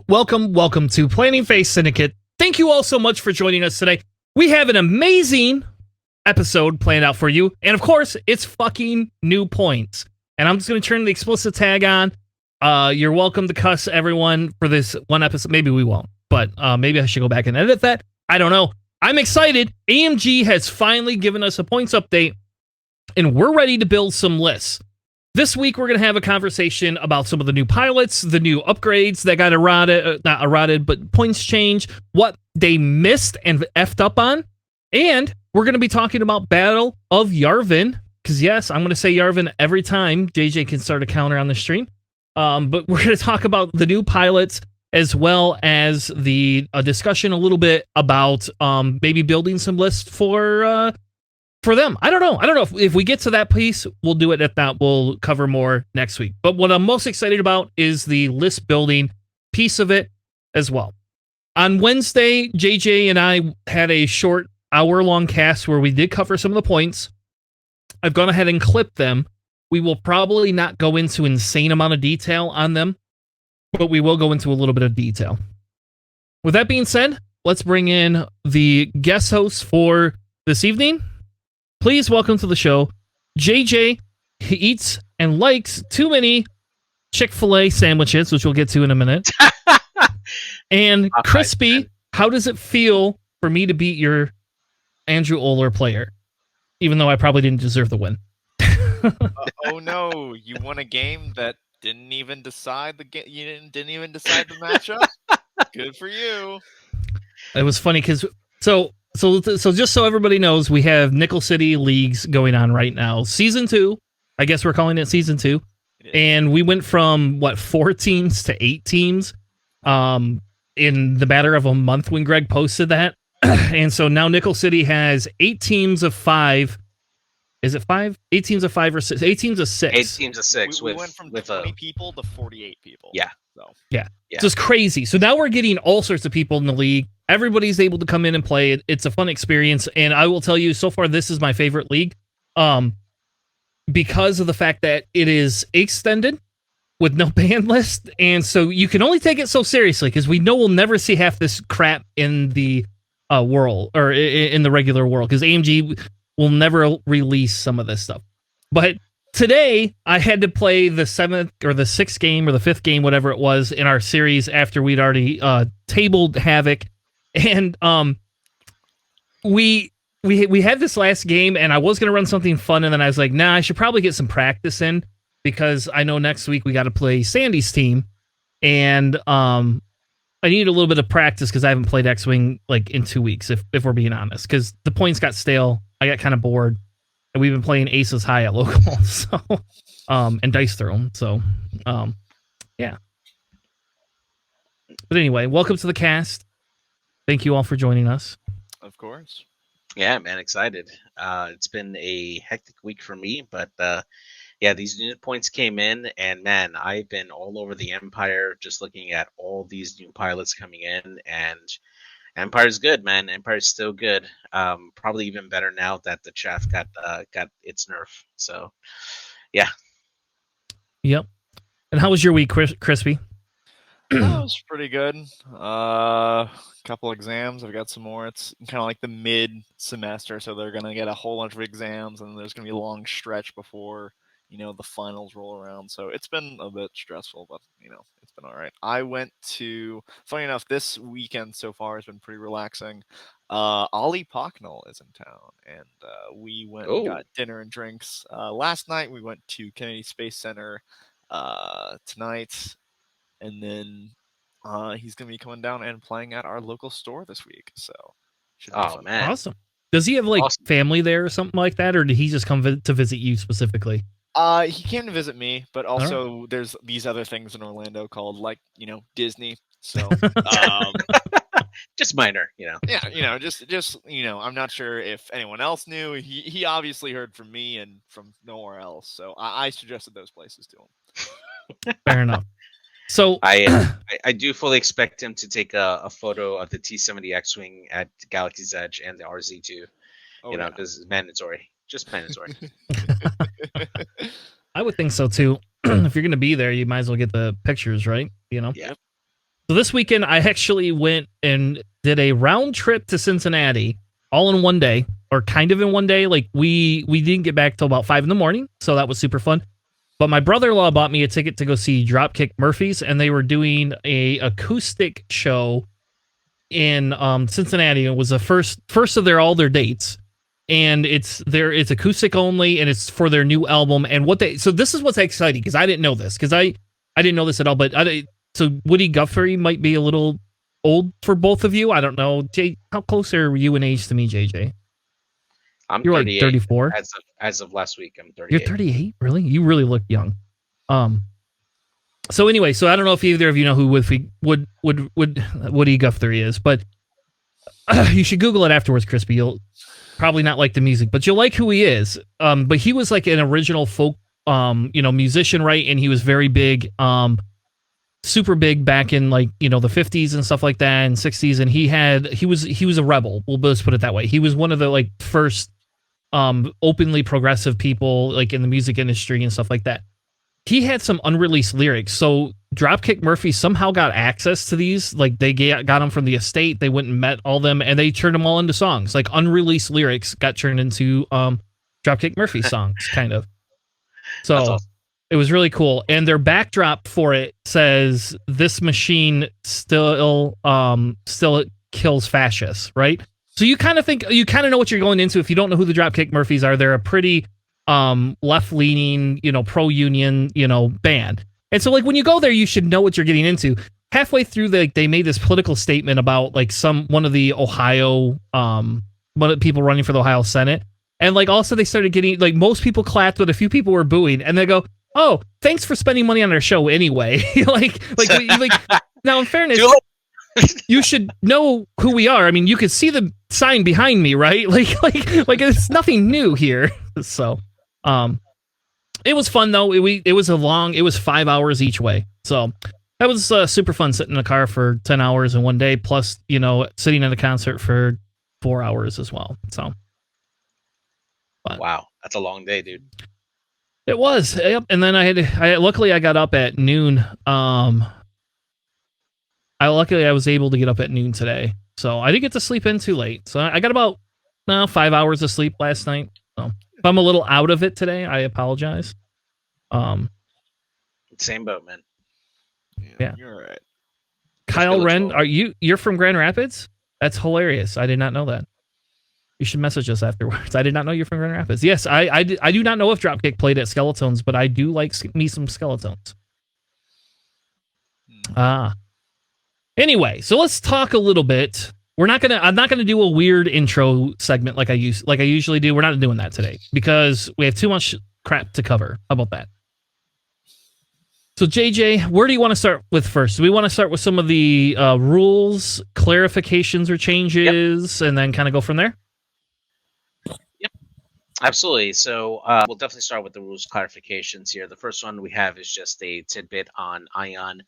Welcome to Planning Phase Syndicate. Thank you all so much for joining us today. We have an amazing episode planned out for you. And of course, it's fucking new points. And I'm just going to turn the explicit tag on. You're welcome to cuss everyone for this one episode. Maybe we won't, but maybe I should go back and edit that. I don't know. I'm excited. AMG has finally given us a points update, and we're ready to build some lists. This week, we're going to have a conversation about some of the new pilots, the new upgrades that got not errated, but points change, what they missed and effed up on. And we're going to be talking about Battle of Yarvin, because yes, I'm going to say Yarvin every time JJ can start a counter on the stream. But we're going to talk about the new pilots, as well as the discussion a little bit about maybe building some lists for them. I don't know if we get to that piece, we'll do it. If not, we'll cover more next week. But what I'm most excited about is the list building piece of it as well. On Wednesday, JJ and I had a short hour-long cast where we did cover some of the points. I've gone ahead and clipped them. We will probably not go into insane amount of detail on them, but we will go into a little bit of detail. With that being said, let's bring in the guest host for this evening. Please welcome to the show, JJ. He eats and likes too many Chick-fil-A sandwiches, which we'll get to in a minute. And Crispy, how does it feel for me to beat your Andrew Oler player? Even though I probably didn't deserve the win. Oh no, you won a game that didn't even decide the game. You didn't even decide the matchup. Good for you. It was funny because so just so everybody knows, we have Nickel City leagues going on right now. Season 2, I guess we're calling it Season 2. And we went from, 4 teams to 8 teams in the matter of a month when Greg posted that. And so now Nickel City has 8 teams of 5. Is it 5? 8 teams of 5 or 6? 8 teams of 6. 8 teams of 6. We went from 20 people to 48 people. Yeah. So. Yeah. Just crazy. So now we're getting all sorts of people in the league. Everybody's able to come in and play. It's a fun experience. And I will tell you, so far, this is my favorite league. Because of the fact that it is extended with no ban list. And so you can only take it so seriously because we know we'll never see half this crap in the world or in the regular world because AMG will never release some of this stuff. But today I had to play the 7th or the 6th game or the 5th game, whatever it was in our series after we'd already tabled Havoc. And we had this last game and I was going to run something fun. And then I was like, nah, I should probably get some practice in because I know next week we got to play Sandy's team. And I need a little bit of practice because I haven't played X-Wing in 2 weeks, if we're being honest, because the points got stale. I got kind of bored and we've been playing Aces High at local. So, and Dice Throw. So, yeah. But anyway, welcome to the cast. Thank you all for joining us. Of course. Yeah, man, excited. It's been a hectic week for me, but these new points came in, and man, I've been all over the Empire just looking at all these new pilots coming in, and Empire's good, man. Empire's still good. Probably even better now that the chaff got its nerf. So, yeah. Yep. And how was your week, Crispy? That was pretty good. Couple exams. I've got some more. It's kind of like the mid-semester, so they're gonna get a whole bunch of exams, and there's gonna be a long stretch before the finals roll around. So it's been a bit stressful, but it's been all right. I went to. Funny enough, this weekend so far has been pretty relaxing. Ollie Pocknell is in town, and we went and got dinner and drinks. Last night we went to Kennedy Space Center. Tonight. And then he's going to be coming down and playing at our local store this week. So, man. Awesome. Does he have family there or something like that? Or did he just come to visit you specifically? He came to visit me, but also there's these other things in Orlando called Disney. So, just minor, Yeah, just I'm not sure if anyone else knew. He obviously heard from me and from nowhere else. So I suggested those places to him. Fair enough. So I do fully expect him to take a photo of the T-70 X-Wing at Galaxy's Edge and the RZ2. Because it's mandatory. Just mandatory. I would think so too. If you're going to be there, you might as well get the pictures, right? Yeah. So this weekend, I actually went and did a round trip to Cincinnati, all in one day, or kind of in one day. Like we didn't get back till about 5 a.m, so that was super fun. But my brother-in-law bought me a ticket to go see Dropkick Murphys, and they were doing a acoustic show in Cincinnati. It was the first of all their dates, and it's acoustic only, and it's for their new album. And so this is what's exciting, because I didn't know this, because I didn't know this at all. But so Woody Guthrie might be a little old for both of you. I don't know. Jay, how close are you in age to me, JJ? I'm You're 38. like 34. As of last week, I'm 38. You're 38, really? You really look young. So anyway, so I don't know if either of you know who Woody Guthrie is, but you should Google it afterwards, Crispy. You'll probably not like the music, but you'll like who he is. But he was like an original folk, musician, right? And he was very big, super big back in like, the 50s and stuff like that, and 60s. And he was a rebel. We'll just put it that way. He was one of the like first openly progressive people like in the music industry and stuff like that. He had some unreleased lyrics. So Dropkick Murphy somehow got access to these. Like they got them from the estate. They went and met all them, and they turned them all into songs. Like unreleased lyrics got turned into Dropkick Murphy songs, kind of. So That's awesome. It was really cool. And their backdrop for it says, "This machine still kills fascists," right? So you kind of know what you're going into if you don't know who the Dropkick Murphys are. They're a pretty left-leaning, pro-union, band. And so like when you go there, you should know what you're getting into. Halfway through, they made this political statement about like one of the Ohio one of the people running for the Ohio Senate. And like also they started getting like most people clapped, but a few people were booing, and they go, "Oh, thanks for spending money on our show anyway." like now in fairness, you should know who we are. I mean, you could see the sign behind me, right? Like it's nothing new here. So, it was fun though. It was 5 hours each way. So that was super fun, sitting in a car for 10 hours in one day, plus, sitting at a concert for 4 hours as well. So. But wow, that's a long day, dude. It was. Yep. And then luckily I got up at noon. Luckily I was able to get up at noon today. So I didn't get to sleep in too late. So I got about 5 hours of sleep last night. So if I'm a little out of it today, I apologize. Same boat, man. Yeah. You're right. Kyle Wren, you're from Grand Rapids? That's hilarious. I did not know that. You should message us afterwards. I did not know you're from Grand Rapids. Yes, I do not know if Dropkick played at Skeletones, but I do like me some Skeletones. Anyway, so let's talk a little bit. I'm not gonna do a weird intro segment like I usually do. We're not doing that today because we have too much crap to cover. How about that? So JJ, where do you want to start with first? Do we want to start with some of the rules, clarifications, or changes, and then kind of go from there? Absolutely. So we'll definitely start with the rules clarifications here. The first one we have is just a tidbit on Ion.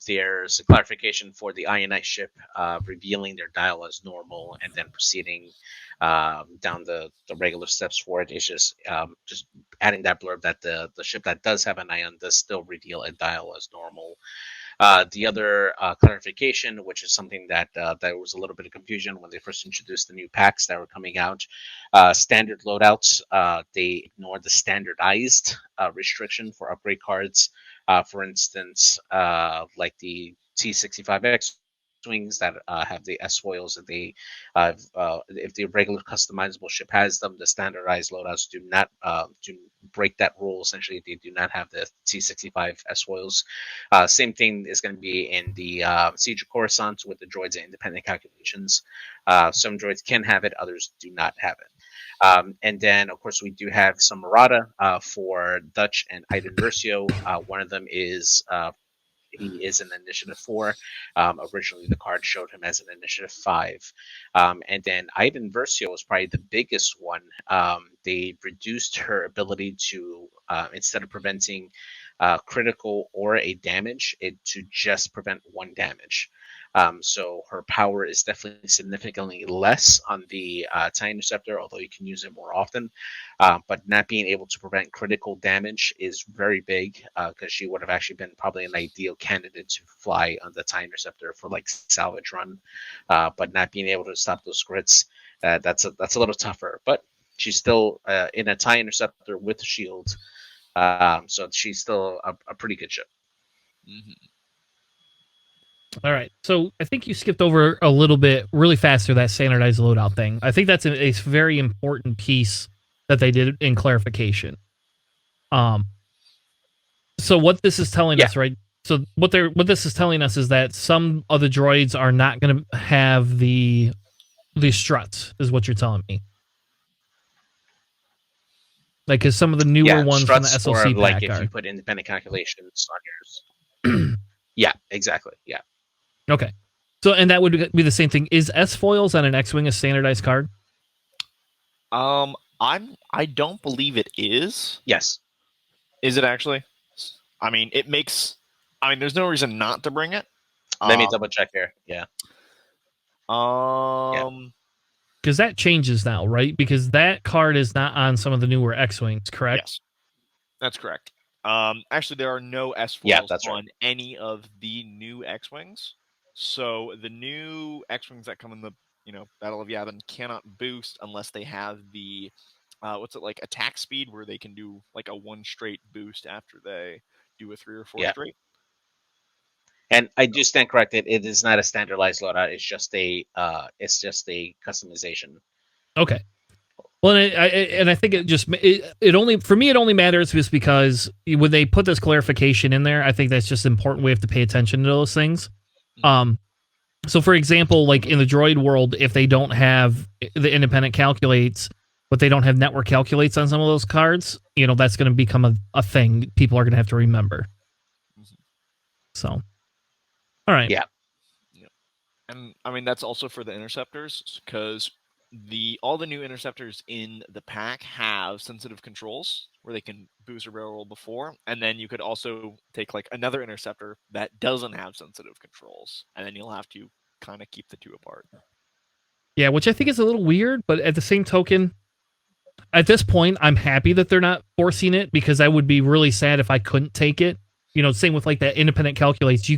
There's a clarification for the Ionite ship revealing their dial as normal and then proceeding down the regular steps for it. It's just adding that blurb that the ship that does have an Ion does still reveal a dial as normal. The other clarification, which is something that there was a little bit of confusion when they first introduced the new packs that were coming out. Standard loadouts, they ignored the standardized restriction for upgrade cards. For instance, like the T65X wings that have the S foils that they if the regular customizable ship has them, the standardized loadouts do not do break that rule. Essentially, they do not have the T65 S foils. Same thing is going to be in the Siege of Coruscant with the droids and independent calculations. Some droids can have it, others do not have it. And then, of course, we do have some errata for Dutch and Iden Versio. One of them is he is an Initiative 4. Originally, the card showed him as an Initiative 5. And then Iden Versio was probably the biggest one. They reduced her ability to, instead of preventing critical or a damage, to just prevent one damage. So her power is definitely significantly less on the TIE Interceptor, although you can use it more often. But not being able to prevent critical damage is very big, because she would have actually been probably an ideal candidate to fly on the TIE Interceptor for like salvage run. But not being able to stop those crits, that's a little tougher. But she's still in a TIE Interceptor with shields, so she's still a pretty good ship. Mm-hmm. All right. So I think you skipped over a little bit really fast through that standardized loadout thing. I think that's a very important piece that they did in clarification. So what this is telling us, right? So what this is telling us is that some of the droids are not going to have the struts, is what you're telling me. Like, because some of the newer ones from the struts, SLC or like pack if are. you put independent calculations on yours. Yeah, exactly. Yeah. Okay. So, and that would be the same thing. Is S foils on an X-wing a standardized card? I don't believe it is. Yes. Is it actually? I mean, it makes. I mean, there's no reason not to bring it. Let me double check here. Yeah. Because that changes now, right? Because that card is not on some of the newer X-wings, correct? Yes, that's correct. Actually, there are no S foils Yeah, that's on right. any of the new X-wings. So the new X-wings that come in the Battle of Yavin cannot boost unless they have the what's it like attack speed, where they can do like a 1 straight boost after they do a 3 or 4 Yeah. straight. And I do stand corrected. It is not a standardized loadout. It's just a customization. Okay. Well, and I think it only for me it only matters just because when they put this clarification in there, I think that's just important. We have to pay attention to those things. So for example, like in the droid world, if they don't have the independent calculates, but they don't have network calculates on some of those cards, that's going to become a thing people are going to have to remember. So, all right. Yeah. And I mean, that's also for the interceptors, because all the new interceptors in the pack have sensitive controls where they can boost or barrel roll before, and then you could also take like another interceptor that doesn't have sensitive controls, and then you'll have to kind of keep the two apart. Yeah, which I think is a little weird, but at the same token, at this point, I'm happy that they're not forcing it, because I would be really sad if I couldn't take it. Same with like that independent calculates.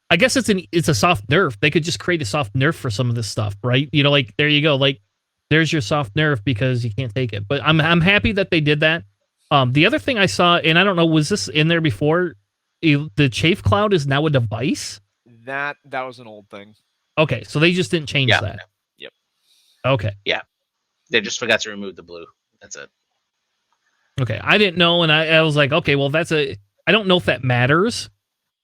I guess it's a soft nerf. They could just create a soft nerf for some of this stuff, right? Like there you go. Like there's your soft nerf because you can't take it. But I'm happy that they did that. The other thing I saw, and I don't know, was this in there before? The Chafe Cloud is now a device. That was an old thing. Okay, so they just didn't change that. Yep. Okay. Yeah. They just forgot to remove the blue. That's it. Okay, I didn't know, and I was like, okay, well, I don't know if that matters,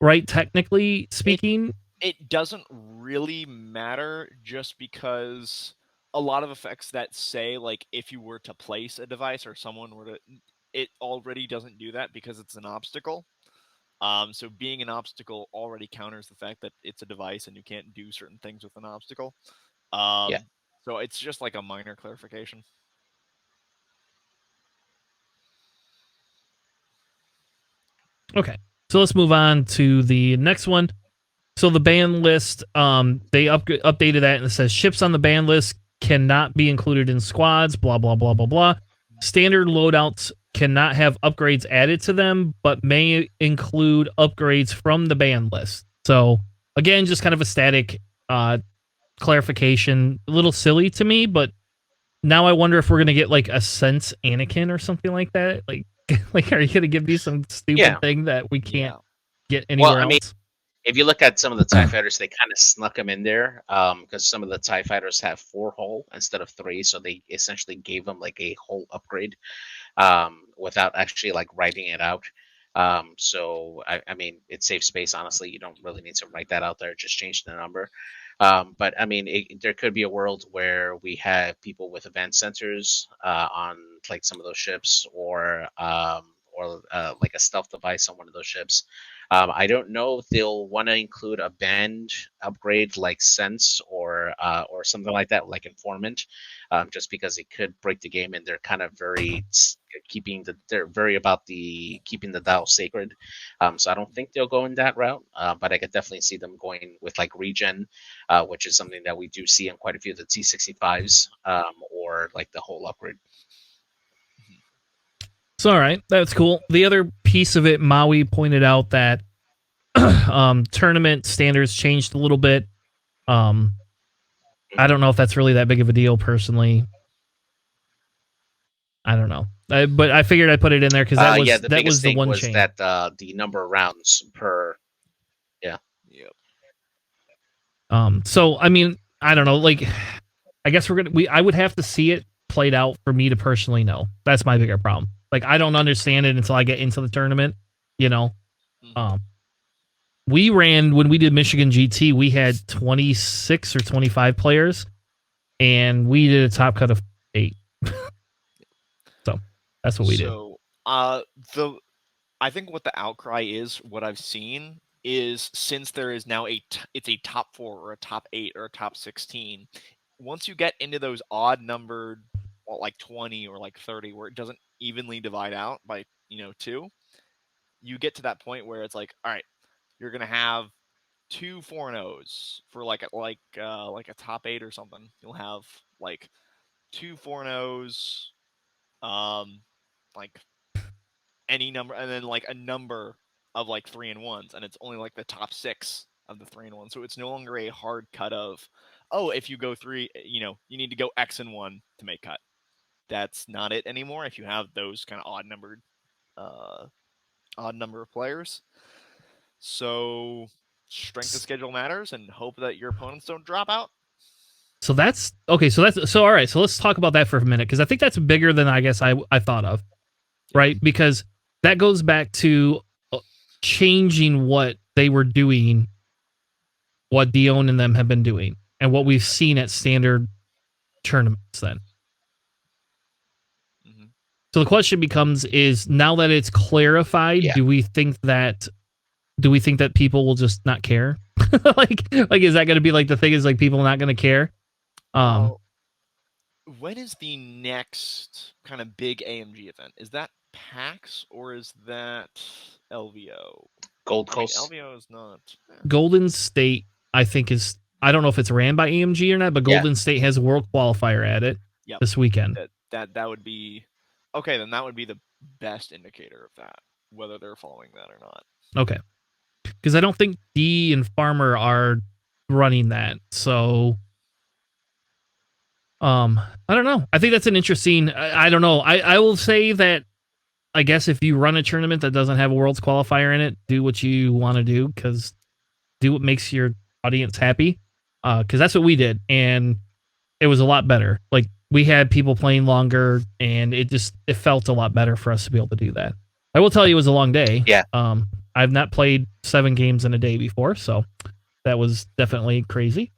right? Technically speaking, it doesn't really matter, just because a lot of effects that say like if you were to place a device or someone were to, it already doesn't do that because it's an obstacle. So being an obstacle already counters the fact that it's a device and you can't do certain things with an obstacle. So it's just like a minor clarification. Okay, so let's move on to the next one. So the ban list, they updated that, and it says ships on the ban list cannot be included in squads, blah, blah, blah, blah, blah. Standard loadouts cannot have upgrades added to them, but may include upgrades from the ban list. So, again, just kind of a static clarification. A little silly to me, but now I wonder if we're going to get like a Sense Anakin or something like that. Like are you going to give me some stupid thing that we can't get anywhere else? If you look at some of the TIE fighters, they kind of snuck them in there because some of the TIE fighters have 4 hull instead of 3, so they essentially gave them like a hull upgrade without actually like writing it out. So I mean, it saves space. Honestly, you don't really need to write that out there. Just change the number. But I mean, there could be a world where we have people with advanced sensors on like some of those ships, or like a stealth device on one of those ships. I don't know if they'll want to include a band upgrade like Sense or something like that, like Informant, just because it could break the game, and they're kind of they're very about the keeping the dial sacred. So I don't think they'll go in that route, but I could definitely see them going with like regen, which is something that we do see in quite a few of the T65s, or like the whole upgrade. So, all right, that's cool. The other piece of it, Maui pointed out that tournament standards changed a little bit. I don't know if that's really that big of a deal, personally. I don't know, but I figured I'd put it in there because that was the was the one was change. That the number of rounds per. Yeah. Yep. So I mean, I don't know. Like, I guess I would have to see it played out for me to personally know. That's my bigger problem. Like, I don't understand it until I get into the tournament, you know. We ran, when we did Michigan GT, we had 26 or 25 players, and we did a top cut of 8. So that's what we did. So I think what the outcry is, what I've seen is, since there is now it's a top 4 or a top 8 or a top 16, once you get into those odd numbered, well, like 20 or like 30, where it doesn't evenly divide out by 2, you get to that point where it's like, all right, you're gonna have 2 4-0s for like a top 8 or something. You'll have like 2 4-0s, like any number, and then like a number of like 3-1s, and it's only like the top 6 of the 3-1. So it's no longer a hard cut of, oh, if you go 3, you need to go X and 1 to make cut. That's not it anymore. If you have those kind of odd number of players, so strength of schedule matters, and hope that your opponents don't drop out. So that's okay. So all right. So let's talk about that for a minute, because I think that's bigger than I guess I thought of, right? Because that goes back to changing what they were doing, what Dion and them have been doing, and what we've seen at standard tournaments then. So the question becomes, is now that it's clarified, do we think that people will just not care? like is that going to be like the thing, is like people not going to care? When is the next kind of big AMG event? Is that PAX or is that LVO? Gold Coast. LVO is not. Golden State, I think, is, I don't know if it's ran by AMG or not, but Golden State has a world qualifier at it this weekend. That would be okay. Then that would be the best indicator of that, whether they're following that or not. Okay, because I don't think D and Farmer are running that, so I don't know. I think that's an interesting. I don't know. I will say that I guess if you run a tournament that doesn't have a Worlds qualifier in it, do what you want to do, because do what makes your audience happy. Because that's what we did, and it was a lot better. Like, we had people playing longer, and it felt a lot better for us to be able to do that. I will tell you, it was a long day. Yeah. I've not played 7 games in a day before, so that was definitely crazy.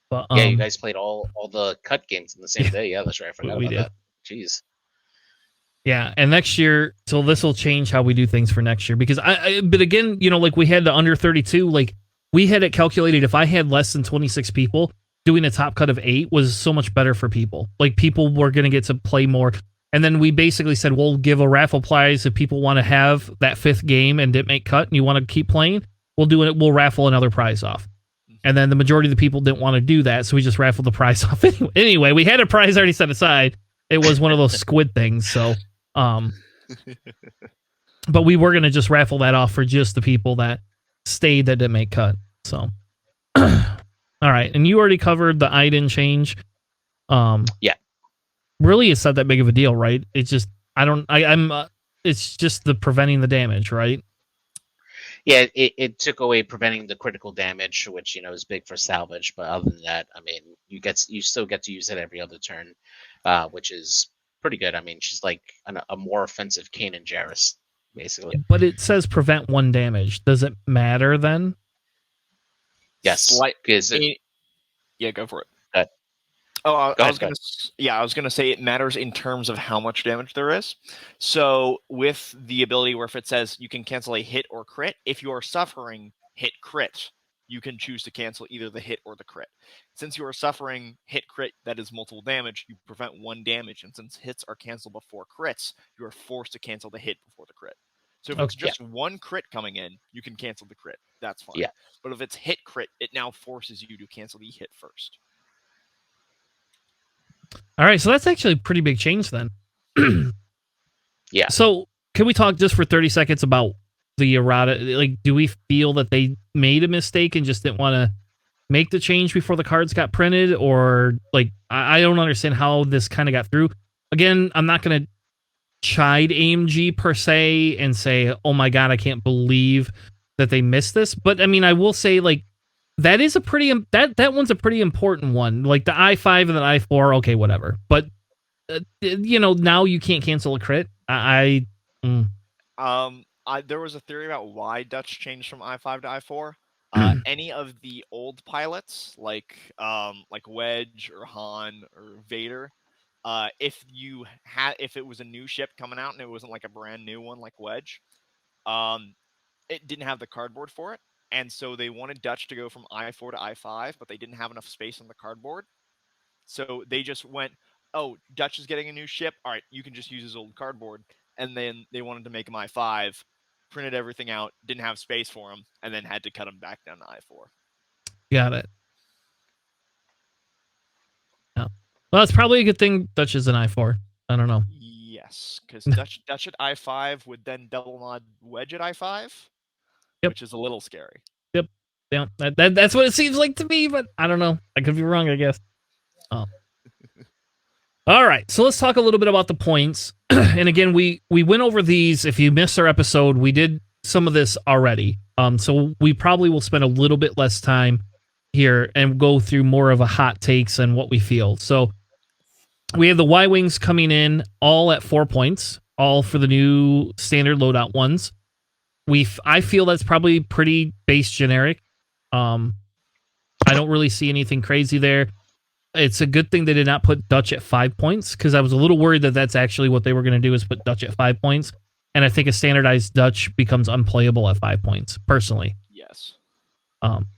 But, you guys played all the cut games in the same day. Yeah, that's right. I forgot about that. Jeez. Yeah, and next year, so this will change how we do things for next year, because but again, like we had the under 32, like we had it calculated, if I had less than 26 people, doing a top cut of 8 was so much better for people. Like, people were going to get to play more. And then we basically said, we'll give a raffle prize if people want to have that 5th game and didn't make cut and you want to keep playing, we'll raffle another prize off. And then the majority of the people didn't want to do that, so we just raffled the prize off anyway. We had a prize already set aside. It was one of those squid things, so but we were going to just raffle that off for just the people that stayed that didn't make cut. So all right, and you already covered the IDEN change. Yeah. Really, it's not that big of a deal, right? It's just it's just the preventing the damage, right? Yeah, it took away preventing the critical damage, which is big for salvage. But other than that, I mean, you still get to use it every other turn, which is pretty good. I mean, she's like a more offensive Kanan Jarrus, basically. But it says prevent 1 damage. Does it matter then? Yes. Yeah, go for it. Oh, Go I ahead, was go gonna, ahead. I was gonna say it matters in terms of how much damage there is. So with the ability where if it says you can cancel a hit or crit, if you are suffering hit crit, you can choose to cancel either the hit or the crit. Since you are suffering hit crit that is multiple damage, you prevent one damage, and since hits are canceled before crits, you are forced to cancel the hit before the crit. So if it's Okay. just one crit coming in, you can cancel the crit. That's fine. Yeah. But if it's hit crit, it now forces you to cancel the hit first. All right, so that's actually a pretty big change then. Yeah. So can we talk just for 30 seconds about the errata? Like, do we feel that they made a mistake and just didn't want to make the change before the cards got printed? Or, like, I don't understand how this kind of got through. Again, I'm not going to chide AMG per se and say, oh my God, I can't believe that they missed this. But, I mean, I will say, like, that is a pretty, that one's a pretty important one. Like, the I5 and the I4, okay, whatever. But, now you can't cancel a crit. There was a theory about why Dutch changed from I5 to I4. Any of the old pilots, like Wedge or Han or Vader, if it was a new ship coming out and it wasn't like a brand new one like Wedge, it didn't have the cardboard for it, and so they wanted Dutch to go from I4 to I5, but they didn't have enough space on the cardboard, so they just went, "Oh, Dutch is getting a new ship. All right, you can just use his old cardboard." And then they wanted to make him I5, printed everything out, didn't have space for him, and then had to cut him back down to I4. Got it. Yeah. Well, it's probably a good thing Dutch is an I4. I don't know. Yes, because Dutch at I5 would then double mod Wedge at I5, which is a little scary. Yep. Yeah. That's what it seems like to me, but I don't know. I could be wrong, I guess. Oh. All right. So let's talk a little bit about the points. And again, we went over these. If you missed our episode, we did some of this already. So we probably will spend a little bit less time here and go through more of a hot takes and what we feel. So we have the Y-Wings coming in all at 4 points, all for the new standard loadout ones. I feel that's probably pretty base generic. I don't really see anything crazy there. It's a good thing they did not put Dutch at 5 points, because I was a little worried that that's actually what they were going to do, is put Dutch at 5 points. And I think a standardized Dutch becomes unplayable at 5 points, personally. Yes.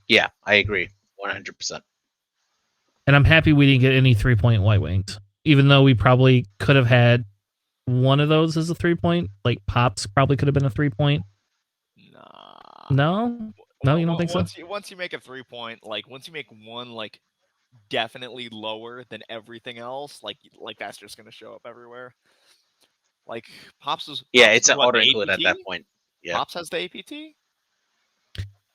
Yeah, I agree 100%. And I'm happy we didn't get any 3-point Y-Wings, even though we probably could have had one of those as a 3-point. Like Pops probably could have been a 3-point. Nah. No, you don't think so? Once you make a 3-point, like once you make one like definitely lower than everything else, like that's just gonna show up everywhere. Like Pops is it's an auto include at that point. Yeah. Pops has the APT.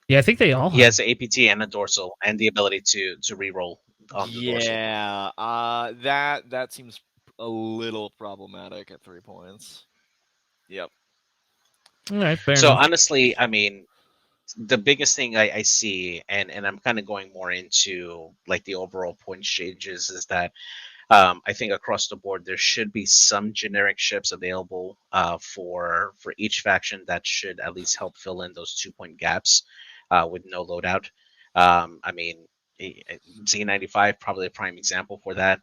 Yeah, I think they all. He has the APT and a dorsal, and the ability to reroll on the dorsal. Yeah, that seems a little problematic at 3 points. Yep. All right, fair So enough. honestly, I mean, the biggest thing I see, and I'm kind of going more into like the overall point changes, is that I think across the board there should be some generic ships available for each faction that should at least help fill in those 2-point gaps with no loadout. I mean, Z95 probably a prime example for that.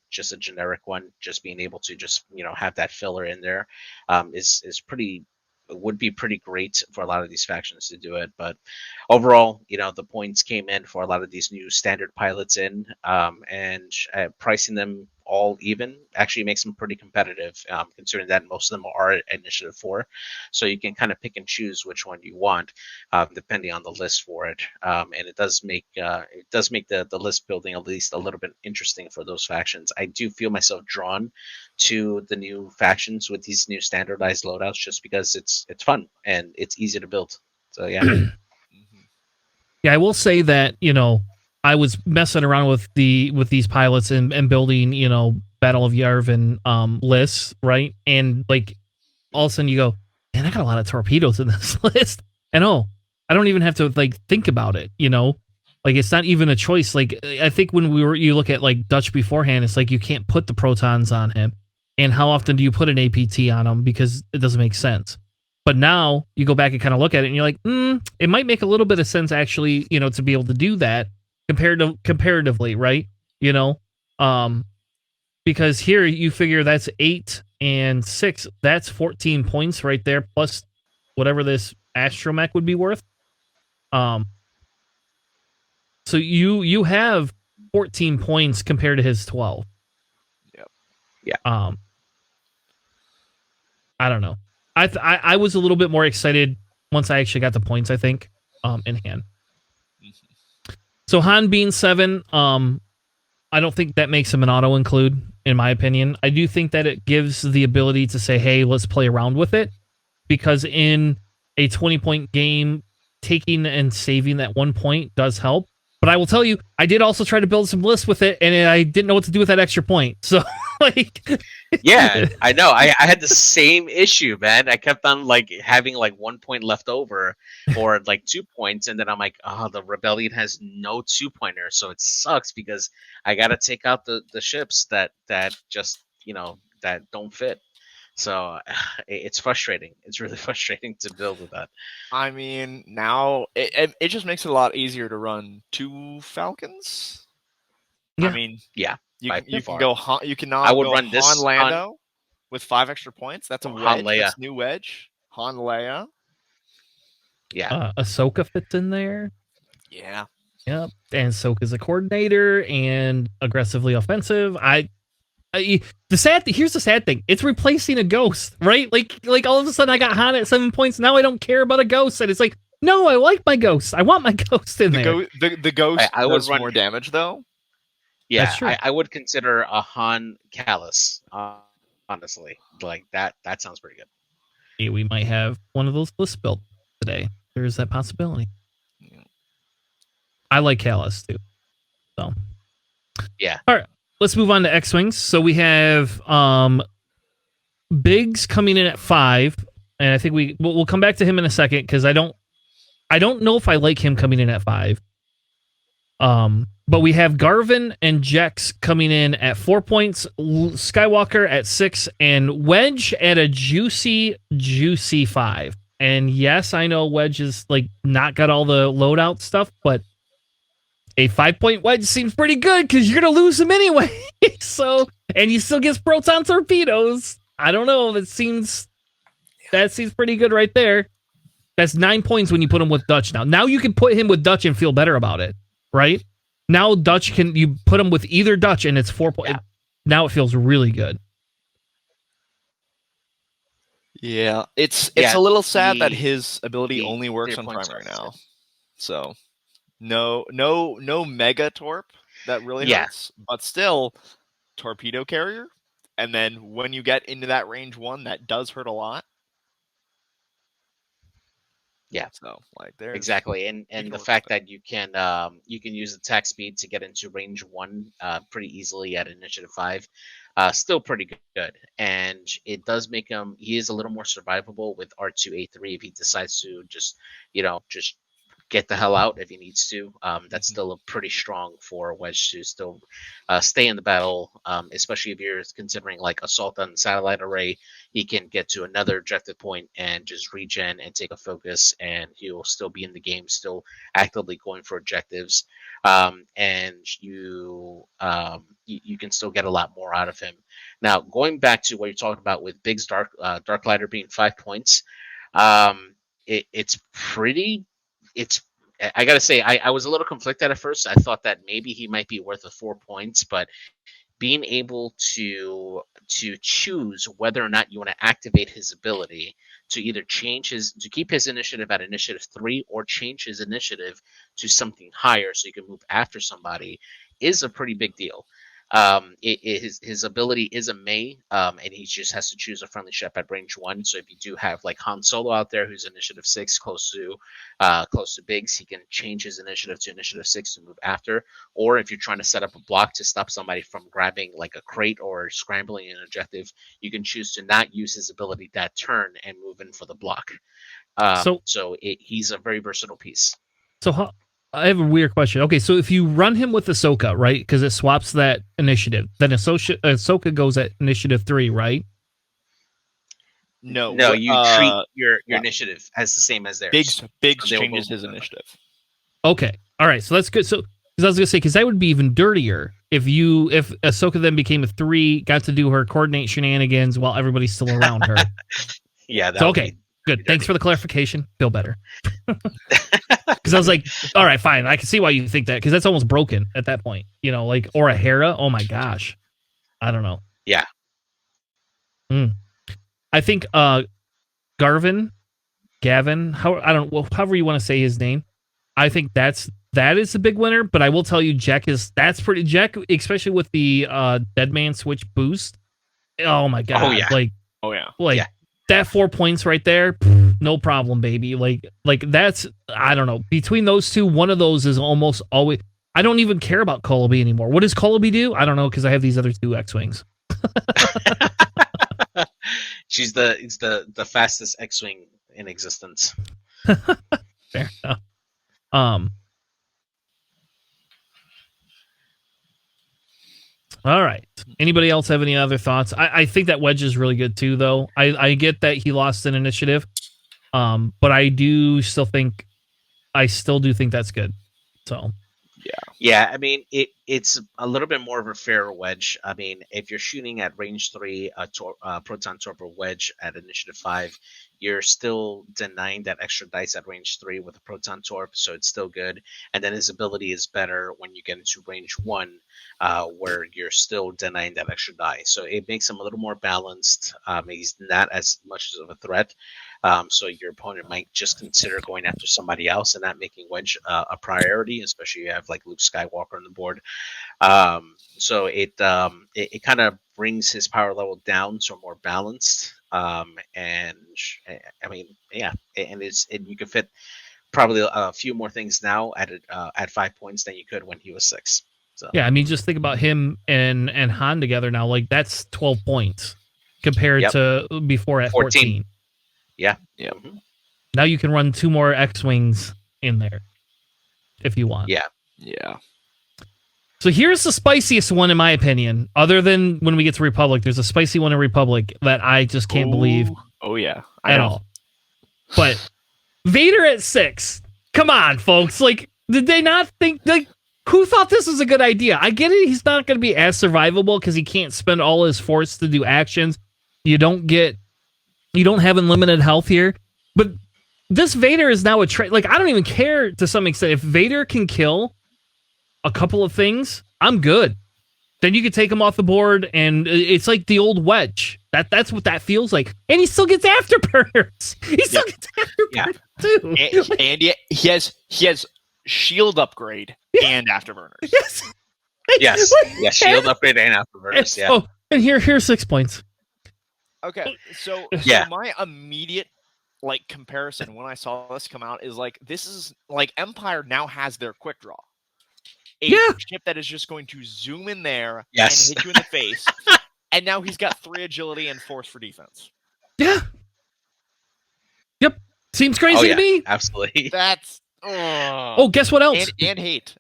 Just a generic one, just being able to just have that filler in there is pretty. Would be pretty great for a lot of these factions to do it. But overall, the points came in for a lot of these new standard pilots in, and pricing them all even actually makes them pretty competitive, considering that most of them are Initiative 4. So you can kind of pick and choose which one you want, depending on the list for it. And it does make the list building at least a little bit interesting for those factions. I do feel myself drawn to the new factions with these new standardized loadouts, just because it's fun and it's easy to build. So yeah. Yeah, I will say that, I was messing around with these pilots and building, Battle of Yarvin lists, right? And like all of a sudden you go, man, I got a lot of torpedoes in this list. And I don't even have to like think about it, Like it's not even a choice. Like I think when you look at like Dutch beforehand, it's like you can't put the protons on him. And how often do you put an APT on him, because it doesn't make sense. But now you go back and kind of look at it and you're like, it might make a little bit of sense actually, to be able to do that comparatively, right? Because here you figure that's 8 and 6. That's 14 points right there, plus whatever this astromech would be worth. So you have 14 points compared to his 12. Yep. Yeah. I don't know. I was a little bit more excited once I actually got the points, I think, in hand. So Han being 7, I don't think that makes him an auto include, in my opinion. I do think that it gives the ability to say, hey, let's play around with it. Because in a 20-point game, taking and saving that 1 point does help. But I will tell you, I did also try to build some lists with it, and I didn't know what to do with that extra point. So, like... Yeah, I know. I had the same issue, man. I kept on like having like 1 point left over or like 2 points, and then I'm like, oh, the Rebellion has no 2-pointer, so it sucks because I gotta take out the ships that just that don't fit. So it's frustrating. It's really frustrating to build with that. I mean, now it just makes it a lot easier to run 2 Falcons. Yeah. I mean, Yeah. you can far. go Han. You can now I would go run Han this Lando with 5 extra points. That's a Han wedge. Leia. That's new wedge. Han Leia. Yeah. Ahsoka fits in there. Yeah. Yep. And Ahsoka's a coordinator and aggressively offensive. Here's the sad thing. It's replacing a ghost, right? Like all of a sudden I got Han at 7 points. Now I don't care about a ghost. And it's like, no, I like my ghost. I want my ghost in there. The ghost I would does run more damage though. Yeah, That's true. I would consider a Han Callus, honestly. Like that sounds pretty good. Hey, we might have one of those lists built today. There's that possibility. Yeah. I like Callus too. So Yeah. All right. Let's move on to X-Wings. So we have Biggs coming in at 5, and I think we'll come back to him in a second because I don't know if I like him coming in at 5. But we have Garvin and Jex coming in at 4 points, Skywalker at 6, and Wedge at a juicy 5. And yes, I know Wedge is like not got all the loadout stuff, but a 5-point Wedge seems pretty good because you're gonna lose him anyway. So, and he still gets proton torpedoes. I don't know. That seems pretty good right there. That's 9 points when you put him with Dutch. Now you can put him with Dutch and feel better about it, right? Now Dutch you put him with either Dutch and it's 4 points. Yeah. Now it feels really good. Yeah, it's a little sad that his ability the only works on points primary are now. So no mega torp that really hurts, but still torpedo carrier. And then when you get into that range 1, that does hurt a lot. Yeah. So like there Exactly. And the fact that you can use attack speed to get into range 1 pretty easily at initiative 5, still pretty good. And it does make him, he is a little more survivable with R2A3 if he decides to just get the hell out if he needs to. That's still a pretty strong for Wedge to still stay in the battle, especially if you're considering like assault on the satellite array. He can get to another objective point and just regen and take a focus, and he'll still be in the game, still actively going for objectives. And you can still get a lot more out of him. Now, going back to what you're talking about with Biggs Darklighter being 5 points, I gotta say, I was a little conflicted at first. I thought that maybe he might be worth 4 points, but being able to choose whether or not you want to activate his ability to either to keep his initiative at initiative 3 or change his initiative to something higher so you can move after somebody is a pretty big deal. His ability is a May, and he just has to choose a friendly ship at range 1. So if you do have like Han Solo out there who's initiative 6 close to Biggs, he can change his initiative to initiative 6 to move after. Or if you're trying to set up a block to stop somebody from grabbing like a crate or scrambling an objective, you can choose to not use his ability that turn and move in for the block. He's a very versatile piece. So I have a weird question. Okay, so if you run him with Ahsoka, right, because it swaps that initiative, then Ahsoka goes at initiative 3, right? No, you treat your initiative as the same as theirs. Biggs changes his initiative. Okay, all right, so that's good. So, because I was gonna say, because that would be even dirtier if Ahsoka then became a 3, got to do her coordinate shenanigans while everybody's still around her. Yeah, that So, would okay, be good. Thanks for the clarification. Feel better. Because I was like, all right, fine. I can see why you think that, because that's almost broken at that point. You know, like, or a Hera. Oh my gosh. I don't know. Yeah. I think Gavin, however you want to say his name. I think that is the big winner, but I will tell you, Jack, especially with the Dead Man Switch boost. Oh my god! Oh yeah! Like that 4 points right there, no problem, baby. Like that's, I don't know. Between those two, one of those is almost always. I don't even care about Coloby anymore. What does Coloby do? I don't know, because I have these other 2 X-wings. It's the fastest X-wing in existence. Fair enough. All right. Anybody else have any other thoughts? I think that Wedge is really good too, though. I get that he lost an initiative, but I still do think that's good. So. Yeah. I mean, it's a little bit more of a fair wedge. I mean, if you're shooting at range 3, proton torpedo wedge at initiative 5, you're still denying that extra dice at range 3 with a proton torp, so it's still good. And then his ability is better when you get into range 1, where you're still denying that extra die. So it makes him a little more balanced. He's not as much of a threat. So your opponent might just consider going after somebody else and not making wedge a priority, especially if you have like Luke Skywalker on the board. So it kind of brings his power level down so more balanced. And I mean, yeah, and you can fit probably a few more things now at 5 points than you could when he was 6. So yeah, I mean, just think about him and Han together now. Like, that's 12 points compared to before at 14. Yeah. Mm-hmm. Now you can run 2 more X-wings in there if you want. Yeah. So here's the spiciest one, in my opinion. Other than when we get to Republic, there's a spicy one in Republic that I just can't believe. Oh yeah, at all. But Vader at 6. Come on, folks. Like, did they not think, like, who thought this was a good idea? I get it. He's not going to be as survivable because he can't spend all his force to do actions. You don't have unlimited health here. But this Vader is now like, I don't even care to some extent. If Vader can kill a couple of things, I'm good. Then you can take him off the board, and it's like the old Wedge. That's what that feels like. And he still gets afterburners. He still gets afterburners too. And he has shield upgrade and afterburners. Yes. Yes, shield upgrade and afterburners. Yeah. Oh, and here's 6 points. Okay, so my immediate like comparison when I saw this come out is like, this is like Empire now has their quick draw. A ship that is just going to zoom in there and hit you in the face. And now he's got 3 agility and force for defense. Yeah. Yep. Seems crazy to me. Absolutely. That's guess what else? And hate.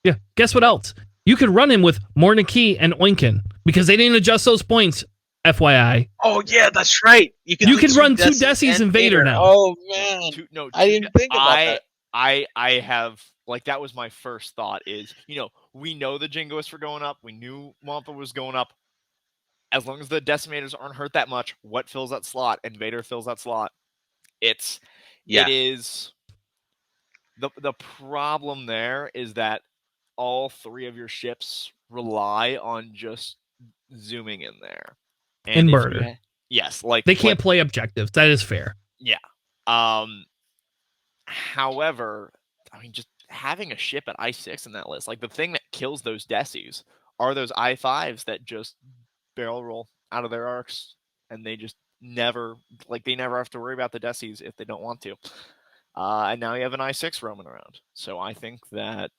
Yeah. Guess what else? You could run him with Morniki and Oinkin because they didn't adjust those points. FYI. Oh yeah, that's right. You can run 2 Decies and Vader now. Oh man, I didn't think about that. I have, like, that was my first thought is, we know the Jingoists were going up. We knew Wampa was going up. As long as the Decimators aren't hurt that much, what fills that slot? And Vader fills that slot. It is the problem there is that all 3 of your ships rely on just zooming in there. And murder. Yes. Like, they can't play objectives. That is fair. Yeah. However, I mean, just having a ship at I6 in that list, like, the thing that kills those Decies are those I5s that just barrel roll out of their arcs, and they just never have to worry about the Decies if they don't want to. And now you have an I6 roaming around. So I think that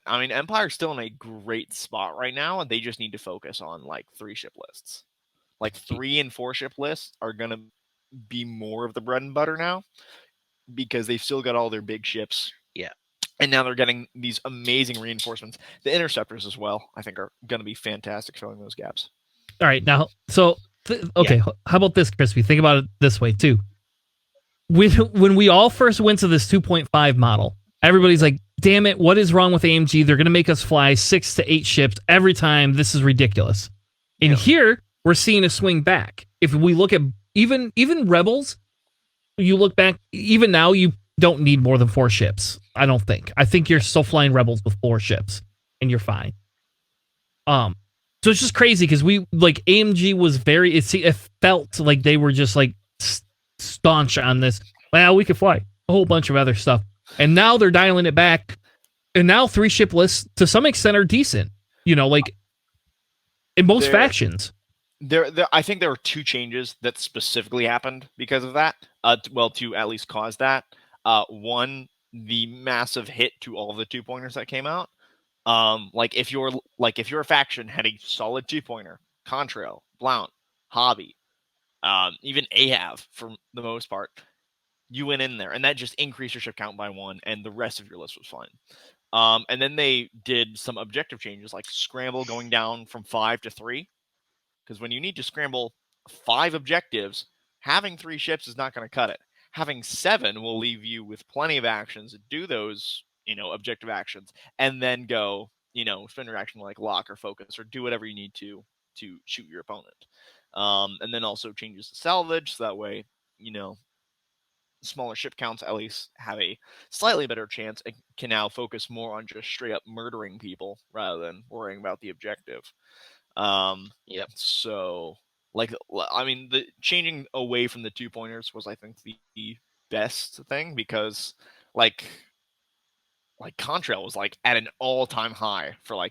I mean, Empire's still in a great spot right now, and they just need to focus on like 3 ship lists. Like 3 and 4 ship lists are going to be more of the bread and butter now because they've still got all their big ships. Yeah. And now they're getting these amazing reinforcements. The interceptors as well, I think, are going to be fantastic filling those gaps. All right. Now, so, how about this, Crispy? Think about it this way, too. When we all first went to this 2.5 model, everybody's like, damn it, what is wrong with AMG? They're going to make us fly 6 to 8 ships every time. This is ridiculous. And here, we're seeing a swing back. If we look at even Rebels, you look back, even now, you don't need more than 4 ships. I don't think. I think you're still flying Rebels with 4 ships, and you're fine. So it's just crazy because AMG was it felt like they were just like staunch on this. Well, we could fly a whole bunch of other stuff. And now they're dialing it back. And now 3 ship lists to some extent are decent. You know, like in most factions. I think there were 2 changes that specifically happened because of that. To at least cause that. One, the massive hit to all of the 2-pointers that came out. If your faction had a solid 2-pointer, Contrail, Blount, Hobby, even Ahab for the most part, you went in there, and that just increased your ship count by 1, and the rest of your list was fine. And then they did some objective changes, like Scramble going down from 5 to 3, because when you need to scramble 5 objectives, having 3 ships is not going to cut it. Having 7 will leave you with plenty of actions to do those, objective actions, and then go, spend your action like lock or focus or do whatever you need to shoot your opponent. And then also changes to salvage, so that way, smaller ship counts at least have a slightly better chance and can now focus more on just straight up murdering people rather than worrying about the objective. So, the changing away from the 2-pointers was, I think, the best thing, because Contrail was at an all-time high for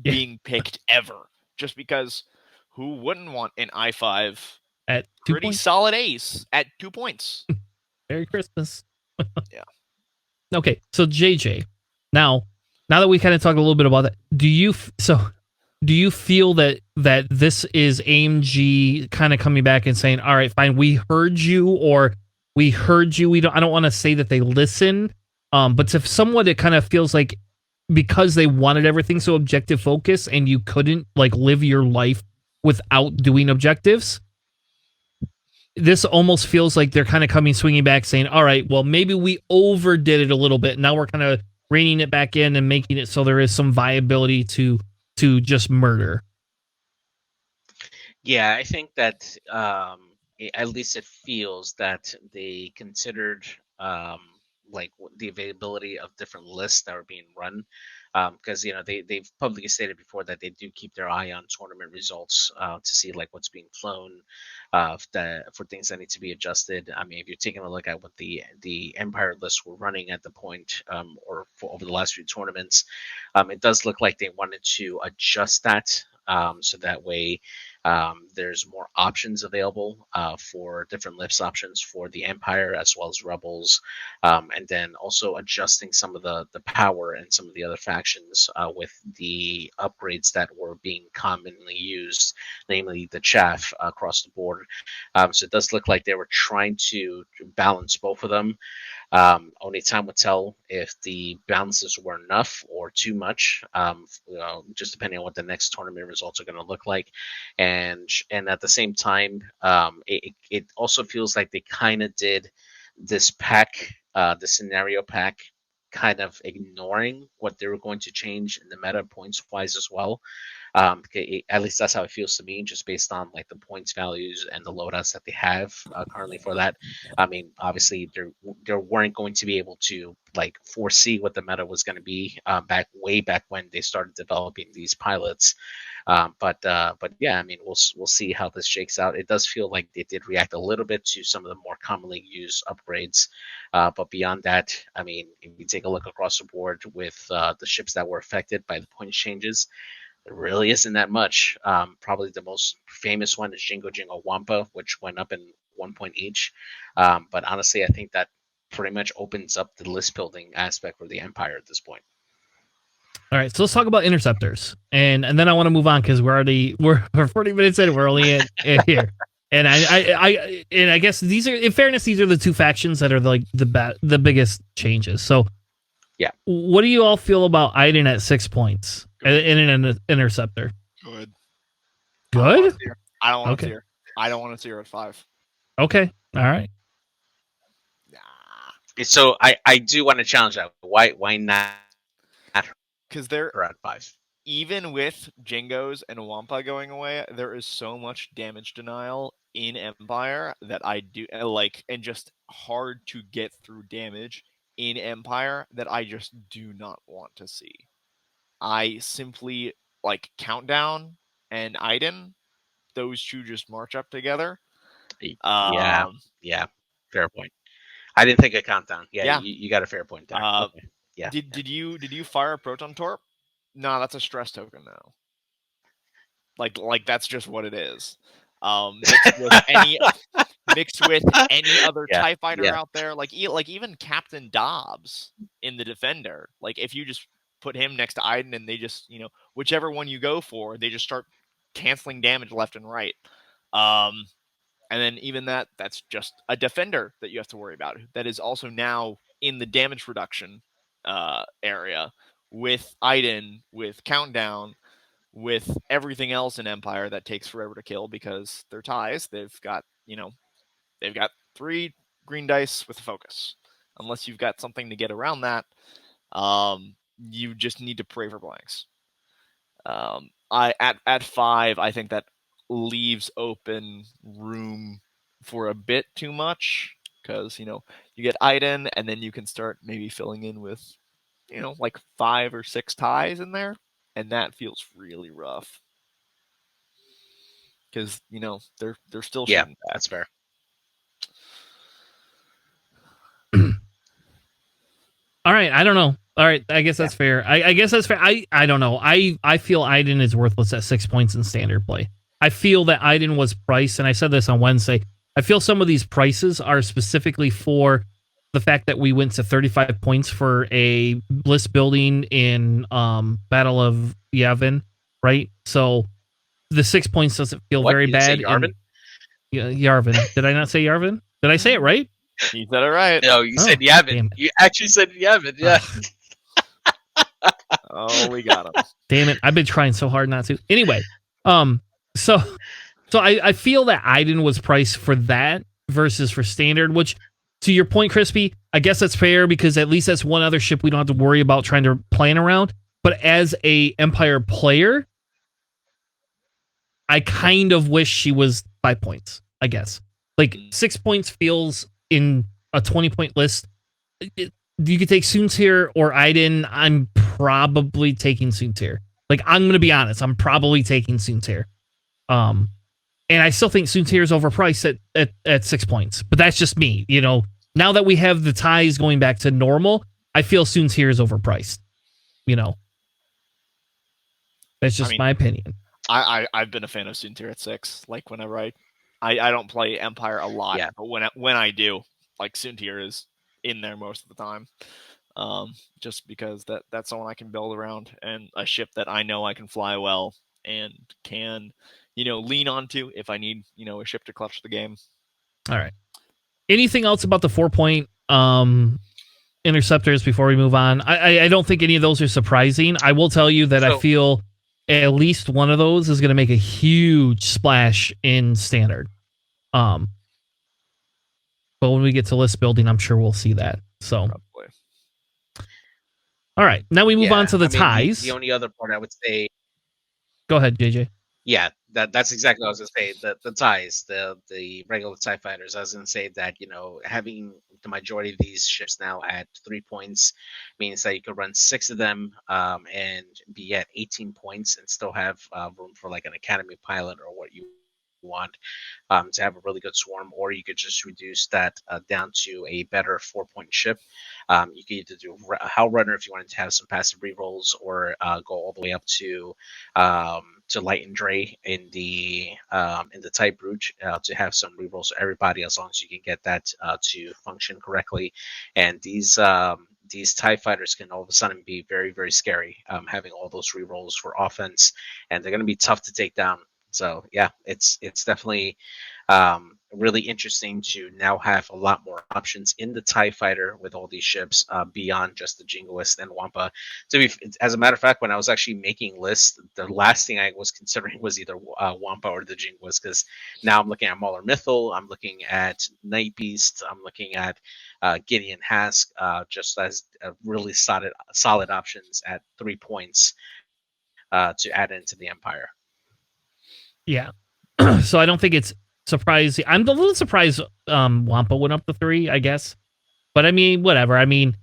being picked ever, just because who wouldn't want an I5 at 2 pretty points? solid ace at 2 points? Merry Christmas. Yeah. Okay, so JJ, now that we kind of talked a little bit about that, do you feel that this is AMG kind of coming back and saying, all right, fine, we heard you, or we heard you. I don't want to say that they listen, but to somewhat it kind of feels like because they wanted everything so objective focus and you couldn't live your life without doing objectives. This almost feels like they're kind of swinging back saying, all right, well, maybe we overdid it a little bit. Now we're kind of reining it back in and making it so there is some viability to just murder. Yeah, I think that at least it feels that they considered the availability of different lists that are being run, because they've publicly stated before that they do keep their eye on tournament results to see what's being flown, for things that need to be adjusted. I mean, if you're taking a look at what the Empire lists were running at the point, or over the last few tournaments, it does look like they wanted to adjust that, so that way there's more options available for different lifts options for the Empire as well as Rebels, and then also adjusting some of the power and some of the other factions with the upgrades that were being commonly used, namely the chaff across the board. So it does look like they were trying to balance both of them. Only time will tell if the balances were enough or too much, just depending on what the next tournament results are going to look like. And at the same time, it also feels like they kind of did this pack, the scenario pack, kind of ignoring what they were going to change in the meta points wise as well. At least that's how it feels to me, just based on the points values and the loadouts that they have currently for that. I mean, obviously they weren't going to be able to foresee what the meta was going to be way back when they started developing these pilots. But yeah, I mean, we'll see how this shakes out. It does feel like they did react a little bit to some of the more commonly used upgrades, but beyond that, I mean, if you take a look across the board with the ships that were affected by the points changes, there really isn't that much. Probably the most famous one is Jingo Jingo Wampa, which went up in 1 point each. But honestly, I think that pretty much opens up the list building aspect for the Empire at this point. All right, so let's talk about interceptors, and then I want to move on because we're 40 minutes in. We're only in here, and I guess these are, in fairness, these are the 2 factions that are the biggest changes. So, yeah, what do you all feel about Iden at 6 points in an interceptor? Good. Good. I don't want to see her. I don't want to see her at 5. Okay. All right. So I do want to challenge that. Why not Because they're her at 5? even with Jingos and Wampa going away, there is so much damage denial in Empire that I do like, and just hard to get through damage in Empire that I just do not want to see. I simply like Countdown and Iden; those two just march up together. Yeah, Um, yeah, fair point. I didn't think of Countdown. Yeah, yeah. you got a fair point there. Okay. Yeah. Did you fire a Proton Torp? No, that's a stress token now. Like that's just what it is. Mixed with any other Yeah, TIE fighter yeah. out there, like even Captain Dobbs in the Defender. Like if you just put him next to Iden and they just whichever one you go for, they just start canceling damage left and right. And then even that's just a Defender that you have to worry about. That is also now in the damage reduction area with Iden, with Countdown, with everything else in Empire that takes forever to kill because they're ties. They've got 3 green dice with focus. Unless you've got something to get around that, you just need to pray for blanks. I at 5, I think that leaves open room for a bit too much because you get Iden and then you can start maybe filling in with like 5 or 6 ties in there, and that feels really rough because they're still Yeah, shooting back. that's fair. All right, I don't know. All right, I guess that's fair. I guess that's fair. I don't know. I feel Iden is worthless at 6 points in standard play. I feel that Iden was priced, and I said this on Wednesday. I feel some of these prices are specifically for the fact that we went to 35 points for a Bliss building in Battle of Yavin, right? So the 6 points doesn't feel What? very You didn't say bad. Yarvin? Yarvin. Did I not say Yarvin? Did I say it right? You said it right. No, you said damn Yavin. it. You actually said Yavin. Yeah. Oh, we got him. Damn it. I've been trying so hard not to. Anyway, so I feel that Iden was priced for that versus for standard, which to your point, Crispy, I guess that's fair because at least that's one other ship we don't have to worry about trying to plan around. But as a Empire player, I kind of wish she was 5 points, I guess. Like 6 points feels in a 20-point list. You could take Soontir or Iden. I'm probably taking Soontir. Like, I'm going to be honest. I'm probably taking Soontir. And I still think Soontir is overpriced at 6 points. But that's just me. Now that we have the ties going back to normal, I feel Soontir is overpriced. That's just my opinion. I've been a fan of Soontir at 6. Like whenever I don't play Empire a lot, but when I do, like Soontir is in there most of the time. Just because that's someone I can build around and a ship that I know I can fly well and can lean onto if I need a ship to clutch the game. All right. Anything else about the 4-point interceptors before we move on? I don't think any of those are surprising. I will tell you that I feel at least one of those is going to make a huge splash in standard. But when we get to list building, I'm sure we'll see that. So, probably. All right, now we move on to the ties. The only other part I would say. Go ahead, JJ. Yeah, that's exactly what I was going to say. The ties, the regular TIE fighters. I was going to say that having the majority of these ships now at 3 points means that you could run 6 of them and be at 18 points and still have room for like an academy pilot or what you want to have a really good swarm, or you could just reduce that down to a better 4-point ship. You could either do Howl Runner if you wanted to have some passive rerolls, or go all the way up to Light and Dre in the Type Brooch to have some rerolls for everybody, as long as you can get that to function correctly. And these TIE fighters can all of a sudden be very, very scary, having all those rerolls for offense, and they're going to be tough to take down. So yeah, it's definitely really interesting to now have a lot more options in the TIE fighter with all these ships beyond just the Jingoist and Wampa. As a matter of fact, when I was actually making lists, the last thing I was considering was either Wampa or the Jingoist, because now I'm looking at Mauler Mythal, I'm looking at Night Beast, I'm looking at Gideon Hask, just as really solid options at 3 points to add into the Empire. Yeah. So I don't think it's surprising. I'm a little surprised Wampa went up to 3, I guess. But I mean, whatever. I mean,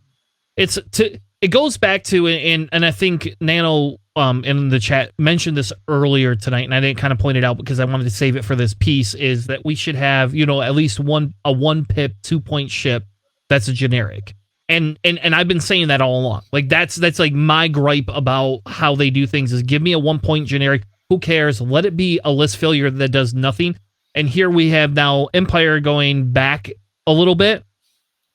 it goes back to, and I think Nano in the chat mentioned this earlier tonight, and I didn't kind of point it out because I wanted to save it for this piece, is that we should have, at least a 1 pip 2-point ship that's a generic. And I've been saying that all along. Like that's like my gripe about how they do things is give me a 1-point generic. Who cares? Let it be a list failure that does nothing. And here we have now Empire going back a little bit,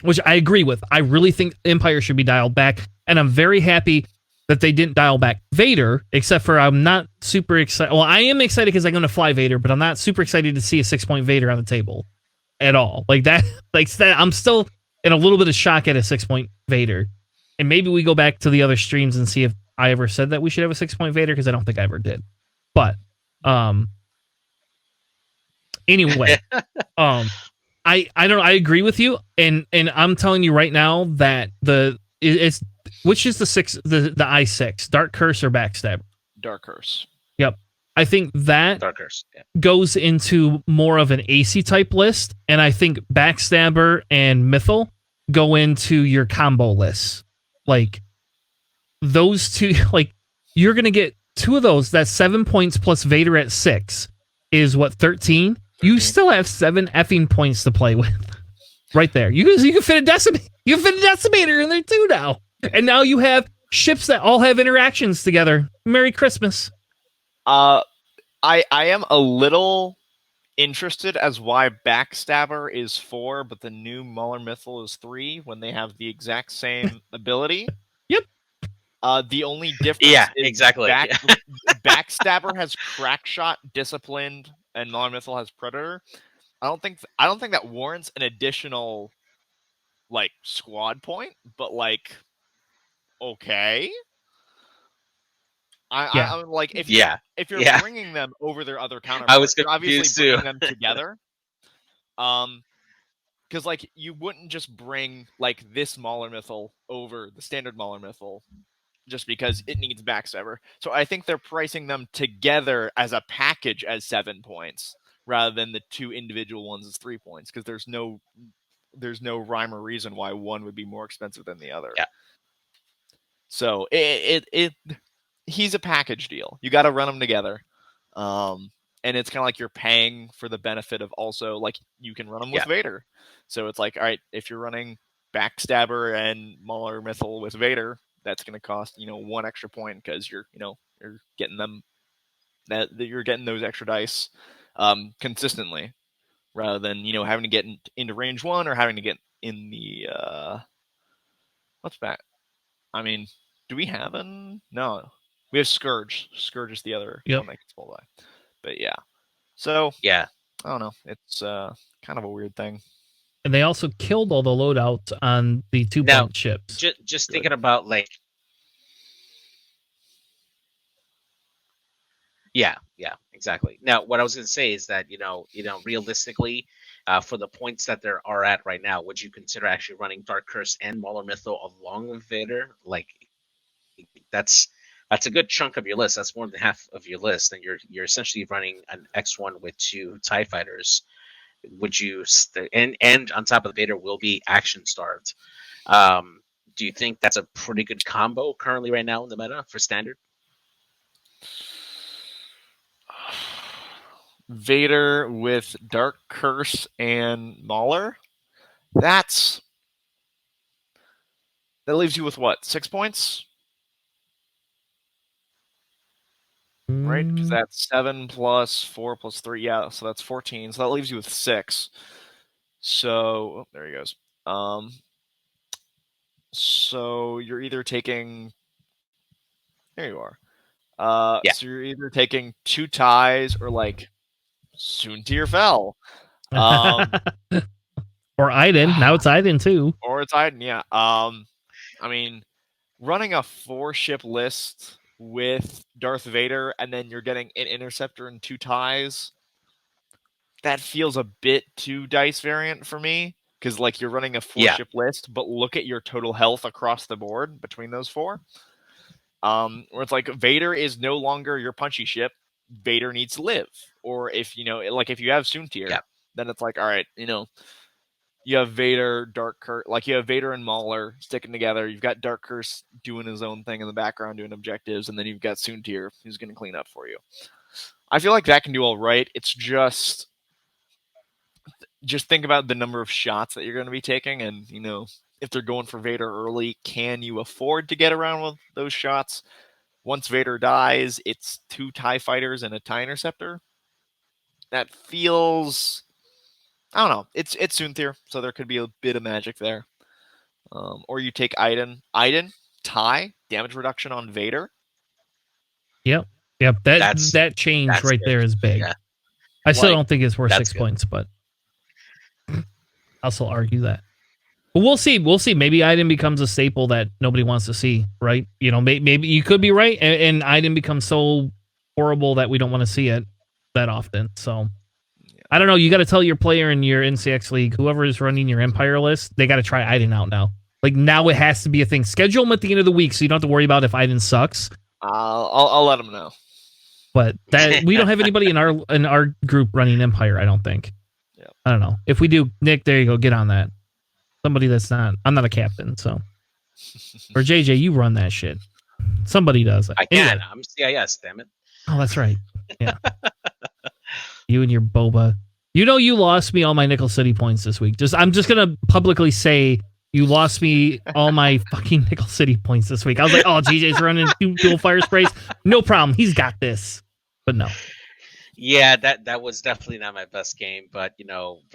which I agree with. I really think Empire should be dialed back. And I'm very happy that they didn't dial back Vader, except for I'm not super excited. Well, I am excited because I'm going to fly Vader, but I'm not super excited to see a 6-point Vader on the table at all. Like that, I'm still in a little bit of shock at a 6-point Vader. And maybe we go back to the other streams and see if I ever said that we should have a 6-point Vader, because I don't think I ever did. But anyway, I don't know. I agree with you, and I'm telling you right now that it's which is the I6 Dark Curse or Backstab? Dark Curse. Yep, I think that Dark Curse goes into more of an AC type list, and I think Backstabber and Mythal go into your combo lists. Like those two, like you're gonna get 2 of those. That's 7 points plus Vader at 6 is what, 13? You still have 7 effing points to play with. Right there. You can fit a decimator in there too now. And now you have ships that all have interactions together. Merry Christmas. I am a little interested as why Backstabber is 4, but the new Mauler Mythal is 3 when they have the exact same ability. Yep. The only difference is exactly. Backstabber has Crackshot, Disciplined, and Mauler Mythal has Predator. I don't think that warrants an additional like squad point, but like okay. I'm like if you're bringing them over their other counterparts, you're obviously bringing them together. Because like you wouldn't just bring like this Mauler Mythal over the standard Mauler Mythal just because it needs Backstabber. So I think they're pricing them together as a package as 7 points rather than the 2 individual ones as 3 points, because there's no rhyme or reason why one would be more expensive than the other. Yeah. So he's a package deal. You got to run them together. And it's kind of like you're paying for the benefit of also like you can run them with Vader. So it's like, all right, if you're running Backstabber and Mauler Mythal with Vader, that's going to cost 1 extra point because you're getting them that you're getting those extra dice consistently, rather than having to get into range 1 or having to get in the what's that? I mean, do we have no? We have Scourge. Scourge is the other one that gets pulled by. But yeah, so yeah, I don't know. It's kind of a weird thing. And they also killed all the loadouts on the 2-point ships. Just thinking about like, yeah, exactly. Now, what I was going to say is that realistically, for the points that there are at right now, would you consider actually running Dark Curse and Mauler Mythal along with Vader? Like, that's a good chunk of your list. That's more than half of your list, and you're essentially running an X1 with 2 TIE fighters. Would you and on top of the Vader will be action starved? Do you think that's a pretty good combo currently right now in the meta for standard? Vader with Dark Curse and Mauler? That leaves you with what, 6 points? Right? Because that's 7 plus 4 plus 3. Yeah, so that's 14. So that leaves you with 6. So there he goes. So you're either taking. There you are. So you're either taking 2 ties or like Soontir Fel. Or Iden. Now it's Iden too. Or it's Iden, yeah. I mean, running a 4-ship list with Darth Vader and then you're getting an interceptor and 2 ties, that feels a bit too dice variant for me. Because, like, you're running a 4-ship list, but look at your total health across the board between those 4. Where it's like, Vader is no longer your punchy ship. Vader needs to live. Or if, if you have Soontir, then it's like, all right, you have Vader, Dark Curse, like you have Vader and Mauler sticking together. You've got Dark Curse doing his own thing in the background, doing objectives, and then you've got Soontir who's going to clean up for you. I feel like that can do all right. It's just think about the number of shots that you're going to be taking, and if they're going for Vader early, can you afford to get around with those shots? Once Vader dies, it's 2 TIE fighters and a TIE interceptor. That feels, I don't know. It's Soontir, so there could be a bit of magic there. Or you take Iden, TIE, damage reduction on Vader. Yep. That change right there is big. Yeah. I still don't think it's worth 6 points, but I'll still argue that. But we'll see. Maybe Iden becomes a staple that nobody wants to see, right? Maybe you could be right, and Iden becomes so horrible that we don't want to see it that often. So I don't know. You got to tell your player in your NCX league, whoever is running your Empire list, they got to try Iden out now. Like, now it has to be a thing. Schedule them at the end of the week so you don't have to worry about if Iden sucks. I'll let them know. But that we don't have anybody in our group running Empire, I don't think. Yeah. I don't know. If we do, Nick, there you go. Get on that. Somebody that's not. I'm not a captain, so. Or JJ, you run that shit. Somebody does. I can. Anyway. I'm CIS, damn it. Oh, that's right. Yeah. You and your boba. You lost me all my Nickel City points this week. I'm just gonna publicly say you lost me all my fucking Nickel City points this week. I was like, oh, JJ's running dual fire sprays. No problem. He's got this. But no. Yeah, that was definitely not my best game, but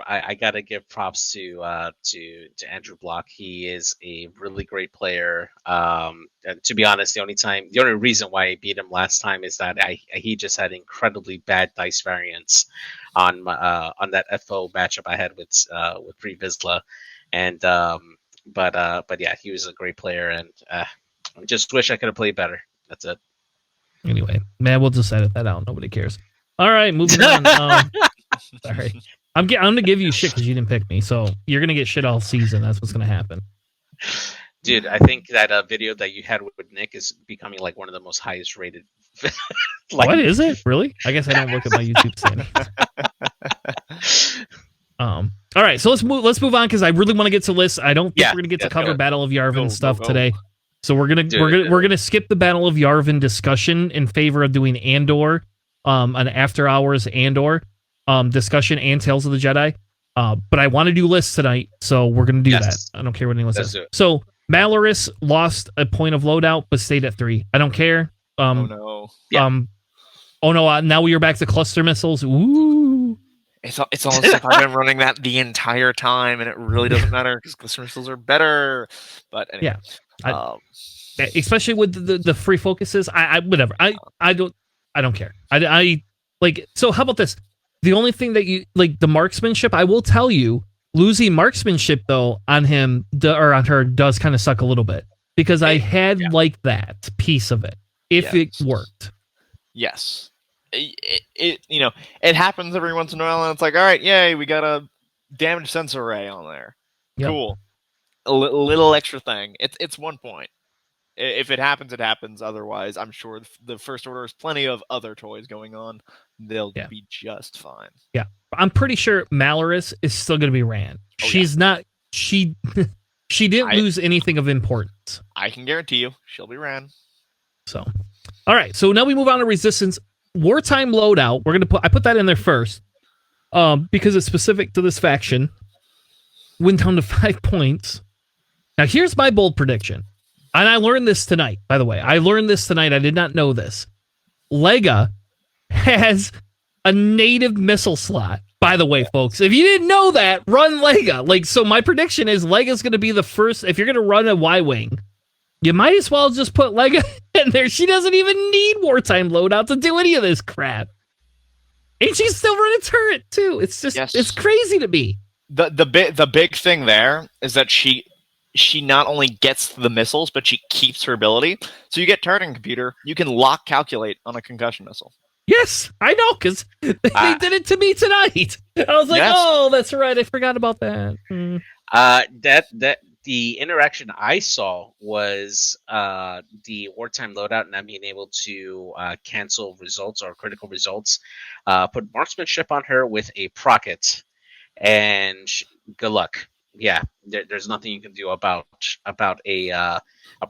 I gotta give props to Andrew Block. He is a really great player. And to be honest, the only reason why I beat him last time is that he just had incredibly bad dice variance on that FO matchup I had with Pre Vizsla, and but yeah, he was a great player, and I just wish I could have played better. That's it. Anyway, man, we'll just edit that out. Nobody cares. All right, moving on. Sorry. I'm going to give you shit because you didn't pick me, so you're going to get shit all season. That's what's going to happen. Dude, I think that video that you had with Nick is becoming like one of the most highest rated. What is it? Really? I guess I don't look at my YouTube standings. All right, so let's move on because I really want to get to lists. I don't think we're going to get to cover Battle of Yarvin stuff today. So we're gonna skip the Battle of Yarvin discussion in favor of doing Andor. An after hours Andor discussion and Tales of the Jedi. But I want to do lists tonight, so we're going to do that. I don't care what anyone says. So Malorus lost a point of loadout, but stayed at 3. I don't care. Oh no. Now we are back to cluster missiles. Ooh. It's almost like I've been running that the entire time, and it really doesn't matter because cluster missiles are better. But anyway. Yeah. Especially with the free focuses. Whatever. I don't care. I like, so how about this? The only thing that you like, the marksmanship, I will tell you, losing marksmanship though on him or on her does kind of suck a little bit because I had like that piece of it if it worked. Yes. It happens every once in a while and it's like, all right, yay, we got a damage sense array on there. Yep. Cool. A little extra thing. It's 1 point. If it happens, it happens. Otherwise, I'm sure the First Order has plenty of other toys going on. They'll be just fine. Yeah. I'm pretty sure Malorus is still going to be ran. She's not... She didn't lose anything of importance. I can guarantee you she'll be ran. So, all right. So now we move on to Resistance. Wartime loadout. I put that in there first because it's specific to this faction. Went down to 5 points. Now, here's my bold prediction. And I learned this tonight, by the way. I did not know this. Lega has a native missile slot. By the way, folks, if you didn't know that, run Lega. So my prediction is Lega's going to be the first. If you're going to run a Y-Wing, you might as well just put Lega in there. She doesn't even need wartime loadout to do any of this crap. And she's still running turret too. It's just it's crazy to me. The big thing there is that she not only gets the missiles, but she keeps her ability. So you get turret and computer, you can lock calculate on a concussion missile. Yes, I know, because they did it to me tonight. I was like, oh, that's right. I forgot about that. That the interaction I saw was the wartime loadout, and I'm being able to cancel results or critical results. Put marksmanship on her with a procket, and good luck. Yeah, there's nothing you can do about a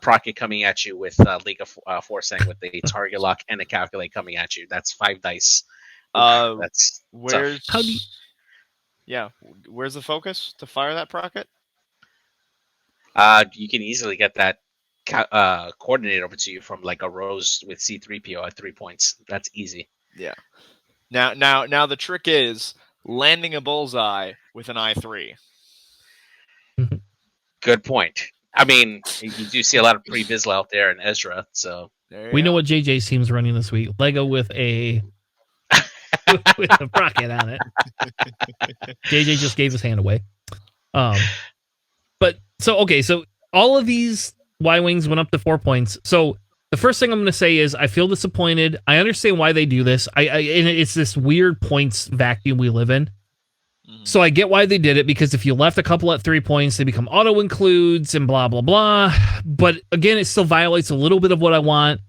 procket coming at you with League of Forcing with a target lock and a calculate coming at you. That's 5 dice. That's where's tough. Where's the focus to fire that procket? You can easily get that coordinated over to you from like a Rose with C3PO at 3 points. That's easy. Yeah. Now the trick is landing a bullseye with an I3. Good point. I mean, you do see a lot of pre-Vizsla out there in Ezra, so we know what JJ's team's running this week. Lego with a with a rocket on it. JJ just gave his hand away. But so all of these Y-Wings went up to 4 points. So the first thing I'm going to say is I feel disappointed. I understand why they do this. And it's this weird points vacuum we live in. So I get why they did it, because if you left a couple at 3 points, they become auto includes and blah, blah, blah. But again, it still violates a little bit of what I want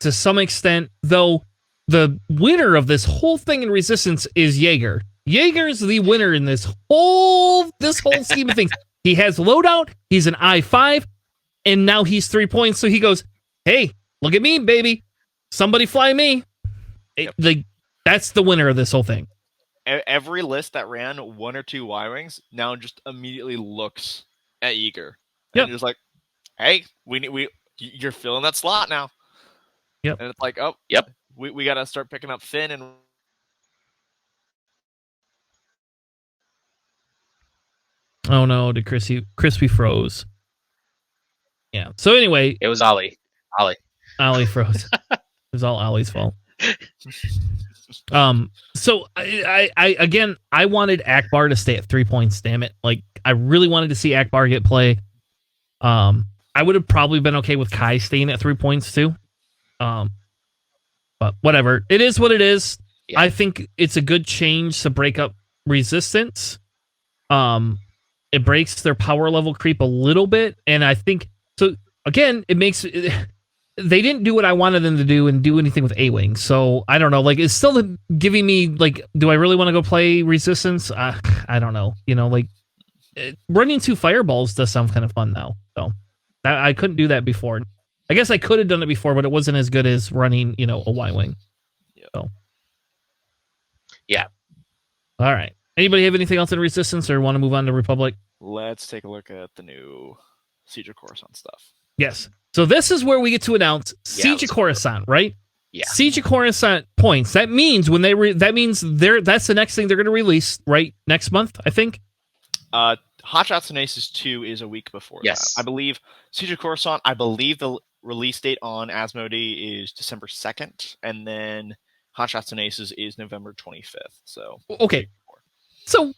to some extent, though the winner of this whole thing in Resistance is Jaeger. Jaeger's the winner in this whole scheme of things. He has loadout, he's an I5, and now he's 3 points. So he goes, hey, look at me, baby. Somebody fly me. That's the winner of this whole thing. Every list that ran 1 or 2 Y-Wings now just immediately looks at Eager. And just like, hey, you're filling that slot now. Yep. And it's like, we got to start picking up Finn and... Oh no, did Crispy froze. Yeah. So anyway, it was Ollie froze. It was all Ollie's fault. So I wanted Akbar to stay at 3 points, damn it. Like, I really wanted to see Akbar get play. I would have probably been okay with Kai staying at 3 points too. But whatever. It is what it is. Yeah. I think it's a good change to break up Resistance. It breaks their power level creep a little bit, and I think so. Again, it makes they didn't do what I wanted them to do and do anything with A-Wing. So I don't know. Like, it's still giving me like, do I really want to go play Resistance? I don't know. You know, like running 2 fireballs does sound kind of fun now. So I couldn't do that before. I guess I could have done it before, but it wasn't as good as running, a Y-Wing. Yeah. So. Yeah. All right. Anybody have anything else in Resistance or want to move on to Republic? Let's take a look at the new Siege of Coruscant stuff. Yes. So this is where we get to announce Siege of Coruscant, right? Yeah. Siege of Coruscant points. That means that's the next thing they're going to release, right? Next month, I think. Hotshots and Aces 2 is a week before that. I believe Siege of Coruscant, the release date on Asmodee is December 2nd, and then Hotshots and Aces is November 25th. So okay. So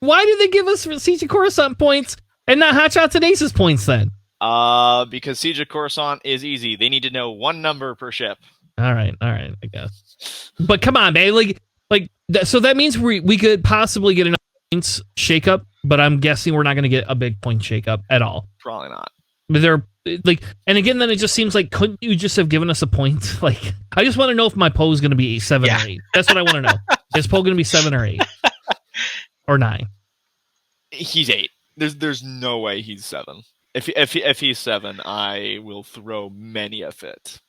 why did they give us Siege of Coruscant points and not Hotshots and Aces points then? Because Siege of Coruscant is easy. They need to know 1 number per ship. All right, I guess. But come on, man. So that means we could possibly get enough points shakeup, but I'm guessing we're not going to get a big point shakeup at all. Probably not. But and again, then it just seems like, couldn't you just have given us a point? Like, I just want to know if my Poe is going to be 7 or 8. That's what I want to know. Is Poe going to be 7 or 8 or 9? He's 8. There's no way he's 7. If he's 7, I will throw many a fit.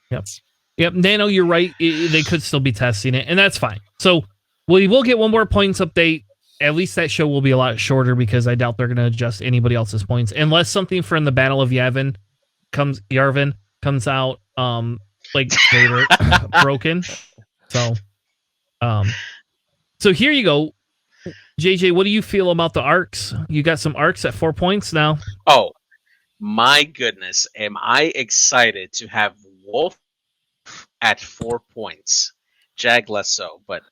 Yep. Nano, you're right. They could still be testing it, and that's fine. So we will get 1 more points update. At least that show will be a lot shorter, because I doubt they're going to adjust anybody else's points unless something from the Battle of Yarvin comes out like they were broken. So here you go. JJ, what do you feel about the arcs? You got some arcs at 4 points now. Oh, my goodness. Am I excited to have Wolf at 4 points. Jag less so. But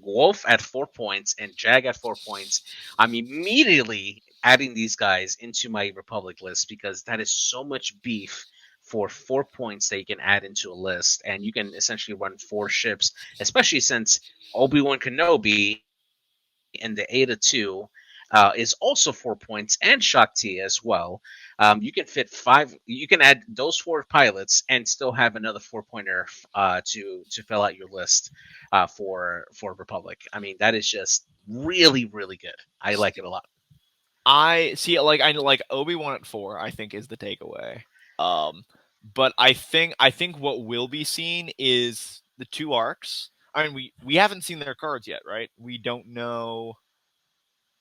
Wolf at 4 points and Jag at 4 points, I'm immediately adding these guys into my Republic list because that is so much beef for 4 points that you can add into a list, and you can essentially run 4 ships, especially since Obi-Wan Kenobi in the Eta 2 is also 4 points, and Shakti as well. You can fit 5. You can add those 4 pilots and still have another 4-pointer to fill out your list for Republic. I mean, that is just really, really good. I like it a lot. I see. I like Obi-Wan at 4. I think is the takeaway. But I think what will be seen is the 2 arcs. I mean, we haven't seen their cards yet, right? We don't know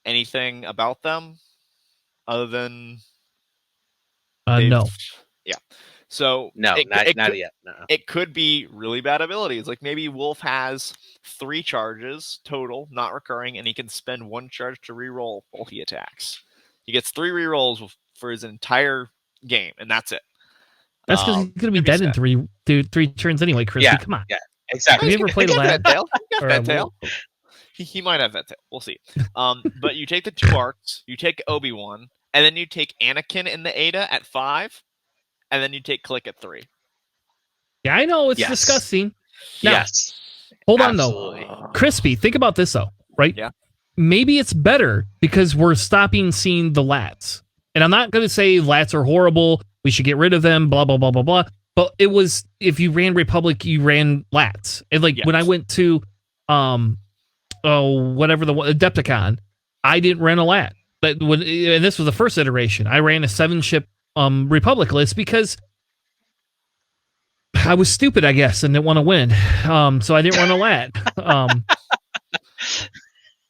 anything about them other than No. Yeah. So No, not yet. No. It could be really bad abilities. Like maybe Wolf has 3 charges total, not recurring, and he can spend 1 charge to reroll while he attacks. He gets 3 rerolls for his entire game, and that's it. That's because he's going to be dead in 3 turns anyway, Chris. Yeah, Come on. Yeah, exactly. Have you ever played a lab? That tail. He might have that tail. We'll see. But you take the 2 arcs, you take Obi-Wan, and then you take Anakin in the Eta at 5, and then you take Click at 3. Yeah, I know. It's disgusting. Now, yes. Hold on, Absolutely. though. Crispy, think about this, though, right? Yeah. Maybe it's better because we're stopping seeing the lats. And I'm not going to say lats are horrible. We should get rid of them, blah, blah, blah, blah, blah. But it was, if you ran Republic, you ran lats. And when I went to, whatever the Adepticon, I didn't run a lat. And this was the first iteration. I ran a 7-ship Republic list because I was stupid, I guess, and didn't want to win. So I didn't run a lat.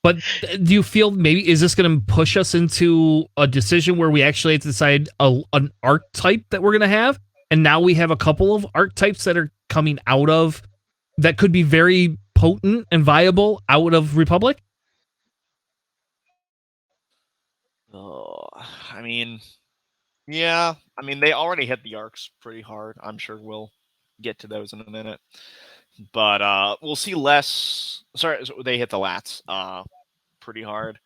But do you feel maybe is this going to push us into a decision where we actually have to decide an archetype that we're going to have? And now we have a couple of archetypes that are coming out of that could be very potent and viable out of Republic? Oh, I mean, yeah. I mean, they already hit the arcs pretty hard. I'm sure we'll get to those in a minute. But we'll see less. Sorry, they hit the lats pretty hard.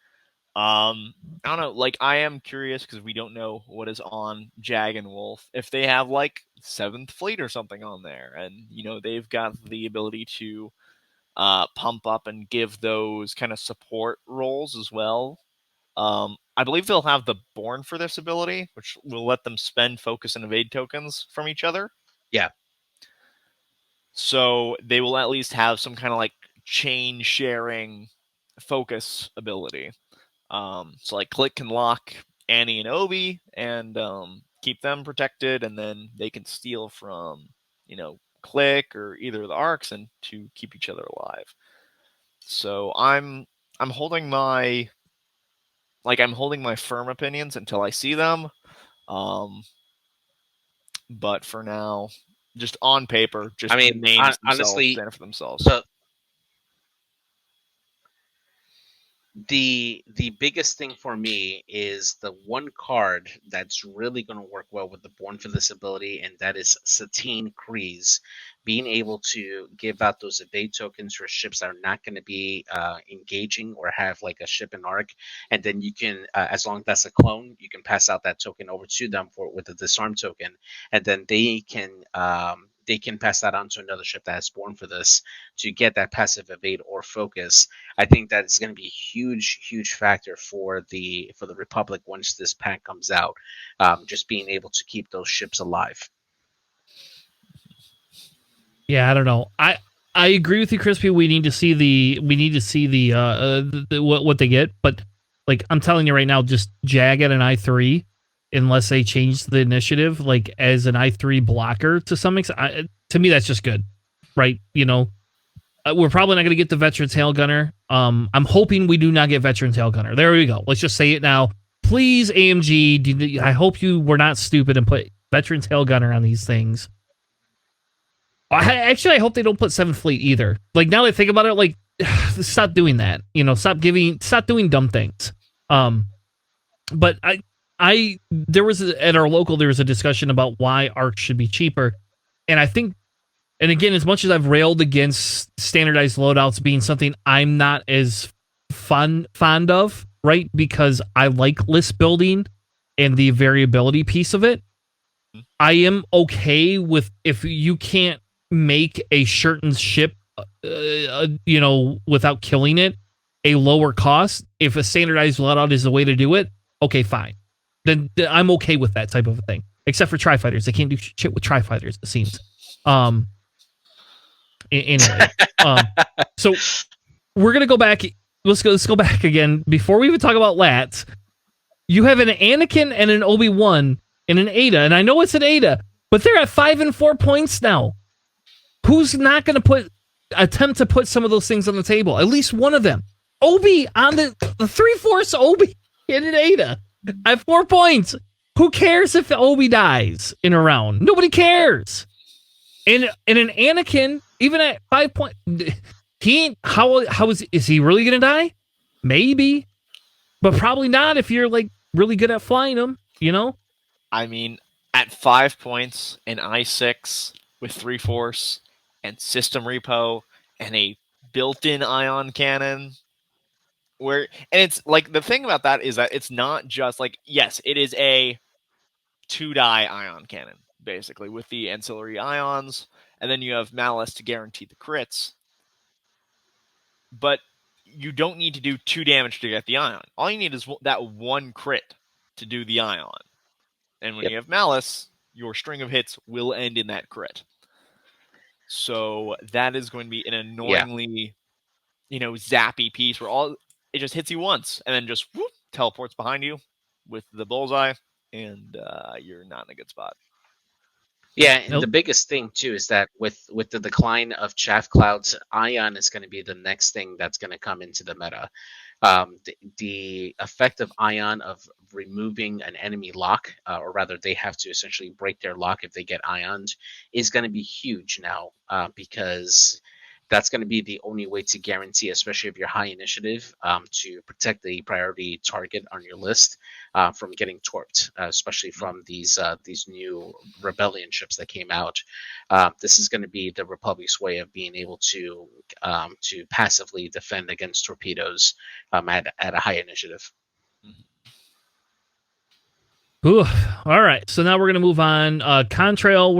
I don't know. I am curious because we don't know what is on Jag and Wolf. If they have 7th Fleet or something on there, and they've got the ability to pump up and give those kind of support roles as well. I believe they'll have the Born for this ability, which will let them spend focus and evade tokens from each other. Yeah. So they will at least have some kind of chain sharing focus ability. So Click can lock Annie and Obi and keep them protected, and then they can steal from Click or either of the arcs and to keep each other alive. So I'm holding my firm opinions until I see them. But for now, just on paper, just the names honestly stand for themselves. So the biggest thing for me is the one card that's really going to work well with the Born for this ability, and that is Satine Kryze. Being able to give out those evade tokens for ships that are not going to be engaging or have a ship in arc, and then you can, as long as that's a clone, you can pass out that token over to them with a disarm token, and then they can pass that on to another ship that is Born for this to get that passive evade or focus. I think that it's going to be a huge factor for the Republic once this pack comes out. Just being able to keep those ships alive. Yeah, I don't know. I agree with you, Crispy. We need to see the what they get, but I'm telling you right now, just Jag at an I3, unless they change the initiative as an I3 blocker to some extent. To me, that's just good, right? We're probably not going to get the Veteran Tail Gunner. I'm hoping we do not get Veteran Tail Gunner. There we go. Let's just say it now. Please, AMG, I hope you were not stupid and put Veteran Tail Gunner on these things. I hope they don't put 7th Fleet either. Now that I think about it, stop doing that. Stop doing dumb things. But there was at our local, there was a discussion about why arcs should be cheaper. And I think And again, as much as I've railed against standardized loadouts being something I'm not as fond of, right? Because I like list building and the variability piece of it. I am okay with if you can't make a certain ship, without killing it, a lower cost. If a standardized loadout is the way to do it, okay, fine. Then I'm okay with that type of a thing. Except for tri-fighters, they can't do shit with tri-fighters. It seems. Anyway, so we're gonna go back. Let's go back again before we even talk about lats. You have an Anakin and an Obi-Wan and an Ada, and I know it's an Ada, but they're at 5 and 4 points now. Who's not going to attempt to put some of those things on the table? At least one of them. Obi on the 3/4 Obi and an Ada at 4 points. Who cares if Obi dies in a round? Nobody cares. And an Anakin, even at 5 points, is he really going to die? Maybe, but probably not if you're like really good at flying him, I mean, at 5 points, an I6 with 3-force and system repo and a built-in ion cannon, and it's like the thing about that is that it's not just like, yes, it is a 2-die ion cannon basically with the ancillary ions, and then you have Malice to guarantee the crits, but you don't need to do 2 damage to get the ion. All you need is that 1 crit to do the ion. And when you have Malice, your string of hits will end in that crit. So that is going to be an annoyingly, zappy piece where it just hits you once and then just whoop, teleports behind you with the bullseye, and you're not in a good spot. Yeah, and the biggest thing too is that with the decline of Chaff Clouds, Ion is going to be the next thing that's going to come into the meta. The effect of Ion of removing an enemy lock, or rather they have to essentially break their lock if they get Ioned, is going to be huge now, because that's going to be the only way to guarantee, especially if you're high initiative, to protect the priority target on your list from getting torped, especially from these new rebellion ships that came out. This is going to be the Republic's way of being able to passively defend against torpedoes at a high initiative. Ooh, all right. So now we're gonna move on. Contrail,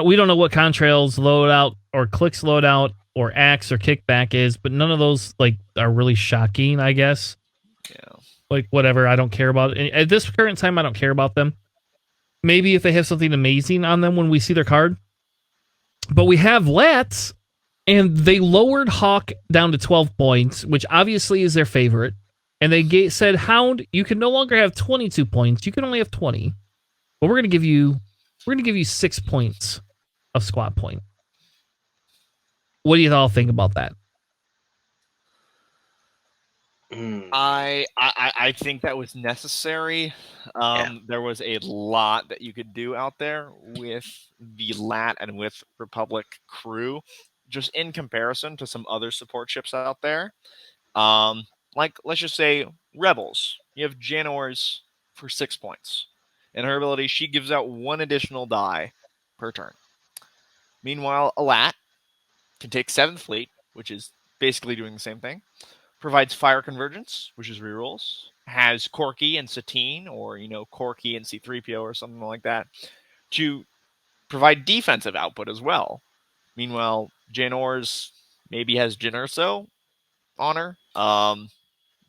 we don't know what Contrail's loadout or Click's loadout or Axe or Kickback is, but none of those are really shocking, I guess. Yeah. Whatever, I don't care about it. At this current time, I don't care about them. Maybe if they have something amazing on them when we see their card. But we have Lats, and they lowered Hawk down to 12 points, which obviously is their favorite. And they said, Hound, you can no longer have 22 points. You can only have 20. But we're going to give you 6 points of squad point. What do you all think about that? I think that was necessary. There was a lot that you could do out there with the Lat and with Republic crew, just in comparison to some other support ships out there. Let's just say Rebels. You have Janors for 6 points. In her ability, she gives out 1 additional die per turn. Meanwhile, a Lat can take 7th Fleet, which is basically doing the same thing. Provides Fire Convergence, which is rerolls. Has Corky and Satine, or, Corky and C-3PO or something like that, to provide defensive output as well. Meanwhile, Janors maybe has Jyn Erso on her,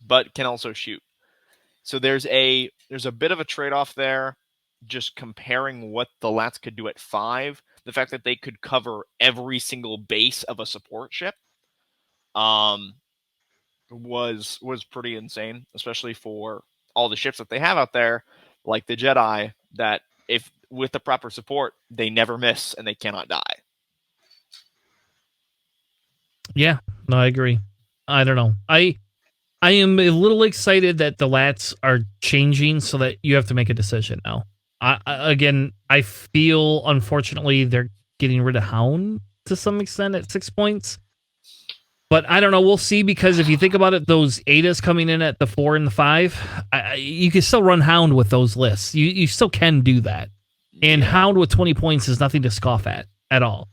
but can also shoot. So there's a bit of a trade-off there, just comparing what the Lats could do at 5. The fact that they could cover every single base of a support ship was pretty insane, especially for all the ships that they have out there, like the Jedi, that if with the proper support, they never miss and they cannot die. Yeah, no, I agree. I don't know. I am a little excited that the Lats are changing so that you have to make a decision now. I feel, unfortunately, they're getting rid of Hound to some extent at 6 points. But I don't know. We'll see, because if you think about it, those Adas coming in at the 4 and the 5, you can still run Hound with those lists. You still can do that. And Hound with 20 points is nothing to scoff at all.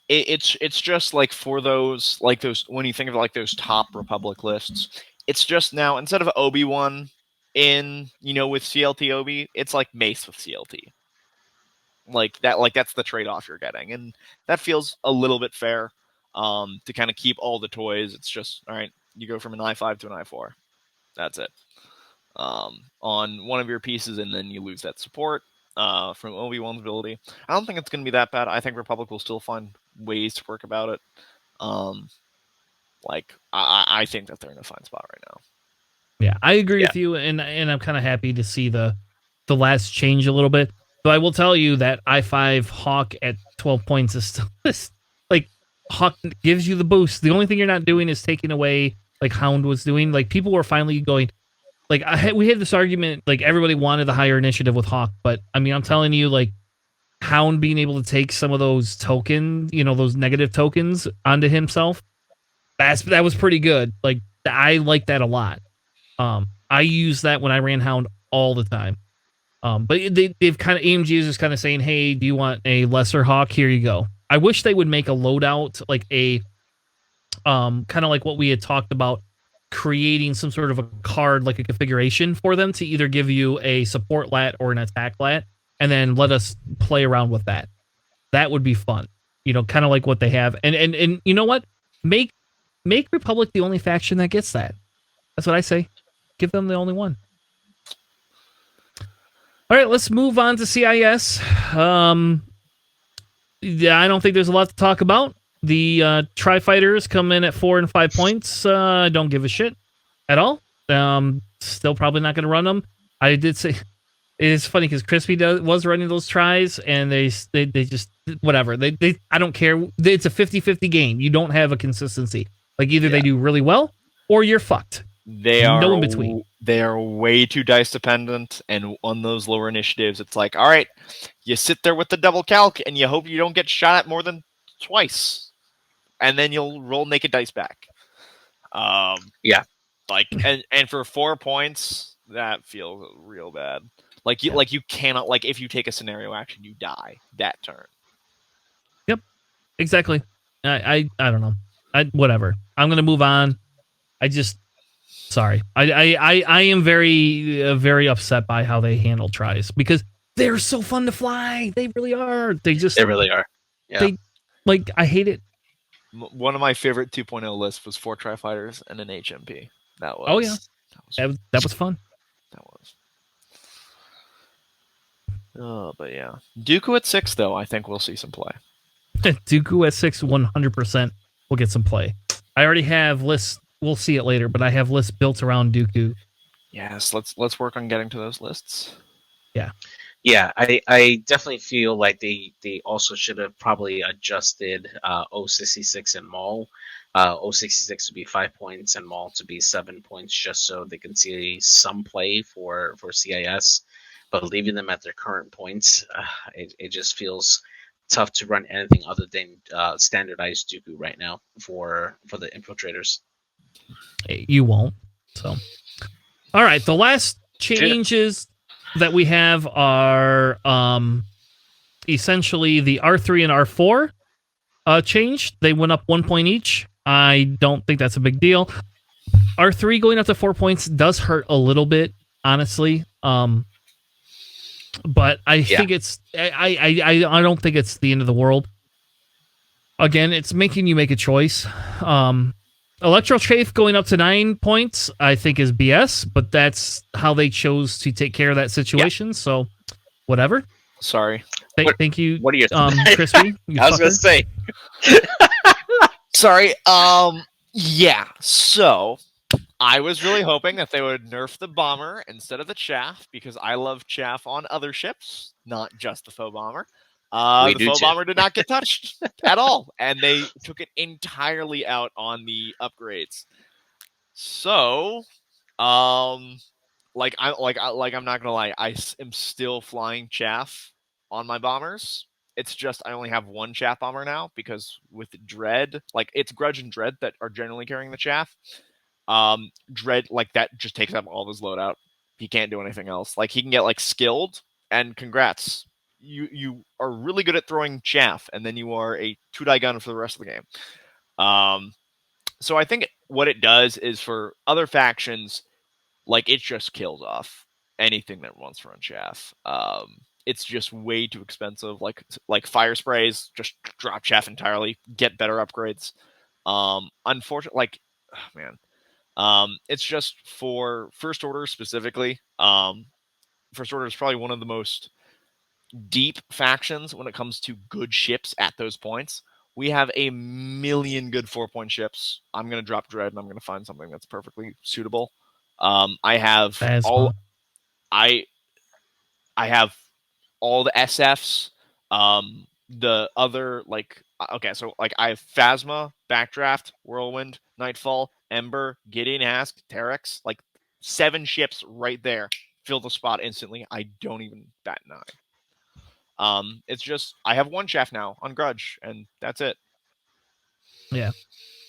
it's just like for those when you think of like those top Republic lists, it's just now instead of Obi-Wan in with CLT Obi, it's like Mace with CLT. Like that's the trade-off you're getting, and that feels a little bit fair. To kind of keep all the toys, it's just all right. You go from an I5 to an I4. That's it. On one of your pieces, and then you lose that support from Obi-Wan's ability. I don't think it's going to be that bad. I think Republic will still find ways to work about it. I think that they're in a fine spot right now. Yeah, I agree with you, and I'm kind of happy to see the last change a little bit. But I will tell you that I5 Hawk at 12 points is still like Hawk gives you the boost. The only thing you're not doing is taking away like Hound was doing. Like people were finally going. Like we had this argument. Like everybody wanted the higher initiative with Hawk, but I mean I'm telling you, like Hound being able to take some of those tokens, those negative tokens onto himself. That was pretty good. Like I like that a lot. I use that when I ran Hound all the time. But they've kind of AMG is just kind of saying, hey, do you want a lesser Hawk? Here you go. I wish they would make a loadout like a kind of like what we had talked about, creating some sort of a card like a configuration for them to either give you a support lat or an attack lat, and then let us play around with that. That would be fun. Kind of like what they have. And you know what? Make Republic the only faction that gets that. That's what I say. Give them the only one. All right, let's move on to CIS. Yeah, I don't think there's a lot to talk about. The Tri-Fighters come in at 4 and 5 points. I don't give a shit at all. Still probably not going to run them. I did say it's funny because Crispy was running those tries, and they just whatever. They I don't care. It's a 50-50 game. You don't have a consistency. Like either they do really well or you're fucked. They are no in between. They are way too dice dependent, and on those lower initiatives, it's like, all right, you sit there with the double calc, and you hope you don't get shot at more than twice, and then you'll roll naked dice back. And for 4 points, that feels real bad. Like you cannot, like if you take a scenario action, you die that turn. Yep, exactly. I don't know. Whatever. I'm gonna move on. Sorry. I am very very upset by how they handle tries because they're so fun to fly. They really are. They really are. Yeah. I hate it. One of my favorite 2.0 lists was 4 Tri-Fighters and an HMP. That was. Oh yeah. That was fun. That was. Oh, but yeah. Dooku at 6 though, I think we'll see some play. Dooku at 6, 100% will get some play. I already have lists. We'll see it later, but I have lists built around Dooku. Yes, let's work on getting to those lists. Yeah. Yeah, I definitely feel like they also should have probably adjusted 066 and Maul. 066 to be 5 points and Maul to be 7 points, just so they can see some play for CIS. But leaving them at their current points, it just feels tough to run anything other than standardized Dooku right now for the infiltrators. You won't. So, all right. The last changes that we have are essentially the R3 and R4 changed. They went up 1 point each. I don't think that's a big deal. R3 going up to 4 points does hurt a little bit, honestly. But I think it's I don't think it's the end of the world. Again, it's making you make a choice. Electro Chafe going up to 9 points, I think, is BS, but that's how they chose to take care of that situation. Yeah. So, whatever. Sorry. Thank you. What are your Crispy? I was going to say. Sorry. Yeah. So, I was really hoping that they would nerf the bomber instead of the chaff, because I love chaff on other ships, not just the faux bomber. The faux bomber did not get touched at all, and they took it entirely out on the upgrades. So, I'm not gonna lie, I am still flying chaff on my bombers. It's just I only have one chaff bomber now because with Dread, it's Grudge and Dread that are generally carrying the chaff. Dread that just takes up all of his loadout. He can't do anything else. He can get skilled, and congrats. you are really good at throwing chaff, and then you are a 2-die gun for the rest of the game. So I think what it does is for other factions, like it just kills off anything that wants to run chaff. It's just way too expensive. Like fire sprays, just drop chaff entirely. Get better upgrades. Unfortunately, like, oh, man, it's just for First Order specifically. First Order is probably one of the most deep factions when it comes to good ships at those points. We have a million good 4-point ships. I'm gonna drop Dread and I'm gonna find something that's perfectly suitable. I have all. I have all the SFs. The other okay, so like I have Phasma, Backdraft, Whirlwind, Nightfall, Ember, Gideon Ask, Terex, like 7 ships right there. Fill the spot instantly. I don't even bat an eye. It's just I have 1 chaff now on Grudge, and that's it. Yeah.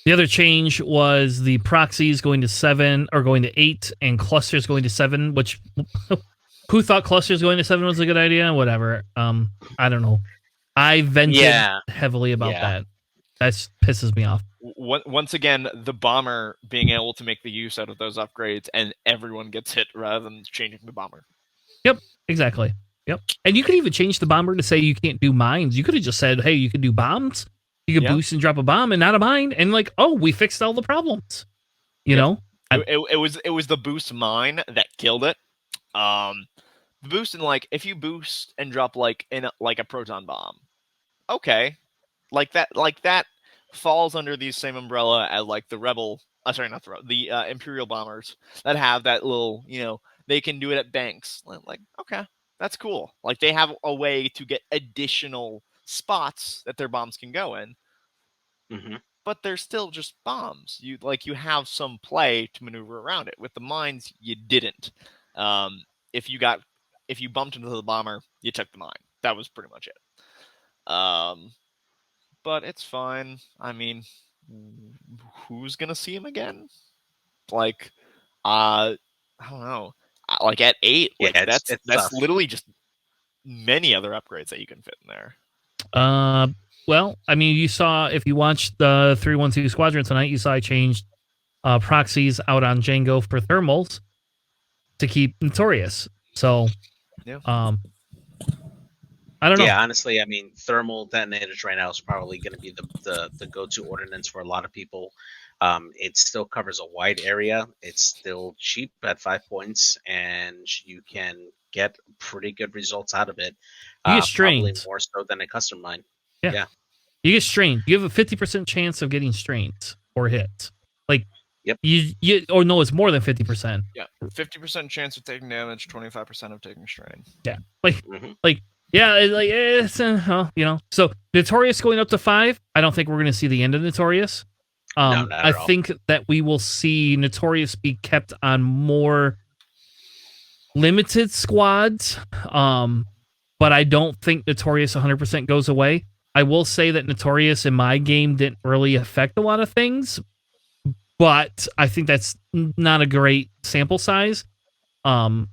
The other change was the proxies going to 7 or going to 8, and clusters going to 7. Which who thought clusters going to 7 was a good idea? Whatever. I don't know. I vented heavily about that. That pisses me off. Once again, the bomber being able to make the use out of those upgrades, and everyone gets hit rather than changing the bomber. Yep, exactly. Yep. And you could even change the bomber to say you can't do mines. You could have just said, hey, you can do bombs. You could boost and drop a bomb and not a mine. And like, oh, we fixed all the problems. You know? It was the boost mine that killed it. The boost in if you boost and drop a proton bomb. Okay. Like that falls under the same umbrella as the rebel the Imperial bombers that have that little, they can do it at banks. Okay, that's cool. They have a way to get additional spots that their bombs can go in. Mm-hmm. But they're still just bombs. You have some play to maneuver around it. With the mines, you didn't. If you bumped into the bomber, you took the mine. That was pretty much it. But it's fine. I mean, who's gonna see him again? I don't know. At 8, that's literally just many other upgrades that you can fit in there. Well, I mean, you saw if you watched the 312 Squadron tonight, you saw I changed proxies out on Django for thermals to keep Notorious. So, I don't know. Yeah, honestly, I mean, thermal detonators right now is probably going to be the go-to ordinance for a lot of people. It still covers a wide area. It's still cheap at 5 points, and you can get pretty good results out of it. You get strained. Probably more so than a custom mine. Yeah. You get strained. You have a 50% chance of getting strained or hit. Yep. Or no, it's more than 50%. Yeah, 50% chance of taking damage, 25% of taking strain. Yeah, So Notorious going up to 5. I don't think we're going to see the end of Notorious. No, not at all. think that we will see Notorious be kept on more limited squads. But I don't think Notorious 100% goes away. I will say that Notorious in my game didn't really affect a lot of things, but I think that's not a great sample size. I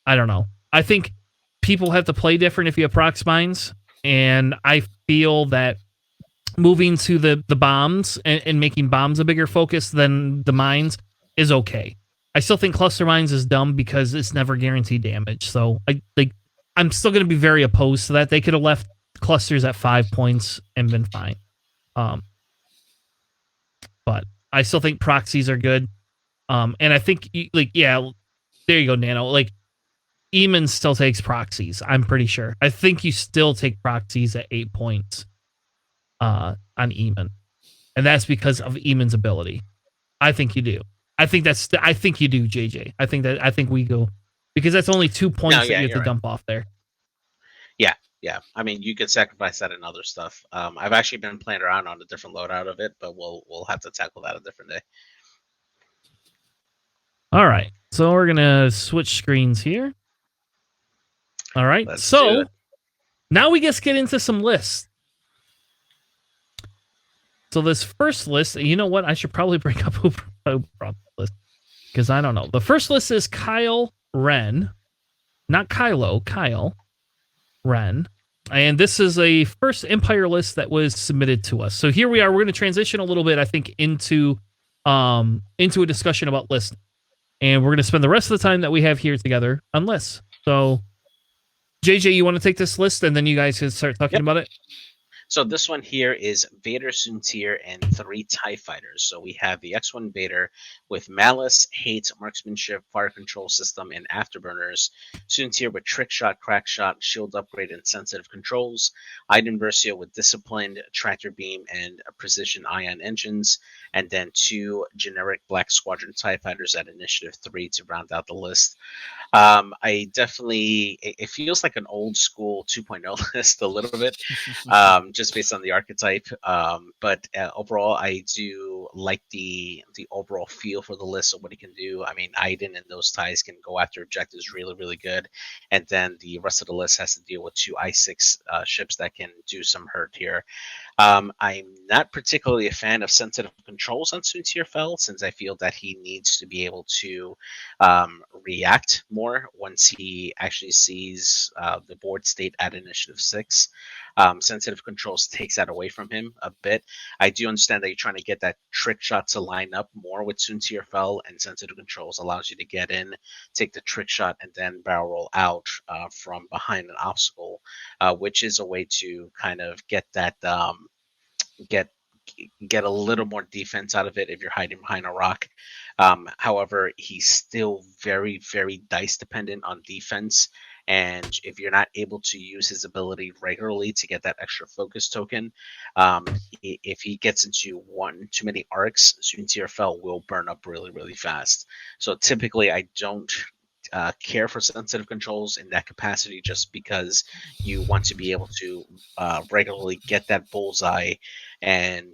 don't know. I think people have to play different if you have prox mines, and I feel that moving to the bombs and making bombs a bigger focus than the mines is okay. I still think cluster mines is dumb because it's never guaranteed damage. So I'm still going to be very opposed to that. They could have left clusters at 5 points and been fine. But I still think proxies are good. And I think there you go, Nano. Eamon still takes proxies. I'm pretty sure. I think you still take proxies at 8 points on Eamon, and that's because of Eamon's ability. I think you do. I think you do, JJ. I think we go because that's only 2 points that you have to dump off there. Yeah. I mean, you could sacrifice that in other stuff. I've actually been playing around on a different loadout of it, but we'll have to tackle that a different day. All right, so we're gonna switch screens here. All right, so now we just get into some lists. So this first list, you know what? I should probably bring up who brought the list because I don't know. The first list is Kyle Ren, not Kylo. Kyle Ren. And this is a first Empire list that was submitted to us. So here we are. We're going to transition a little bit, I think, into a discussion about lists. And we're going to spend the rest of the time that we have here together on lists. So, JJ, you want to take this list and then you guys can start talking about it? So this one here is Vader, Soontir, and 3 TIE fighters. So we have the X1 Vader with Malice, Hate, Marksmanship, Fire Control System, and Afterburners. Soontir with Trick Shot, Crack Shot, Shield Upgrade, and Sensitive Controls. Iden Versio with Disciplined, Tractor Beam, and Precision Ion Engines. And then 2 generic Black Squadron TIE fighters at Initiative 3 to round out the list. I definitely, it feels like an old school 2.0 list a little bit, just based on the archetype. But overall, I do like the overall feel for the list of what he can do. I mean, Iden and those ties can go after objectives really, really good. And then the rest of the list has to deal with 2 I-6 ships that can do some hurt here. I'm not particularly a fan of sensitive controls on Soontir Fel, since I feel that he needs to be able to react more once he actually sees the board state at Initiative 6. Sensitive controls takes that away from him a bit. I do understand that you're trying to get that trick shot to line up more with Soontir Fel, and sensitive controls allows you to get in, take the trick shot, and then barrel roll out from behind an obstacle, which is a way to kind of get that get a little more defense out of it if you're hiding behind a rock. However, he's still very, very dice dependent on defense. And if you're not able to use his ability regularly to get that extra focus token, if he gets into one too many arcs, Soontir Fel will burn up really, really fast. So typically, I don't care for sensitive controls in that capacity, just because you want to be able to regularly get that bullseye and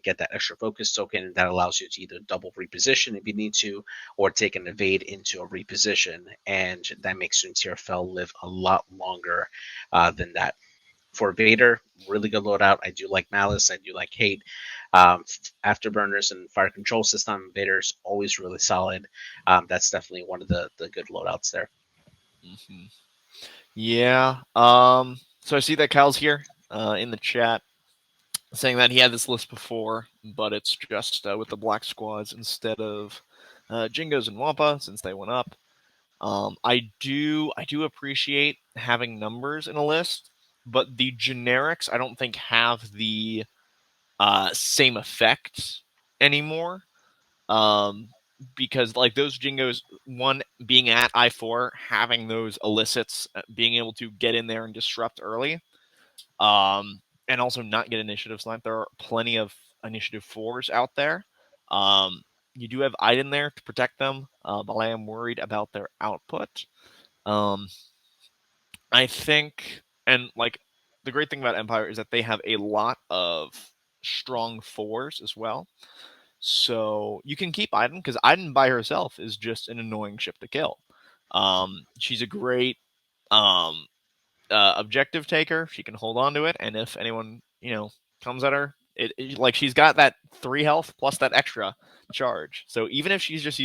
get that extra focus token that allows you to either double reposition if you need to, or take an evade into a reposition, and that makes Soontir Fel live a lot longer than that. For Vader, really good loadout. I do like Malice. I do like Hate. Afterburners and Fire Control System. Vader's always really solid. That's definitely one of the good loadouts there. Mm-hmm. Yeah. So I see that Kyle's here in the chat saying that he had this list before, but it's just with the black squads instead of Jingos and Wampa, since they went up. I do appreciate having numbers in a list, but the generics I don't think have the same effect anymore. Because like those Jingos, one being at I4, having those elicits, being able to get in there and disrupt early, and also not get initiative snipe. There are plenty of initiative 4s out there. You do have Iden there to protect them, but I am worried about their output. I think, and like the great thing about Empire is that they have a lot of strong 4s as well. So you can keep Iden, because Iden by herself is just an annoying ship to kill. She's a great objective taker. She can hold on to it, and if anyone comes at her, like she's got that 3 health plus that extra charge. So even if she's just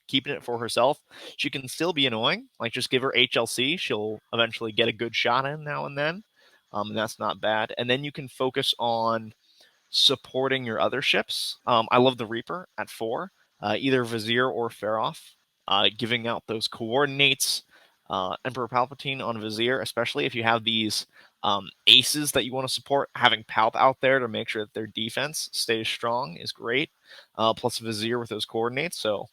keeping it for herself, she can still be annoying. Like just give her HLC, she'll eventually get a good shot in now and then, and that's not bad. And then you can focus on supporting your other ships. I love the Reaper at 4, either Vizier or Feroff, giving out those coordinates. Emperor Palpatine on Vizier, especially if you have these aces that you want to support, having Palp out there to make sure that their defense stays strong is great. Plus Vizier with those coordinates. So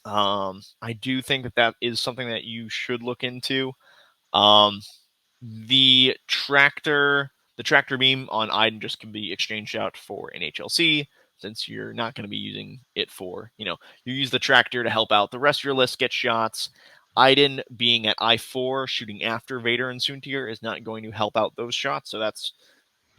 I do think that is something that you should look into. The tractor beam on Iden just can be exchanged out for an HLC, since you're not going to be using it for, you use the tractor to help out the rest of your list get shots. Iden being at I4, shooting after Vader and Soontir is not going to help out those shots, so that's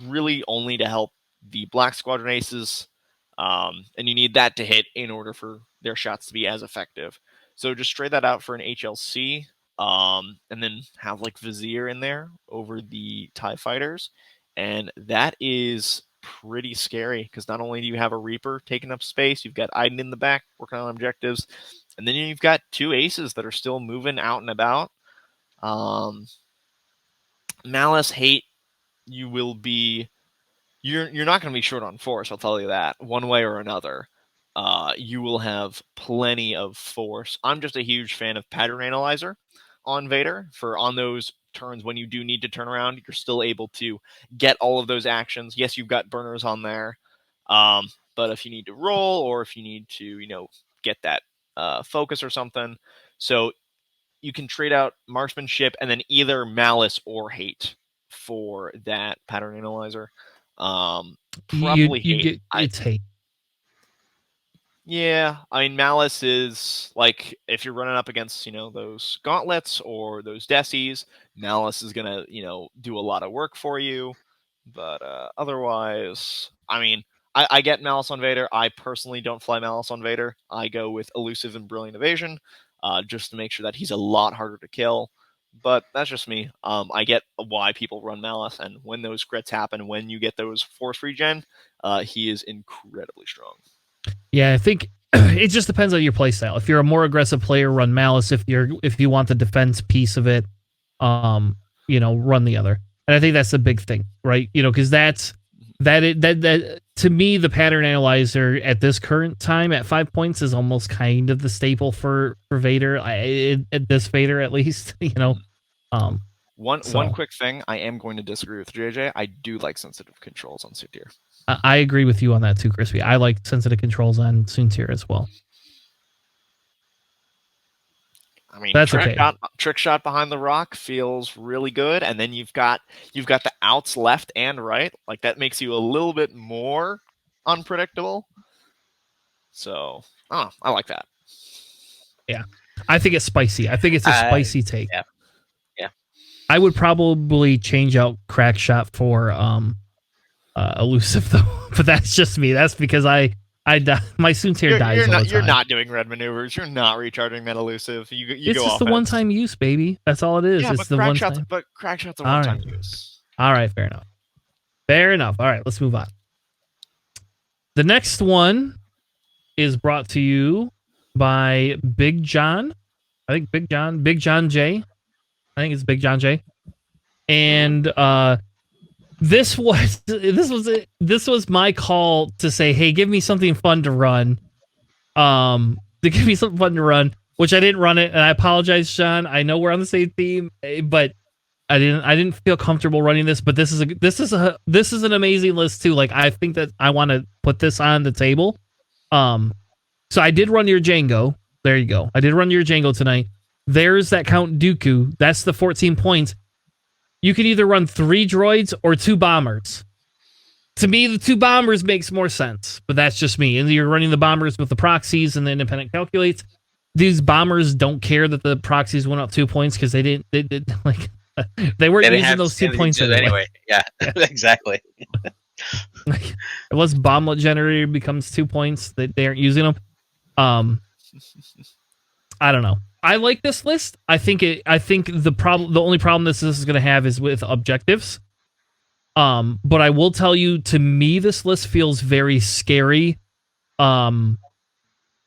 really only to help the Black Squadron aces, and you need that to hit in order for their shots to be as effective. So just trade that out for an HLC, and then have like Vizier in there over the TIE fighters, and that is pretty scary, because not only do you have a Reaper taking up space, you've got Iden in the back working on objectives, and then you've got 2 aces that are still moving out and about. Malice, hate, you will be. You're not going to be short on force. I'll tell you that one way or another. You will have plenty of force. I'm just a huge fan of pattern analyzer on Vader for on those turns when you do need to turn around. You're still able to get all of those actions. Yes, you've got burners on there, but if you need to roll or if you need to, get that focus or something, so you can trade out marksmanship and then either malice or hate for that pattern analyzer. Probably You hate. get it's hate. Yeah, I mean malice is like if you're running up against those gauntlets or those decies, malice is gonna do a lot of work for you. But otherwise, I mean, I get malice on Vader. I personally don't fly malice on Vader. I go with elusive and brilliant evasion, just to make sure that he's a lot harder to kill. But that's just me. I get why people run malice, and when those crits happen, when you get those force regen, he is incredibly strong. Yeah, I think it just depends on your playstyle. If you're a more aggressive player, run malice. If you want the defense piece of it, run the other. And I think that's the big thing, right? Because that to me, the pattern analyzer at this current time at 5 points is almost kind of the staple for Vader. At this Vader, at least, One quick thing, I am going to disagree with JJ. I do like sensitive controls on Soontir. I agree with you on that too, Crispy. I like sensitive controls on Soontir as well. I mean, that's okay. Trick shot behind the rock feels really good, and then you've got the outs left and right. Like that makes you a little bit more unpredictable. So, I like that. Yeah, I think it's spicy. I think it's a spicy take. Yeah. I would probably change out crack shot for elusive though, but that's just me. That's because I die. My Soontir dies all the time. You're not doing red maneuvers. You're not recharging that elusive. You it's go just the one-time use, baby. That's all it is. Yeah, it's the one time. But crack shot's a one-time use. All right, fair enough. Fair enough. All right, let's move on. The next one is brought to you by Big John. I think Big John J. I think it's Big John J. And this was my call to say, hey, give me something fun to run. Which I didn't run it, and I apologize, John. I know we're on the same theme, but I didn't feel comfortable running this. But this is an amazing list too. Like I think that I want to put this on the table. So I did run your Django. There you go. I did run your Django tonight. There's that Count Dooku. That's the 14 points. You can either run 3 droids or 2 bombers. To me, the 2 bombers makes more sense, but that's just me. And you're running the bombers with the proxies and the independent calculates. These bombers don't care that the proxies went up 2 points because they didn't like they weren't using those 2 points anyway. Yeah, exactly. Like, unless bomblet generator becomes 2 points, they aren't using them. I don't know. I like this list. I think the only problem this is going to have is with objectives. But I will tell you, to me, this list feels very scary,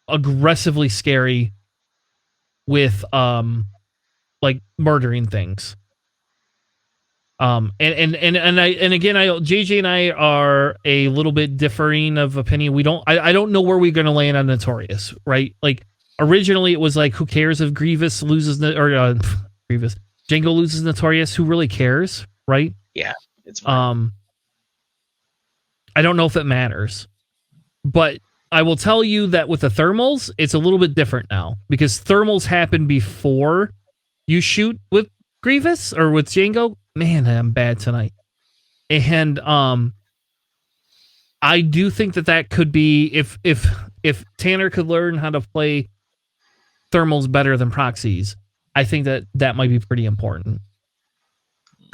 aggressively scary with like murdering things. And again, JJ and I are a little bit differing of opinion. I don't know where we're going to land on Notorious, right? Like originally it was like, who cares if Grievous loses Grievous Django loses Notorious? Who really cares, right? Yeah, it's fine. I don't know if it matters, but I will tell you that with the thermals, it's a little bit different now because thermals happen before you shoot with Grievous or with Django. Man, I'm bad tonight. And I do think that could be if Tanner could learn how to play thermals better than proxies, I think that might be pretty important.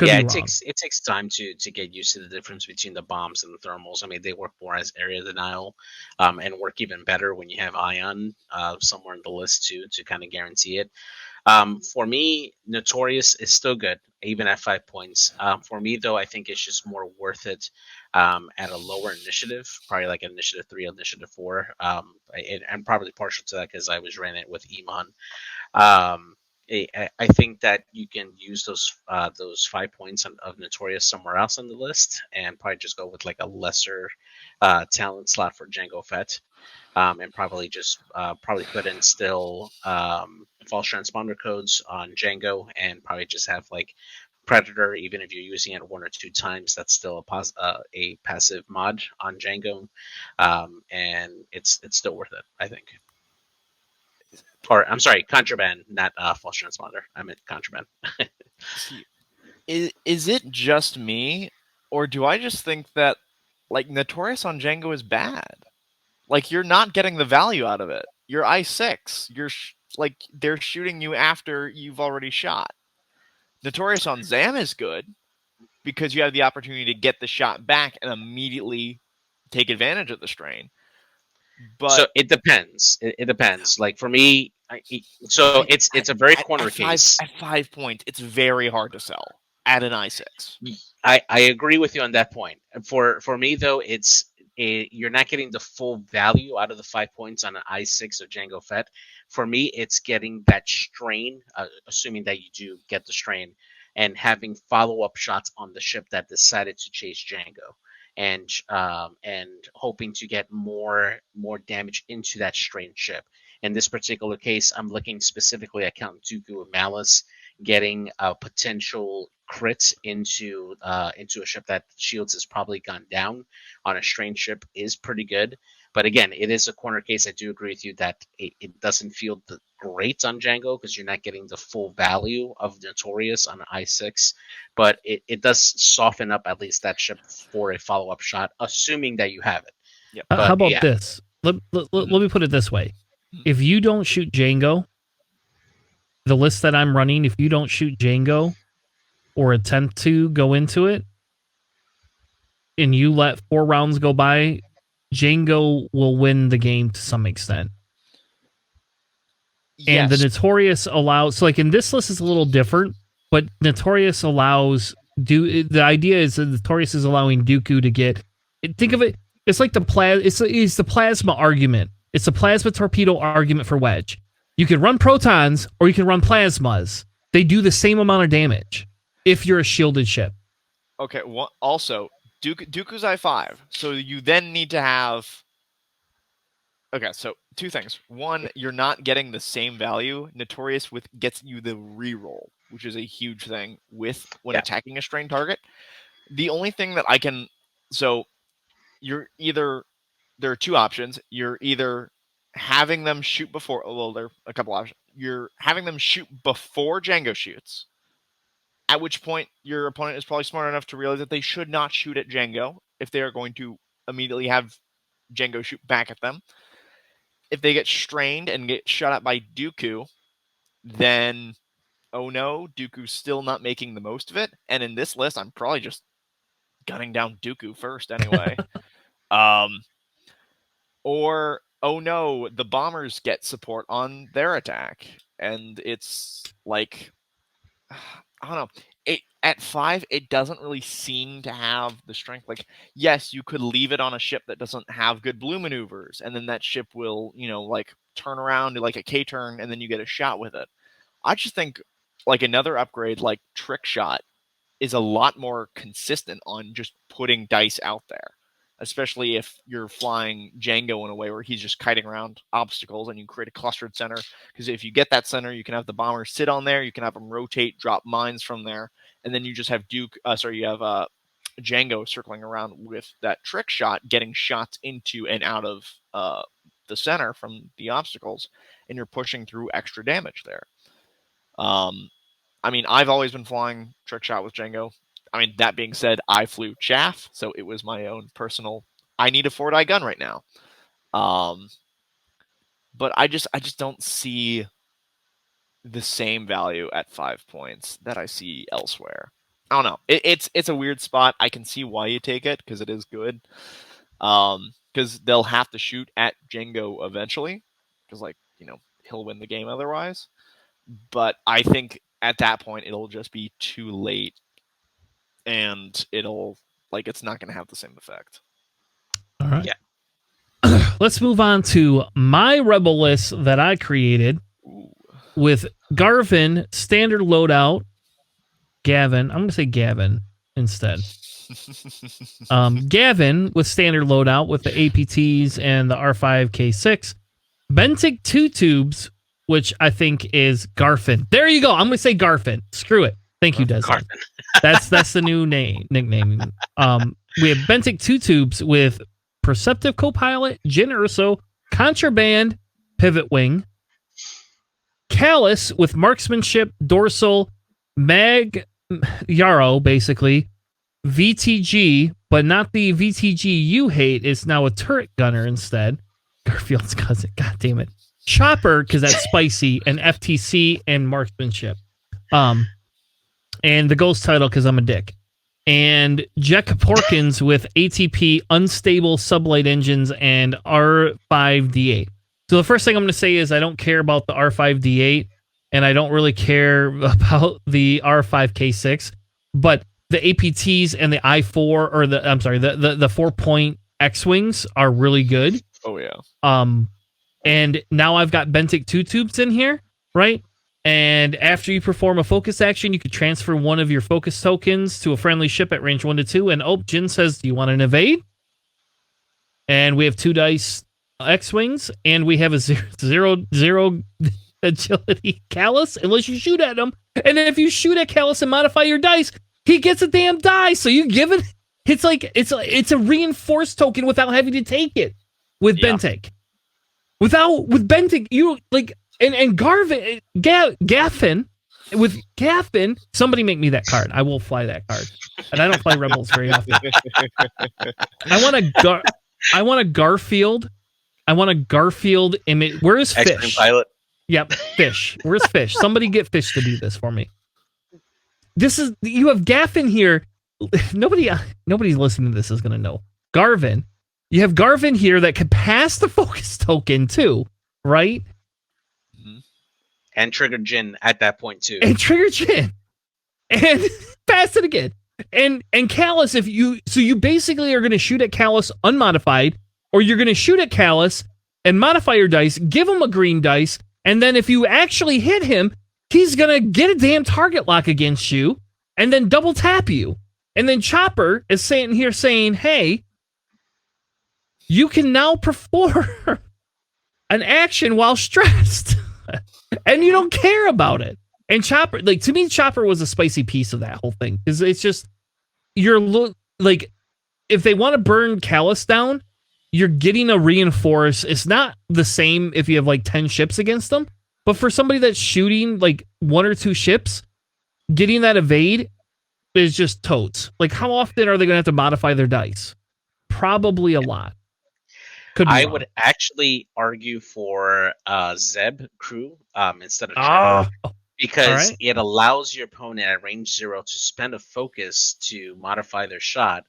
Yeah, it takes time to get used to the difference between the bombs and the thermals. I mean, they work more as area denial, and work even better when you have Ion somewhere in the list to kind of guarantee it. For me, Notorious is still good, even at 5 points. For me, though, I think it's just more worth it at a lower initiative, probably like initiative 3, initiative 4. I'm probably partial to that because I was ran it with Iman. I think that you can use those 5 points of Notorious somewhere else on the list, and probably just go with like a lesser talent slot for Django Fett, and probably just probably put in still false transponder codes on Django, and probably just have like Predator. Even if you're using it 1 or 2 times, that's still a passive mod on Django, and it's still worth it, I think. Or I'm sorry, contraband, not false transponder. I meant contraband. See, is it just me, or do I just think that like Notorious on Django is bad? Like you're not getting the value out of it. You're I6. Like they're shooting you after you've already shot. Notorious on Zam is good because you have the opportunity to get the shot back and immediately take advantage of the strain. But So it depends. It depends. Like for me, so it's a very corner case. At 5 points, it's very hard to sell at an I6. I agree with you on that point. For me though, you're not getting the full value out of the 5 points on an I6 of Django Fett. For me, it's getting that strain, assuming that you do get the strain, and having follow-up shots on the ship that decided to chase Django, and hoping to get more damage into that strain ship. In this particular case, I'm looking specifically at Count Dooku of Malice getting a potential crit into a ship that shields has probably gone down on a strange ship is pretty good. But again, it is a corner case. I do agree with you that it doesn't feel great on Django because you're not getting the full value of Notorious on an I6, but it does soften up at least that ship for a follow-up shot, assuming that you have it. Yep. How about this? Let me put it this way. If you don't shoot Django, the list that I'm running, if you don't shoot Django or attempt to go into it, and you let 4 rounds go by, Django will win the game to some extent. Yes. And the Notorious allows, so like in this list is a little different, but Notorious allows, the idea is that Notorious is allowing Dooku to get, think of it, it's like it's the plasma argument. It's the plasma torpedo argument for Wedge. You can run protons or you can run plasmas. They do the same amount of damage if you're a shielded ship. Okay, also, Dooku's I5, so you then need to have... Okay, so 2 things. One, you're not getting the same value. Notorious gets you the reroll, which is a huge thing when attacking a strain target. The only thing that I can... So, there are 2 options. You're either having them shoot before... Well, there are a couple options. You're having them shoot before Django shoots, at which point your opponent is probably smart enough to realize that they should not shoot at Django if they are going to immediately have Django shoot back at them. If they get strained and get shot at by Dooku, then, oh no, Dooku's still not making the most of it. And in this list, I'm probably just gunning down Dooku first anyway. Or, oh no, the bombers get support on their attack. And it's like, I don't know. At 5, it doesn't really seem to have the strength. Like, yes, you could leave it on a ship that doesn't have good blue maneuvers, and then that ship will, like turn around to like a K-turn, and then you get a shot with it. I just think like another upgrade like Trick Shot is a lot more consistent on just putting dice out there, especially if you're flying Django in a way where he's just kiting around obstacles and you create a clustered center. Because if you get that center, you can have the bomber sit on there, you can have them rotate, drop mines from there, and then you just have Django circling around with that Trick Shot, getting shots into and out of the center from the obstacles, and you're pushing through extra damage there. I mean, I've always been flying Trick Shot with Django. I mean, that being said, I flew Chaff, so it was my own personal, I need a 4-die gun right now. But I just don't see the same value at 5 points that I see elsewhere. I don't know. It's a weird spot. I can see why you take it, because it is good. Because they'll have to shoot at Django eventually, because, like, he'll win the game otherwise. But I think at that point, it'll just be too late. And it's not going to have the same effect. All right. Yeah. Let's move on to my rebel list that I created with Garvin, standard loadout. Gavin, I'm going to say Gavin instead. Gavin with standard loadout with the APTs and the R5K6. Bentic 2 tubes, which I think is Garfin. There you go. I'm going to say Garfin. Screw it. Thank you, Desmond. That's the new nickname. We have Bentic 2 tubes with Perceptive Copilot, Jin Urso, Contraband, Pivot Wing, Callus with Marksmanship, Dorsal, Mag Yarrow, basically, VTG, but not the VTG you hate. It's now a turret gunner instead. Garfield's cousin. God damn it. Chopper, because that's spicy, and FTC and Marksmanship. And the ghost title, because I'm a dick. And Jack Porkins with ATP, unstable sublight engines, and R5D8. So the first thing I'm going to say is I don't care about the R5D8, and I don't really care about the R5K6, but the APTs and the I4, or the 4-point X-Wings are really good. Oh, yeah. And now I've got Bentic 2 tubes in here, right? And after you perform a focus action, you can transfer one of your focus tokens to a friendly ship at range 1 to 2. And Jin says, do you want an evade? And we have 2 dice X-Wings, and we have a zero agility Callus, unless you shoot at him. And if you shoot at Callus and modify your dice, he gets a damn die. So you give it. It's like it's a reinforced token without having to take it with Bentic. With Bentic, you like and Garvin Gaffin with Gaffin. Somebody make me that card. I will fly that card, and I don't fly Rebels very often. I want a Garfield. I want a Garfield image. Where is X-Men Fish? Pilot. Yep, Fish. Where's Fish? Somebody get Fish to do this for me. You have Gaffin here. Nobody's listening to this is going to know. Garvin. You have Garvin here that could pass the focus token too, right? And trigger Jin at that point too. And trigger Jin. And pass it again. And Callus, you basically are going to shoot at Callus unmodified, or you're going to shoot at Callus and modify your dice, give him a green dice, and then if you actually hit him, he's going to get a damn target lock against you and then double tap you. And then Chopper is saying, hey, you can now perform an action while stressed. And you don't care about it. And Chopper, like, to me, Chopper was a spicy piece of that whole thing. Because it's just, like, if they want to burn Callus down, you're getting a reinforce. It's not the same if you have, like, 10 ships against them. But for somebody that's shooting, like, 1 or 2 ships, getting that evade is just totes. Like, how often are they going to have to modify their dice? Probably a lot. I would actually argue for Zeb crew instead of Chopper, because it allows your opponent at range 0 to spend a focus to modify their shot,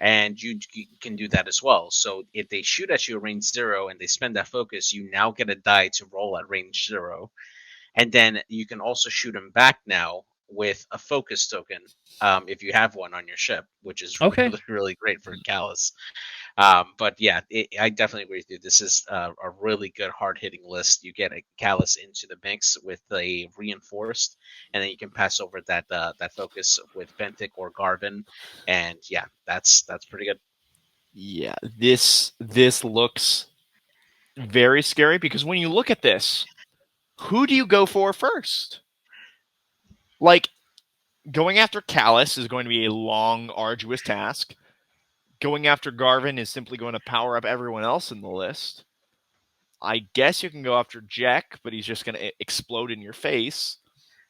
and you can do that as well. So if they shoot at you at range 0 and they spend that focus, you now get a die to roll at range 0, and then you can also shoot them back now with a focus token if you have one on your ship, which is really, really great for Callus. But yeah, I definitely agree with you. This is a really good hard-hitting list. You get a Callus into the mix with a reinforced, and then you can pass over that focus with Bentic or Garvin, and yeah, that's pretty good. Yeah, this looks very scary, because when you look at this, who do you go for first? Like, going after Callus is going to be a long, arduous task. Going after Garvin is simply going to power up everyone else in the list. I guess you can go after Jack, but he's just going to explode in your face.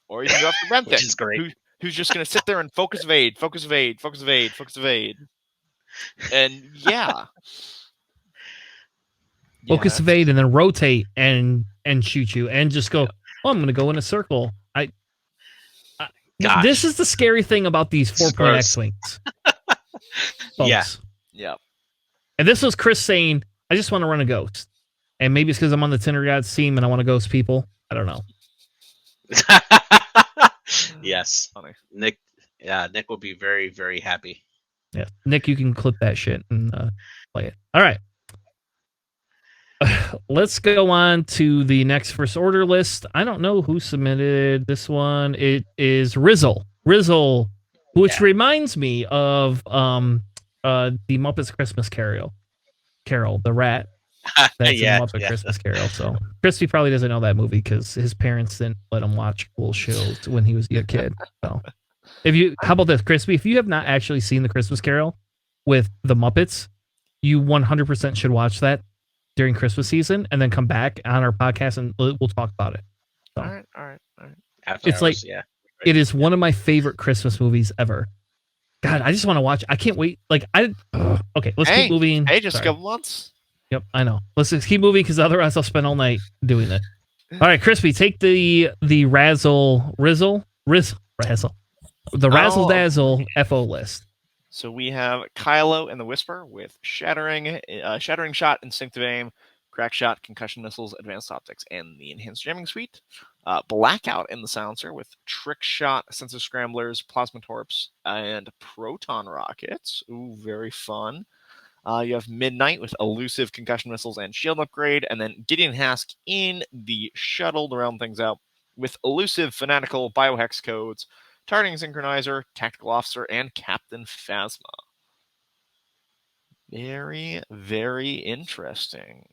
Or you can go after Bentic, which is great. Who's just going to sit there and focus evade. And yeah. Focus evade and then rotate and shoot you and just go, I'm going to go in a circle. This is the scary thing about these 4-point X-Wings. Yeah. And this was Chris saying, I just want to run a ghost. And maybe it's because I'm on the Tinder Gods team and I want to ghost people. I don't know. Yes. Funny. Nick will be very, very happy. Yeah. Nick, you can clip that shit and play it. All right. let's go on to the next first order list. I don't know who submitted this one. It is Rizzle. Rizzle, which reminds me of the Muppets Christmas Carol. Carol, the rat that's in Muppet Christmas Carol. So Crispy probably doesn't know that movie because his parents didn't let him watch cool shows when he was a kid. So how about this, Crispy? If you have not actually seen the Christmas Carol with the Muppets, you 100% should watch that during Christmas season and then come back on our podcast and we'll talk about it. So, all right. It's like, it is one of my favorite Christmas movies ever. God, I just want to watch. I can't wait. Like, okay, let's keep moving. Hey, just a couple months. Yep, I know. Let's just keep moving because otherwise I'll spend all night doing it. All right, Crispy, take the Razzle, the Razzle Dazzle FO list. So we have Kylo and the Whisper with Shattering Shot, Instinctive Aim, Crack Shot, Concussion Missiles, Advanced Optics, and the Enhanced Jamming Suite. Blackout in the Silencer with Trick Shot, Sensor Scramblers, Plasma Torps, and Proton Rockets. Ooh, very fun. You have Midnight with Elusive, Concussion Missiles, and Shield Upgrade, and then Gideon Hask in the Shuttle to round things out with Elusive, Fanatical, Biohex Codes, Targeting Synchronizer, Tactical Officer, and Captain Phasma. Very, very interesting.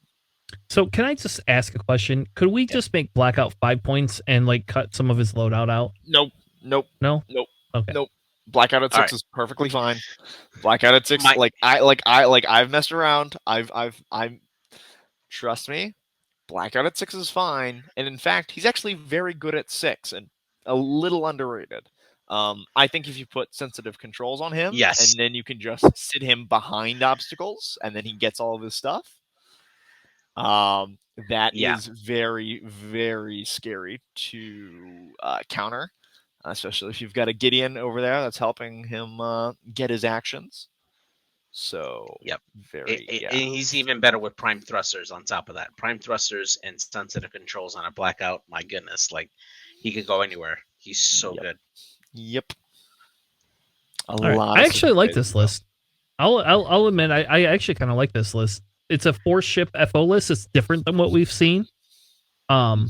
So can I just ask a question? Could we just make Blackout 5 points and like cut some of his loadout out? Nope. No? Okay. Nope. Blackout at 6 is perfectly fine. Blackout at 6, I've messed around. I'm trust me. Blackout at 6 is fine, and in fact, he's actually very good at 6 and a little underrated. I think if you put sensitive controls on him, and then you can just sit him behind obstacles, and then he gets all of his stuff. That is very, very scary to counter, especially if you've got a Gideon over there that's helping him get his actions. So, and he's even better with prime thrusters on top of that. Prime thrusters and sensitive controls on a Blackout. My goodness, like he could go anywhere. He's so good. Yep. I actually like this list. I'll admit I actually kind of like this list. It's a 4-ship FO list. It's different than what we've seen. I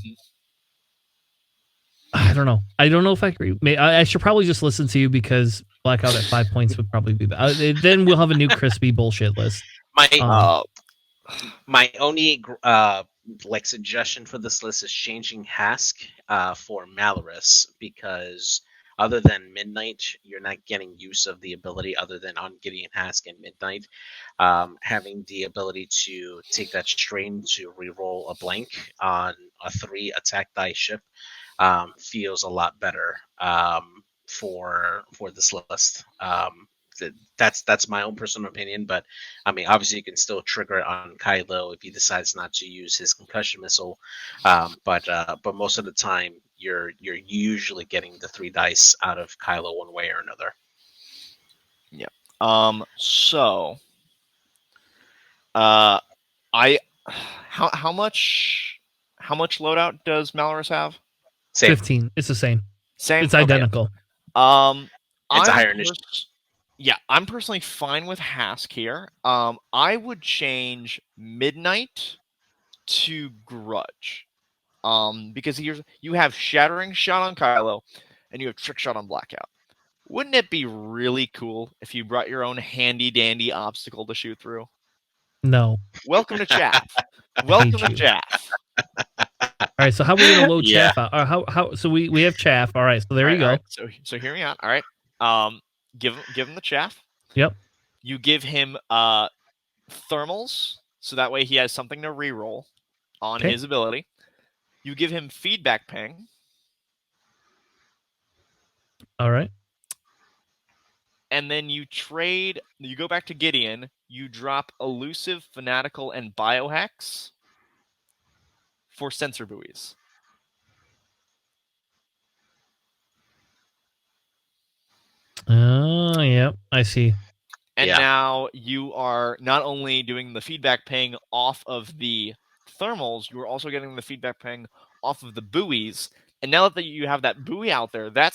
don't know. I don't know if I agree. I should probably just listen to you because Blackout at 5 points would probably be better. Then we'll have a new Crispy bullshit list. My only suggestion for this list is changing Hask for Malorus, because other than Midnight, you're not getting use of the ability other than on Gideon Hask and Midnight. Having the ability to take that strain to reroll a blank on a 3 attack die ship feels a lot better for this list. That's my own personal opinion, but I mean, obviously you can still trigger it on Kylo if he decides not to use his concussion missile. But most of the time, you're usually getting the 3 dice out of Kylo one way or another. Yeah. So, how much loadout does Malorus have? Same. 15. It's the same. It's identical. It's a higher initiative. Yeah, I'm personally fine with Hask here. I would change Midnight to Grudge. Because you have Shattering Shot on Kylo, and you have Trick Shot on Blackout. Wouldn't it be really cool if you brought your own handy-dandy obstacle to shoot through? No. Welcome to Chaff. Welcome to Chaff. All right, so how are we going to load Chaff out? So we have Chaff. All right, so there you go. Right. So hear me out. All right. Give him the Chaff. Yep. You give him thermals, so that way he has something to reroll on his ability. You give him feedback ping. All right. And then you go back to Gideon, you drop Elusive, Fanatical, and Biohex for sensor buoys. Oh, yeah, I see. And now you are not only doing the feedback ping off of the thermals, you are also getting the feedback ping off of the buoys. And now that you have that buoy out there, that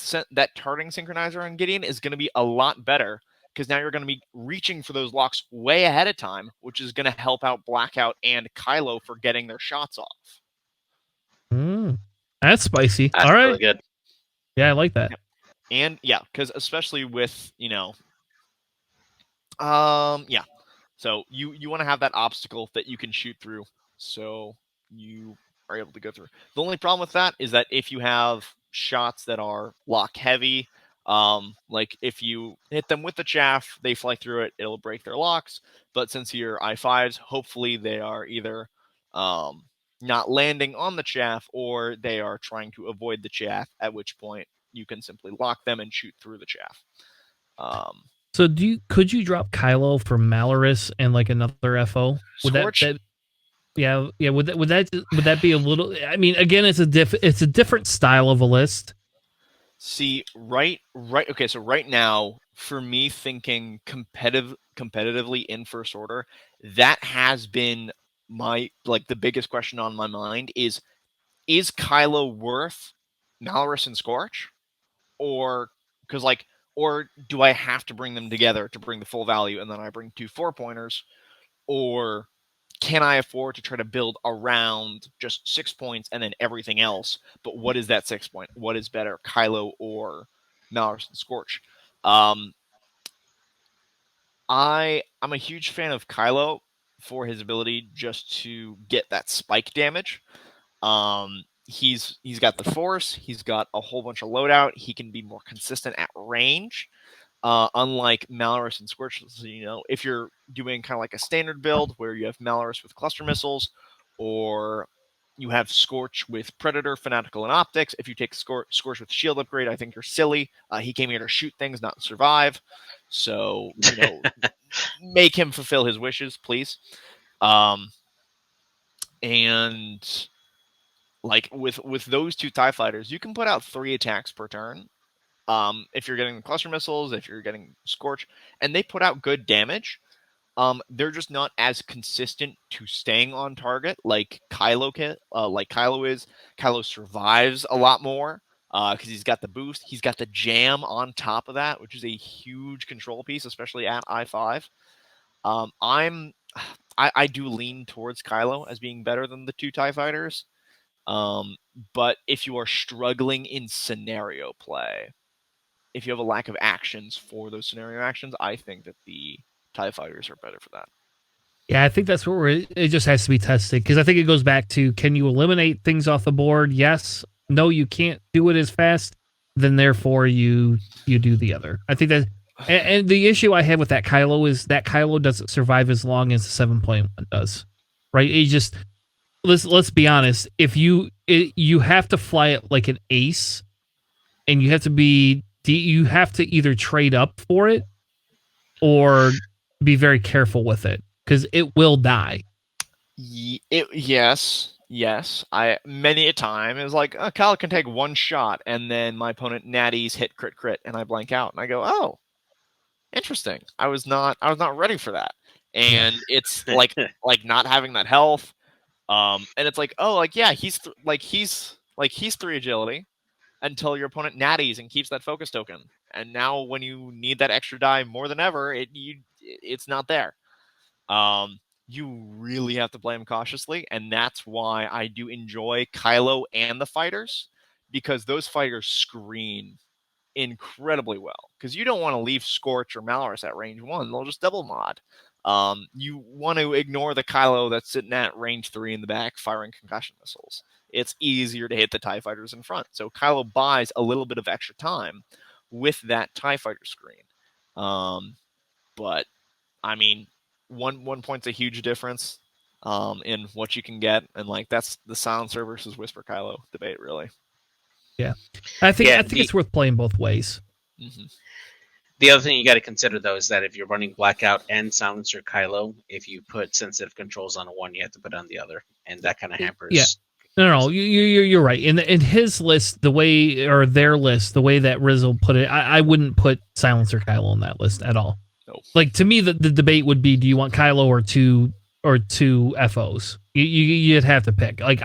targeting synchronizer on Gideon is going to be a lot better because now you're going to be reaching for those locks way ahead of time, which is going to help out Blackout and Kylo for getting their shots off. That's spicy. That's all right. really good. Yeah, I like that. Yep. And yeah, because especially with, so you want to have that obstacle that you can shoot through, so you are able to go through. The only problem with that is that if you have shots that are lock heavy, like if you hit them with the chaff, they fly through it, it'll break their locks. But since you're I5s, hopefully they are either not landing on the chaff, or they are trying to avoid the chaff, at which point you can simply lock them and shoot through the chaff. So could you drop Kylo for Malorus and like another FO? Would Scorch? that yeah. Would that be a little? I mean, again, it's a different style of a list. See, right. Okay, so right now, for me, thinking competitively in First Order, that has been the biggest question on my mind is Kylo worth Malorus and Scorch, or do I have to bring them together to bring the full value, and then I bring 2 4-pointers, or can I afford to try to build around just 6 points and then everything else? But what is that 6 point? What is better, Kylo or Malorus and Scorch? I'm a huge fan of Kylo for his ability just to get that spike damage. He's got the Force. He's got a whole bunch of loadout. He can be more consistent at range. Unlike Malorus and Scorch, if you're doing kind of like a standard build where you have Malorus with cluster missiles, or you have Scorch with Predator, Fanatical, and Optics, if you take Scorch with Shield Upgrade, I think you're silly. He came here to shoot things, not survive. So, make him fulfill his wishes, please. And like with those 2 TIE fighters, you can put out 3 attacks per turn. If you're getting the cluster missiles, if you're getting Scorch, and they put out good damage, they're just not as consistent to staying on target like Kylo is. Kylo survives a lot more because he's got the boost. He's got the jam on top of that, which is a huge control piece, especially at I5. I do lean towards Kylo as being better than the 2 TIE fighters. But if you are struggling in scenario play, if you have a lack of actions for those scenario actions, I think that the TIE fighters are better for that. Yeah, I think that's where it just has to be tested, because I think it goes back to, can you eliminate things off the board? Yes. No, you can't do it as fast. Then therefore you do the other. I think that, and the issue I have with that Kylo is that Kylo doesn't survive as long as the 7.1 does, right? It just, let's be honest. If you have to fly it like an ace, and you have to either trade up for it or be very careful with it, because it will die. Yes. I many a time is like, Kyle can take 1 shot, and then my opponent natties hit crit, and I blank out, and I go, oh, interesting. I was not ready for that, and it's like not having that health, and it's like, oh, like yeah, he's 3 agility until your opponent natties and keeps that focus token. And now when you need that extra die more than ever, it's not there. You really have to play him cautiously, and that's why I do enjoy Kylo and the fighters, because those fighters screen incredibly well. Because you don't want to leave Scorch or Malorus at range 1; they'll just double mod. You want to ignore the Kylo that's sitting at range 3 in the back firing concussion missiles. It's easier to hit the TIE fighters in front. So Kylo buys a little bit of extra time with that TIE fighter screen. But I mean, one point's a huge difference in what you can get, and like that's the silencer versus Whisper Kylo debate, really. Yeah, I think it's worth playing both ways. Mm-hmm. The other thing you got to consider, though, is that if you're running Blackout and Silencer Kylo, if you put sensitive controls on one, you have to put on the other, and that kind of hampers. Yeah. No, you're right. In his list, their list, the way that Rizzle put it, I wouldn't put Silencer Kylo on that list at all. Nope. Like, to me, the debate would be, do you want Kylo or two FOs? You'd have to pick. Like,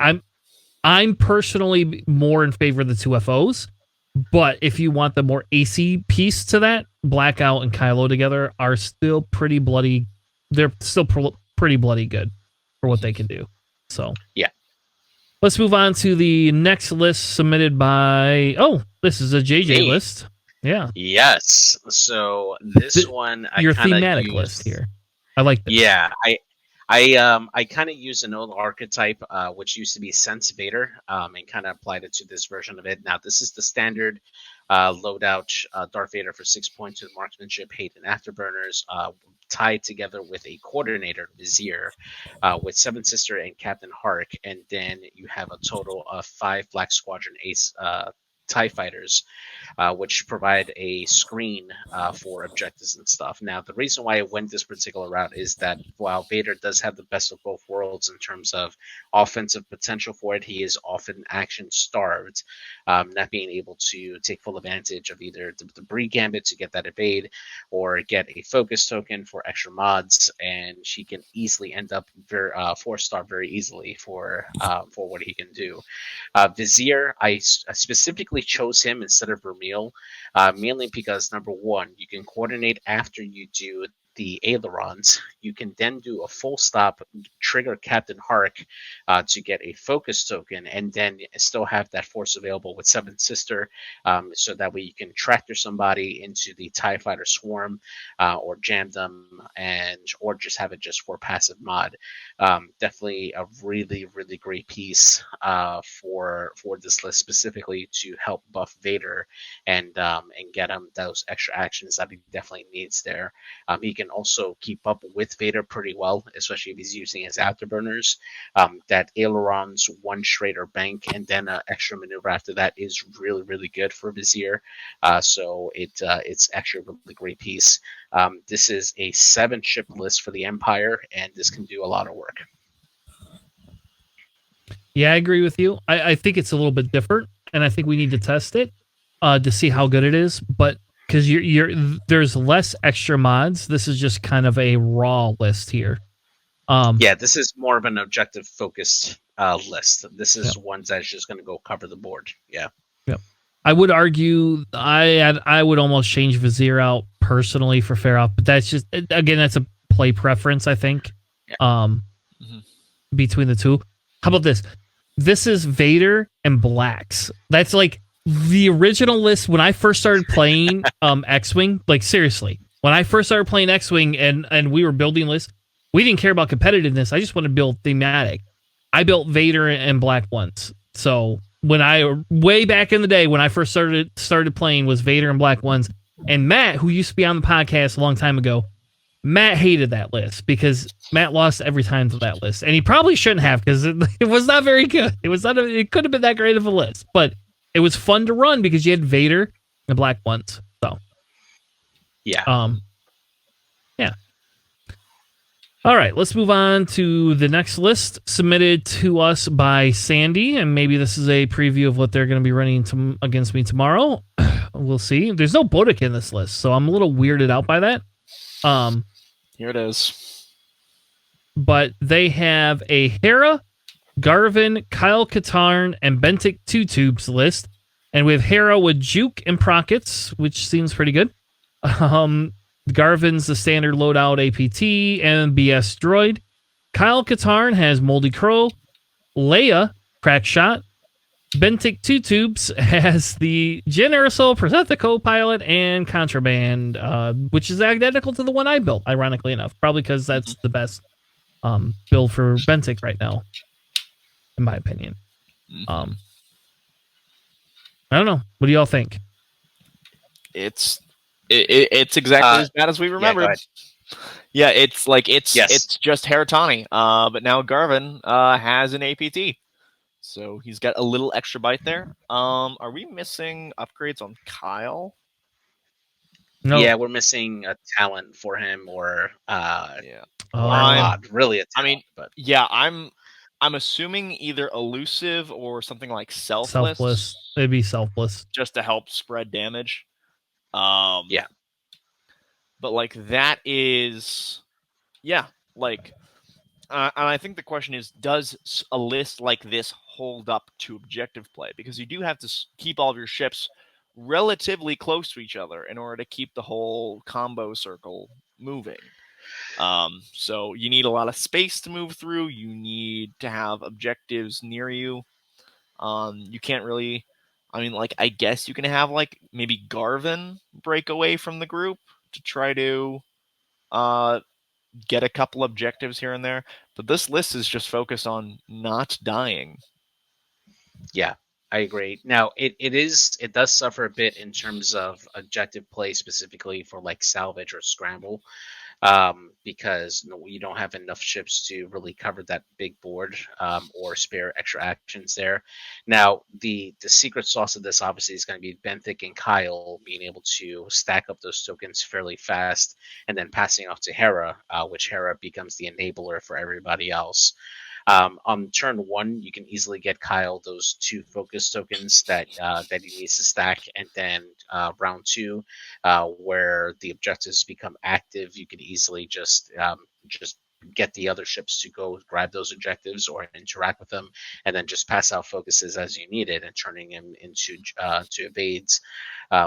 I'm personally more in favor of the 2 FOs, but if you want the more AC piece to that, Blackout and Kylo together are still pretty bloody. They're still pretty bloody good for what they can do. So Yeah. Let's move on to the next list submitted by. Oh, this is a JJ list. Yeah. Yes. So this one, your I kind of thematic list here. I like this. Yeah, I kind of used an old archetype, which used to be Sense Vader, and kind of applied it to this version of it. Now, this is the standard loadout Darth Vader for 6 points with marksmanship, hate, and afterburners, tied together with a coordinator, Vizier, with Seven Sister and Captain Hark. And then you have a total of 5 Black Squadron Ace TIE fighters, which provide a screen for objectives and stuff. Now, the reason why I went this particular route is that while Vader does have the best of both worlds in terms of offensive potential for it, he is often action starved, not being able to take full advantage of either the debris gambit to get that evade or get a focus token for extra mods, and she can easily end up 4-star very easily for what he can do. Vizier, I specifically chose him instead of Vermeil, mainly because number one, you can coordinate after you do the ailerons. You can then do a full stop, trigger Captain Hark to get a focus token, and then still have that force available with Seven Sister, so that way you can tractor somebody into the TIE Fighter swarm, or jam them, or just have it just for passive mod. Definitely a really, really great piece for this list, specifically to help buff Vader and get him those extra actions that he definitely needs there. He can also keep up with Vader pretty well, especially if he's using his afterburners. That ailerons, one straight or bank, and then an extra maneuver after that is really, really good for Vizier. So it's actually a really great piece. This is a 7-ship list for the Empire, and this can do a lot of work. Yeah, I agree with you. I think it's a little bit different, and I think we need to test it to see how good it is. But because there's less extra mods, this is just kind of a raw list here. Yeah, this is more of an objective focused list. This is ones that's just going to go cover the board. Yeah. I would argue I would almost change Vizier out personally for Fair Off, but that's just, again, that's a play preference, I think. Between the two. How about this? This is Vader and Blacks. That's like the original list when I first started playing X-Wing. Like, seriously, when I first started playing X-Wing and we were building lists, we didn't care about competitiveness. I just wanted to build thematic. I built Vader and Black ones. So way back in the day when I first started playing was Vader and Black ones. And Matt, who used to be on the podcast a long time ago, Matt hated that list because Matt lost every time to that list, and he probably shouldn't have because it was not very good. It could have been that great of a list, but it was fun to run because you had Vader and Black ones. So yeah. All right, let's move on to the next list submitted to us by Sandy, and maybe this is a preview of what they're going to be running against me tomorrow. We'll see. There's no Bodic in this list, so I'm a little weirded out by that. Here it is. But they have a Hera, Garvin, Kyle Katarn, and Bentic 2 Tubes list. And we have Hera with Juke and Prockets, which seems pretty good. Garvin's the standard loadout APT and BS droid. Kyle Katarn has Moldy Crow. Leia, Crack Shot. Bentic 2 Tubes has the Generoso, Prosthetic Co-Pilot, and Contraband, which is identical to the one I built, ironically enough. Probably because that's the best build for Bentic right now, in my opinion. I don't know. What do y'all think? It's exactly as bad as we remembered. Yeah, it's just Heratani. But now Garvin has an APT. So he's got a little extra bite there. Are we missing upgrades on Kyle? No. Yeah, we're missing a talent for him, or a mod, really a talent. I'm assuming either elusive or something like selfless. Selfless. It'd be selfless. Just to help spread damage. But that is, and I think the question is, does a list like this hold up to objective play? Because you do have to keep all of your ships relatively close to each other in order to keep the whole combo circle moving. So you need a lot of space to move through. You need to have objectives near you. You can't really, I mean, like, I guess you can have, like, maybe Garvin break away from the group to try to get a couple objectives here and there. But this list is just focused on not dying. Yeah, I agree. Now it does suffer a bit in terms of objective play, specifically for like salvage or scramble, because you don't have enough ships to really cover that big board, or spare extra actions there. Now the secret sauce of this obviously is going to be Benthic and Kyle being able to stack up those tokens fairly fast, and then passing off to Hera, which Hera becomes the enabler for everybody else. On turn one, you can easily get Kyle those 2 focus tokens that he needs to stack, and then round 2, where the objectives become active, you can easily just get the other ships to go grab those objectives or interact with them, and then just pass out focuses as you need it, and turning them into to evades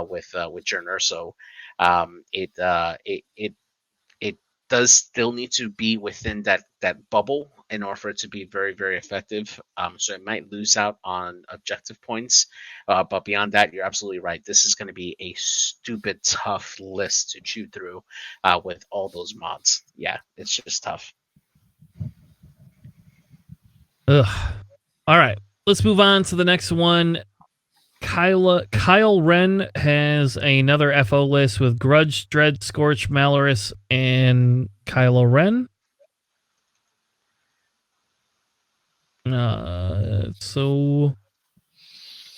with Jern Urso. It does still need to be within that bubble in order for it to be very, very effective. So it might lose out on objective points, but beyond that, you're absolutely right. This is going to be a stupid tough list to chew through with all those mods. Yeah, it's just tough. Ugh. All right, let's move on to the next one. Kyle Wren has another FO list with Grudge, Dread, Scorch, Malorus, and Kylo Ren. So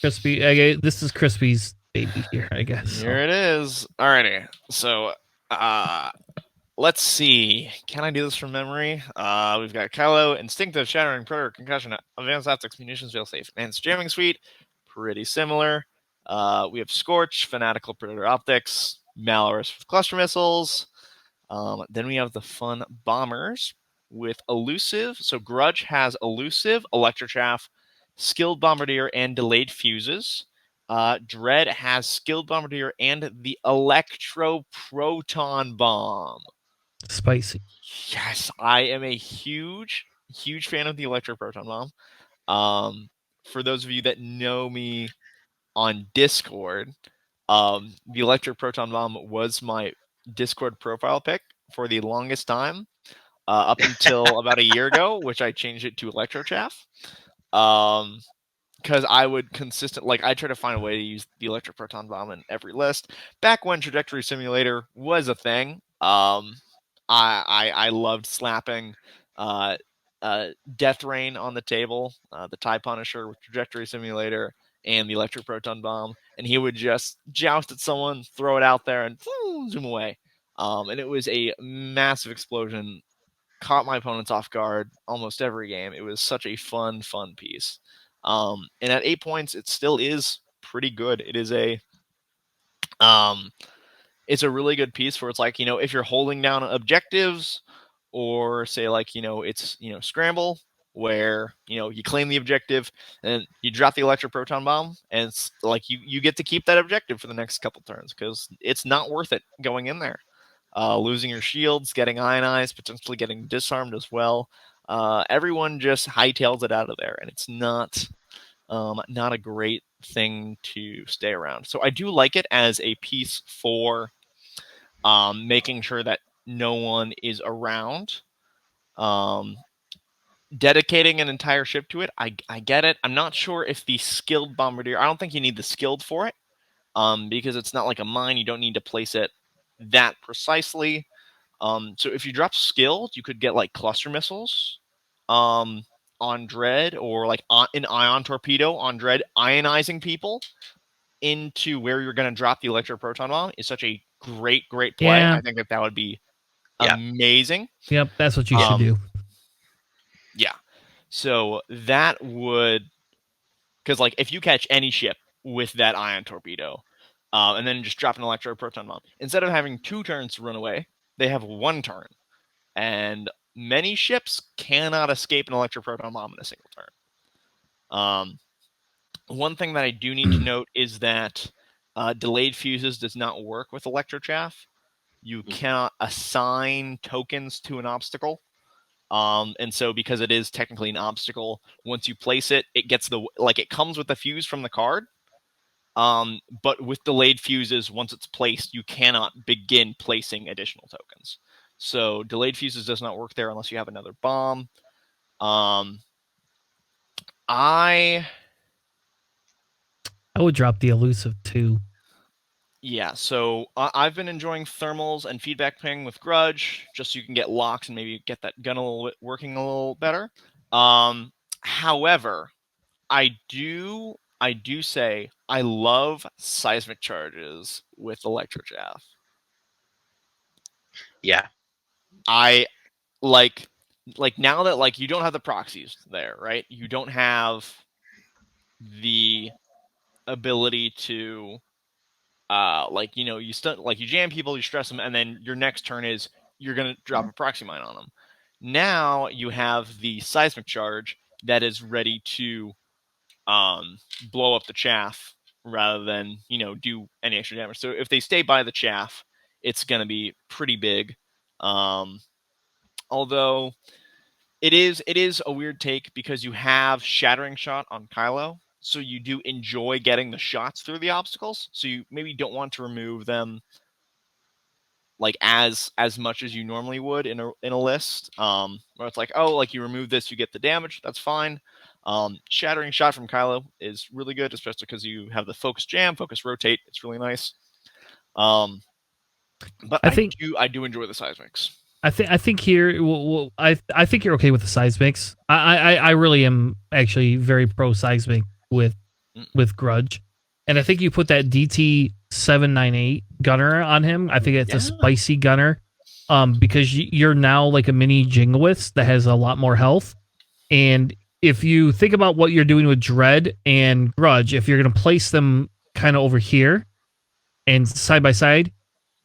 Crispy. This is Crispy's baby here, I guess. Here it is. Alrighty. So, let's see. Can I do this from memory? We've got Kylo, Instinctive, Shattering, Predator, Concussion, Advanced Optics, Munitions, Failsafe, and Jamming Suite. Pretty similar. We have Scorch, Fanatical, Predator Optics, Malorus with Cluster Missiles. Then we have the fun Bombers with Elusive. So Grudge has Elusive, Electrochaff, Skilled Bombardier, and Delayed Fuses. Dread has Skilled Bombardier and the Electro Proton Bomb. Spicy. Yes, I am a huge fan of the Electro Proton Bomb. For those of you that know me on Discord, the Electric Proton Bomb was my Discord profile pick for the longest time, up until about a year ago, which I changed it to Electrochaff. Because I would I try to find a way to use the Electric Proton Bomb in every list. Back when Trajectory Simulator was a thing, I loved slapping Death Rain on the table, the TIE Punisher with Trajectory Simulator and the Electric Proton Bomb, and he would just joust at someone, throw it out there, and zoom away. And it was a massive explosion, caught my opponents off guard almost every game. It was such a fun piece. And at 8 points, it still is pretty good. It is it's a really good piece where it's like, if you're holding down objectives, or say it's, scramble, where, you claim the objective and you drop the Electric Proton Bomb, and it's like you get to keep that objective for the next couple turns, because it's not worth it going in there. Losing your shields, getting ionized, potentially getting disarmed as well. Everyone just hightails it out of there, and it's not a great thing to stay around. So I do like it as a piece for making sure that no one is around. Dedicating an entire ship to it, I get it. I'm not sure if the Skilled Bombardier, I don't think you need the Skilled for it, because it's not like a mine. You don't need to place it that precisely. So if you drop Skilled, you could get like cluster missiles on Dread, or like an ion torpedo on Dread, ionizing people into where you're going to drop the Electro Proton Bomb is such a great play. Yeah. I think that would be amazing. Yep, that's what you should do. Yeah. So that would, because like if you catch any ship with that ion torpedo, and then just drop an Electro Proton Bomb, instead of having 2 turns to run away, they have 1 turn. And many ships cannot escape an Electro Proton Bomb in a single turn. One thing that I do need to note is that Delayed fuses does not work with Electrochaff. You cannot assign tokens to an obstacle. And so because it is technically an obstacle, once you place it, it gets it comes with the fuse from the card. But with delayed fuses, once it's placed, you cannot begin placing additional tokens. So delayed fuses does not work there unless you have another bomb. I would drop the elusive too. Yeah, so I've been enjoying thermals and feedback ping with Grudge, just so you can get locks and maybe get that gun working a little better. However, I do say I love seismic charges with Electrochaff. Yeah. I like now that you don't have the proxies there, right? You don't have the ability to you jam people, you stress them, and then your next turn is you're gonna drop a proxy mine on them. Now you have the seismic charge that is ready to blow up the chaff rather than do any extra damage. So if they stay by the chaff, it's gonna be pretty big. Although it is a weird take because you have Shattering Shot on Kylo, so you do enjoy getting the shots through the obstacles. So you maybe don't want to remove them as much as you normally would in a list. Where it's you remove this, you get the damage. That's fine. Shattering Shot from Kylo is really good, especially because you have the focus jam, focus rotate. It's really nice. But I do enjoy the seismics. I think here, I think you're okay with the seismics. I really am actually very pro seismic with Grudge, and I think you put that DT798 gunner on him. I think it's a spicy gunner, because you're now like a mini Jingoist that has a lot more health. And if you think about what you're doing with Dread and Grudge, if you're going to place them kind of over here and side by side,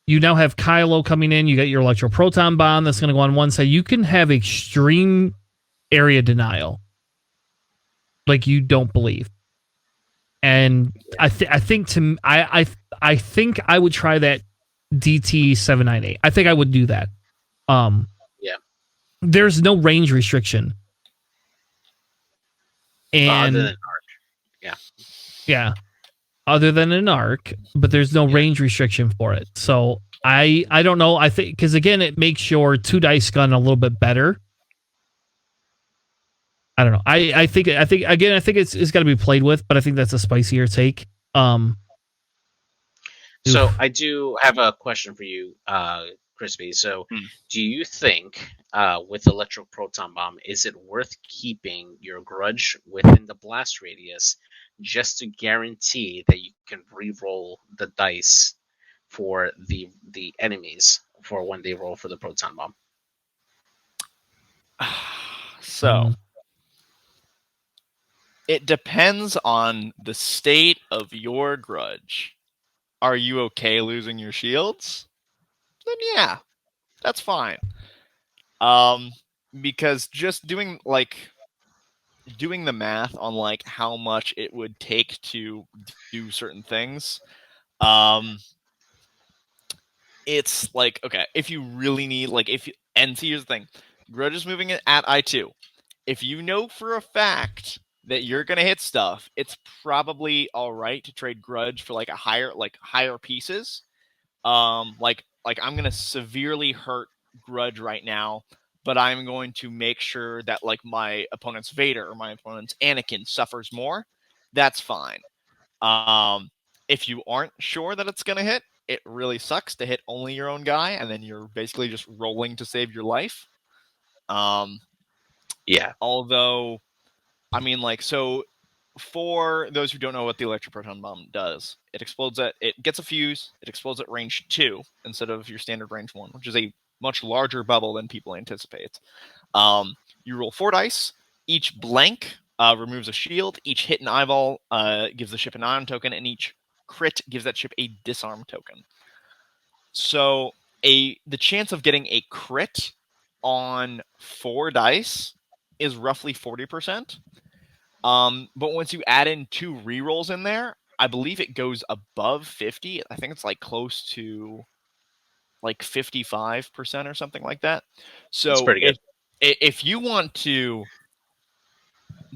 you now have Kylo coming in. You got your Electro Proton Bomb that's going to go on one side. You can have extreme area denial, like you don't believe. And I think I would try that DT798. I think I would do that. Yeah. There's no range restriction. And other than arc. Yeah. Other than an arc, but there's no range restriction for it. So I don't know. I think because again, it makes your 2 dice gun a little bit better. I don't know. I think it's got to be played with, but I think that's a spicier take. So I do have a question for you, Crispy. So do you think with Electro Proton Bomb, is it worth keeping your Grudge within the blast radius just to guarantee that you can re-roll the dice for the enemies for when they roll for the Proton Bomb? So it depends on the state of your Grudge. Are you okay losing your shields? Then yeah, that's fine. Because just doing the math on how much it would take to do certain things, it's okay, if you really need and see, here's the thing, Grudge is moving it at I2. If you know for a fact that you're gonna hit stuff, it's probably all right to trade Grudge for higher pieces. I'm gonna severely hurt Grudge right now, but I'm going to make sure that my opponent's Vader or my opponent's Anakin suffers more. That's fine. If you aren't sure that it's gonna hit, it really sucks to hit only your own guy, and then you're basically just rolling to save your life. Yeah. Although, I mean, so for those who don't know what the Electroproton Bomb does, it gets a fuse, it explodes at range 2 instead of your standard range 1, which is a much larger bubble than people anticipate. You roll 4 dice. Each blank removes a shield. Each hit and eyeball gives the ship an ion token, and each crit gives that ship a disarm token. So the chance of getting a crit on 4 dice is roughly 40%. But once you add in 2 rerolls in there, I believe it goes above 50. I think it's like close to like 55% or something like that. That's So pretty good. if you want to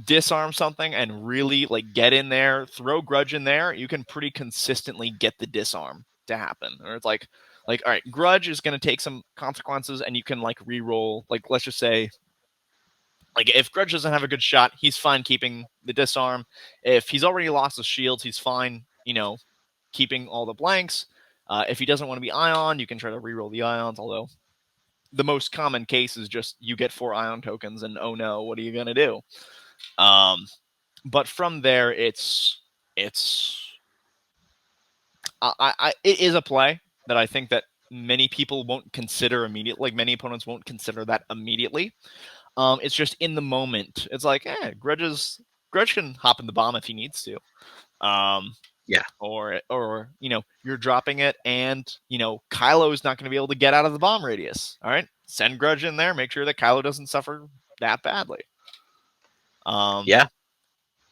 disarm something and really like get in there, throw grudge in there, you can pretty consistently get the disarm to happen. Or it's like all right, grudge is going to take some consequences, and you can like re-roll. Like let's just say, like if grudge doesn't have a good shot, he's fine keeping the disarm. If he's already lost his shields, he's fine, keeping all the blanks. If he doesn't want to be ion, you can try to re-roll the ions. Although the most common case is just you get 4 ion tokens, and oh no, what are you gonna do? But from there, it is a play that I think that many people won't consider immediately. Like many opponents won't consider that immediately. It's just in the moment. It's like, Grudge can hop in the bomb if he needs to. Yeah. Or you're dropping it, and Kylo is not going to be able to get out of the bomb radius. All right, send Grudge in there. Make sure that Kylo doesn't suffer that badly. Yeah.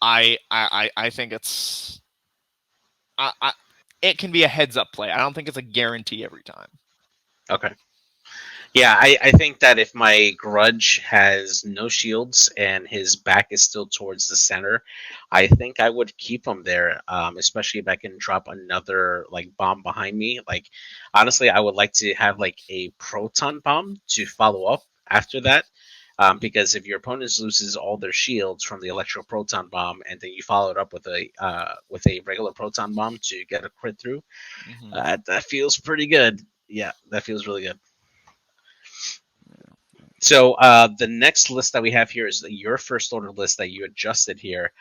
I think it's it can be a heads up play. I don't think it's a guarantee every time. Okay. Yeah, I think that if my grudge has no shields and his back is still towards the center, I think I would keep him there, especially if I can drop another like bomb behind me. Like honestly, I would like to have like a proton bomb to follow up after that. Because if your opponent loses all their shields from the electro proton bomb, and then you follow it up with a regular proton bomb to get a crit through, that feels pretty good. Yeah, that feels really good. So the next list that we have here is your first order list that you adjusted here.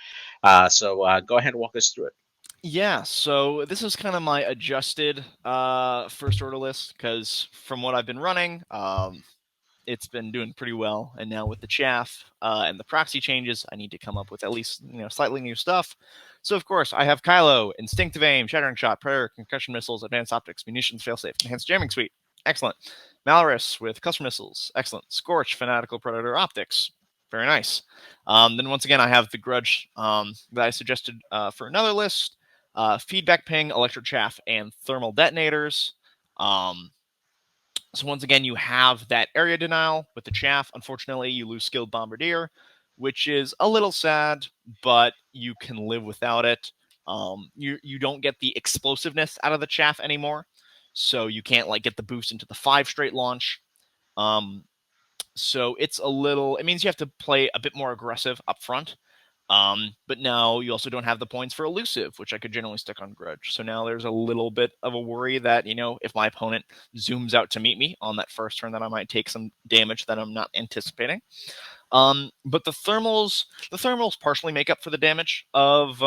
So go ahead and walk us through it. Yeah, so this is kind of my adjusted first order list, because from what I've been running, it's been doing pretty well. And now with the chaff and the proxy changes, I need to come up with at least slightly new stuff. So of course I have Kylo, Instinctive Aim, Shattering Shot, Predator, Concussion Missiles, Advanced Optics, Munitions, Failsafe, Enhanced Jamming Suite. Excellent. Malorus with Cluster Missiles. Excellent. Scorch, Fanatical Predator Optics. Very nice. Then once again, I have the Grudge that I suggested for another list. Feedback Ping, Electro Chaff, and Thermal Detonators. So once again, you have that area denial with the chaff. Unfortunately, you lose Skilled Bombardier, which is a little sad, but you can live without it. You don't get the explosiveness out of the chaff anymore, so you can't like get the boost into the 5 straight launch. So it's it means you have to play a bit more aggressive up front. But now you also don't have the points for elusive, which I could generally stick on grudge. So now there's a little bit of a worry that, if my opponent zooms out to meet me on that first turn, that I might take some damage that I'm not anticipating. But the thermals partially make up for the damage of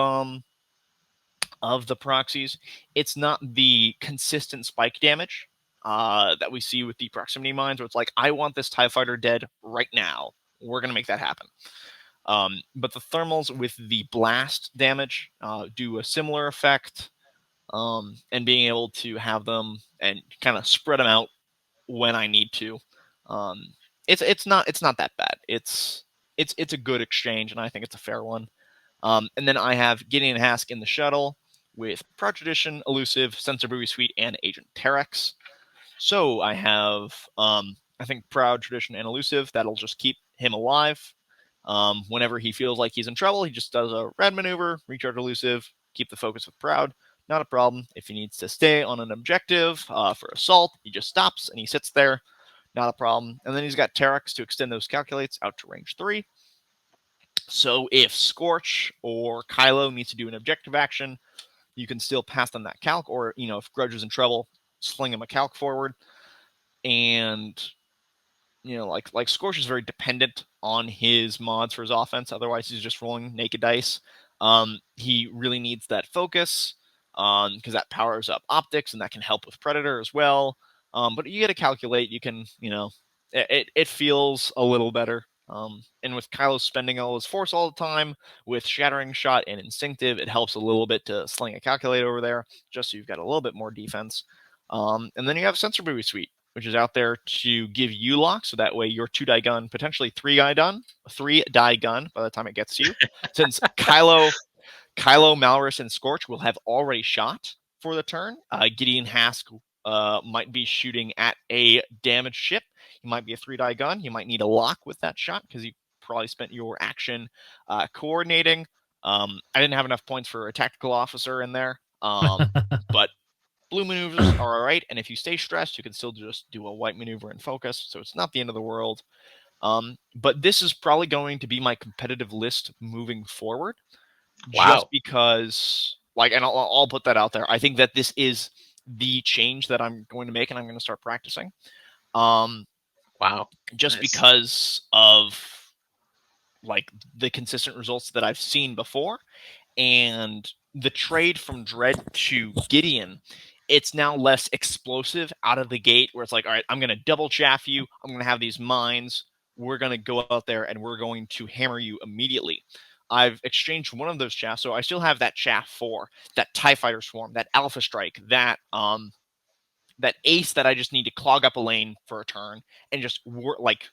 the proxies. It's not the consistent spike damage that we see with the proximity mines, where it's like, I want this TIE fighter dead right now. We're going to make that happen. But the thermals with the blast damage do a similar effect, and being able to have them and kind of spread them out when I need to. It's not that bad. It's a good exchange, and I think it's a fair one. And then I have Gideon Hask in the shuttle with Proud Tradition, Elusive, Sensor Buoy Suite, and Agent Terex. So I have, I think, Proud, Tradition, and Elusive. That'll just keep him alive. Whenever he feels like he's in trouble, he just does a red maneuver, recharge Elusive, keep the focus with Proud. Not a problem. If he needs to stay on an objective for assault, he just stops and he sits there. Not a problem. And then he's got Terex to extend those calculates out to range 3. So if Scorch or Kylo needs to do an objective action, you can still pass them that calc, or, if Grudge is in trouble, sling him a calc forward. And, like Scorch is very dependent on his mods for his offense. Otherwise, he's just rolling naked dice. He really needs that focus, because that powers up optics, and that can help with Predator as well. But you get to calculate. You can, it feels a little better. And with Kylo spending all his force all the time, with Shattering Shot and Instinctive, it helps a little bit to sling a calculate over there, just so you've got a little bit more defense. And then you have Sensor Buoy Suite, which is out there to give you lock, so that way your 2-die gun, potentially 3-die gun by the time it gets to you. Since Kylo Kylo, Malorus, and Scorch will have already shot for the turn. Gideon Hask might be shooting at a damaged ship. He might be a 3-die gun. You might need a lock with that shot because you probably spent your action coordinating. I didn't have enough points for a tactical officer in there, but blue maneuvers are all right. And if you stay stressed, you can still just do a white maneuver and focus. So it's not the end of the world. But this is probably going to be my competitive list moving forward. Wow. Just because, like, and I'll put that out there. I think that this is the change that I'm going to make, and I'm going to start practicing. Wow. Just Nice. because of like the consistent results that I've seen before, and the trade from Dread to Gideon. It's now less explosive out of the gate, where it's like, all right, I'm going to double chaff you. I'm going to have these mines. We're going to go out there and we're going to hammer you immediately. I've exchanged one of those chaffs, so I still have that chaff 4, that TIE Fighter Swarm, that Alpha Strike, that ace that I just need to clog up a lane for a turn and just work. Like,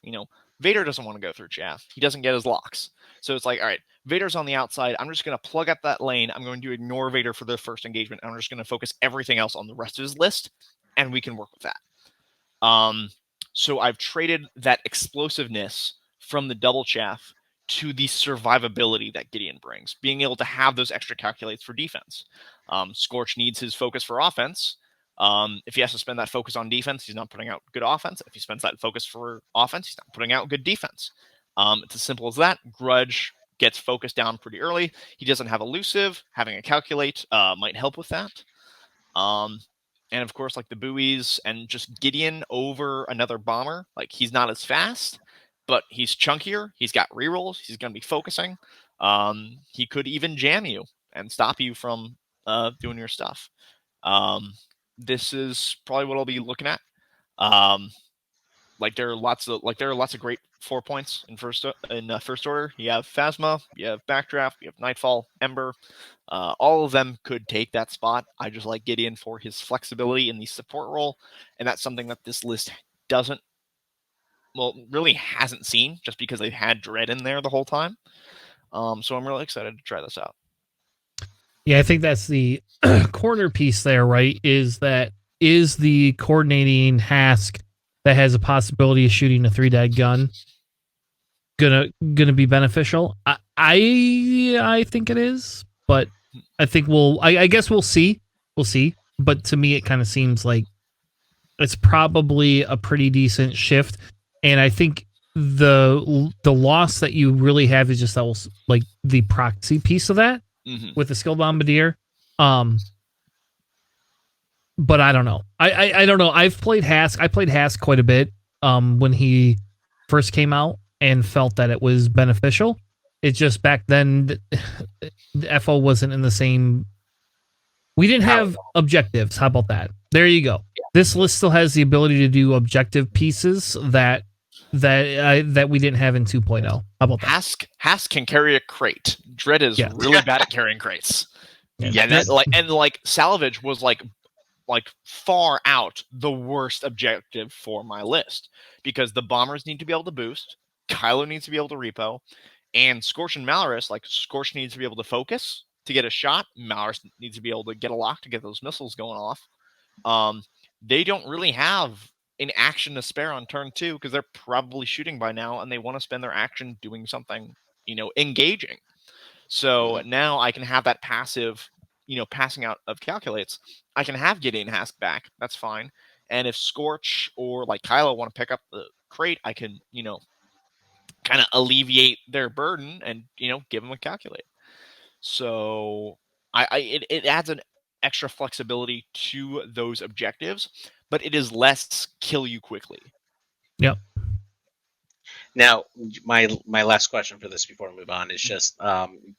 Vader doesn't want to go through chaff. He doesn't get his locks. So it's like, all right, Vader's on the outside. I'm just going to plug up that lane. I'm going to ignore Vader for the first engagement. And I'm just going to focus everything else on the rest of his list, and we can work with that. So I've traded that explosiveness from the double chaff to the survivability that Gideon brings, being able to have those extra calculates for defense. Scorch needs his focus for offense. If he has to spend that focus on defense, he's not putting out good offense. If he spends that focus for offense, he's not putting out good defense. It's as simple as that. Grudge gets focused down pretty early. He doesn't have elusive. Having a calculate might help with that. And of course, like the buoys and just Gideon over another bomber. Like, he's not as fast, but he's chunkier. He's got rerolls. He's going to be focusing. He could even jam you and stop you from doing your stuff. This is probably what I'll be looking at. There are lots of great 4 points in first order. You have Phasma, you have Backdraft, you have Nightfall, Ember. All of them could take that spot. I just like Gideon for his flexibility in the support role, and that's something that this list really hasn't seen, just because they've had Dread in there the whole time. So I'm really excited to try this out. Yeah, I think that's the corner piece there, right? Is the coordinating Hask that has a possibility of shooting a 3-die gun gonna be beneficial? I think it is, but I think I guess we'll see. We'll see. But to me, it kind of seems like it's probably a pretty decent shift, and I think the loss that you really have is just that, like, the proxy piece of that. Mm-hmm. With the skill bombardier. But I don't know. I don't know. I've played Hask. I played Hask quite a bit when he first came out, and felt that it was beneficial. It's just back then the FO wasn't in the same. We didn't have objectives. How about that? There you go. Yeah. This list still has the ability to do objective pieces that we didn't have in 2.0. How about that? Hask can carry a crate. Dread is really bad at carrying crates. Yeah, Salvage was like far out the worst objective for my list, because the bombers need to be able to boost, Kylo needs to be able to repo, and Scorch and Malorus, like, Scorch needs to be able to focus to get a shot. Malorus needs to be able to get a lock to get those missiles going off. They don't really have an action to spare on turn 2, because they're probably shooting by now, and they want to spend their action doing something, engaging. So now I can have that passive, passing out of calculates. I can have Gideon Hask back. That's fine. And if Scorch or like Kylo want to pick up the crate, I can, kind of alleviate their burden and, give them a calculate. So it adds an extra flexibility to those objectives, but it is less kill you quickly. Yep. Now, my last question for this before we move on is just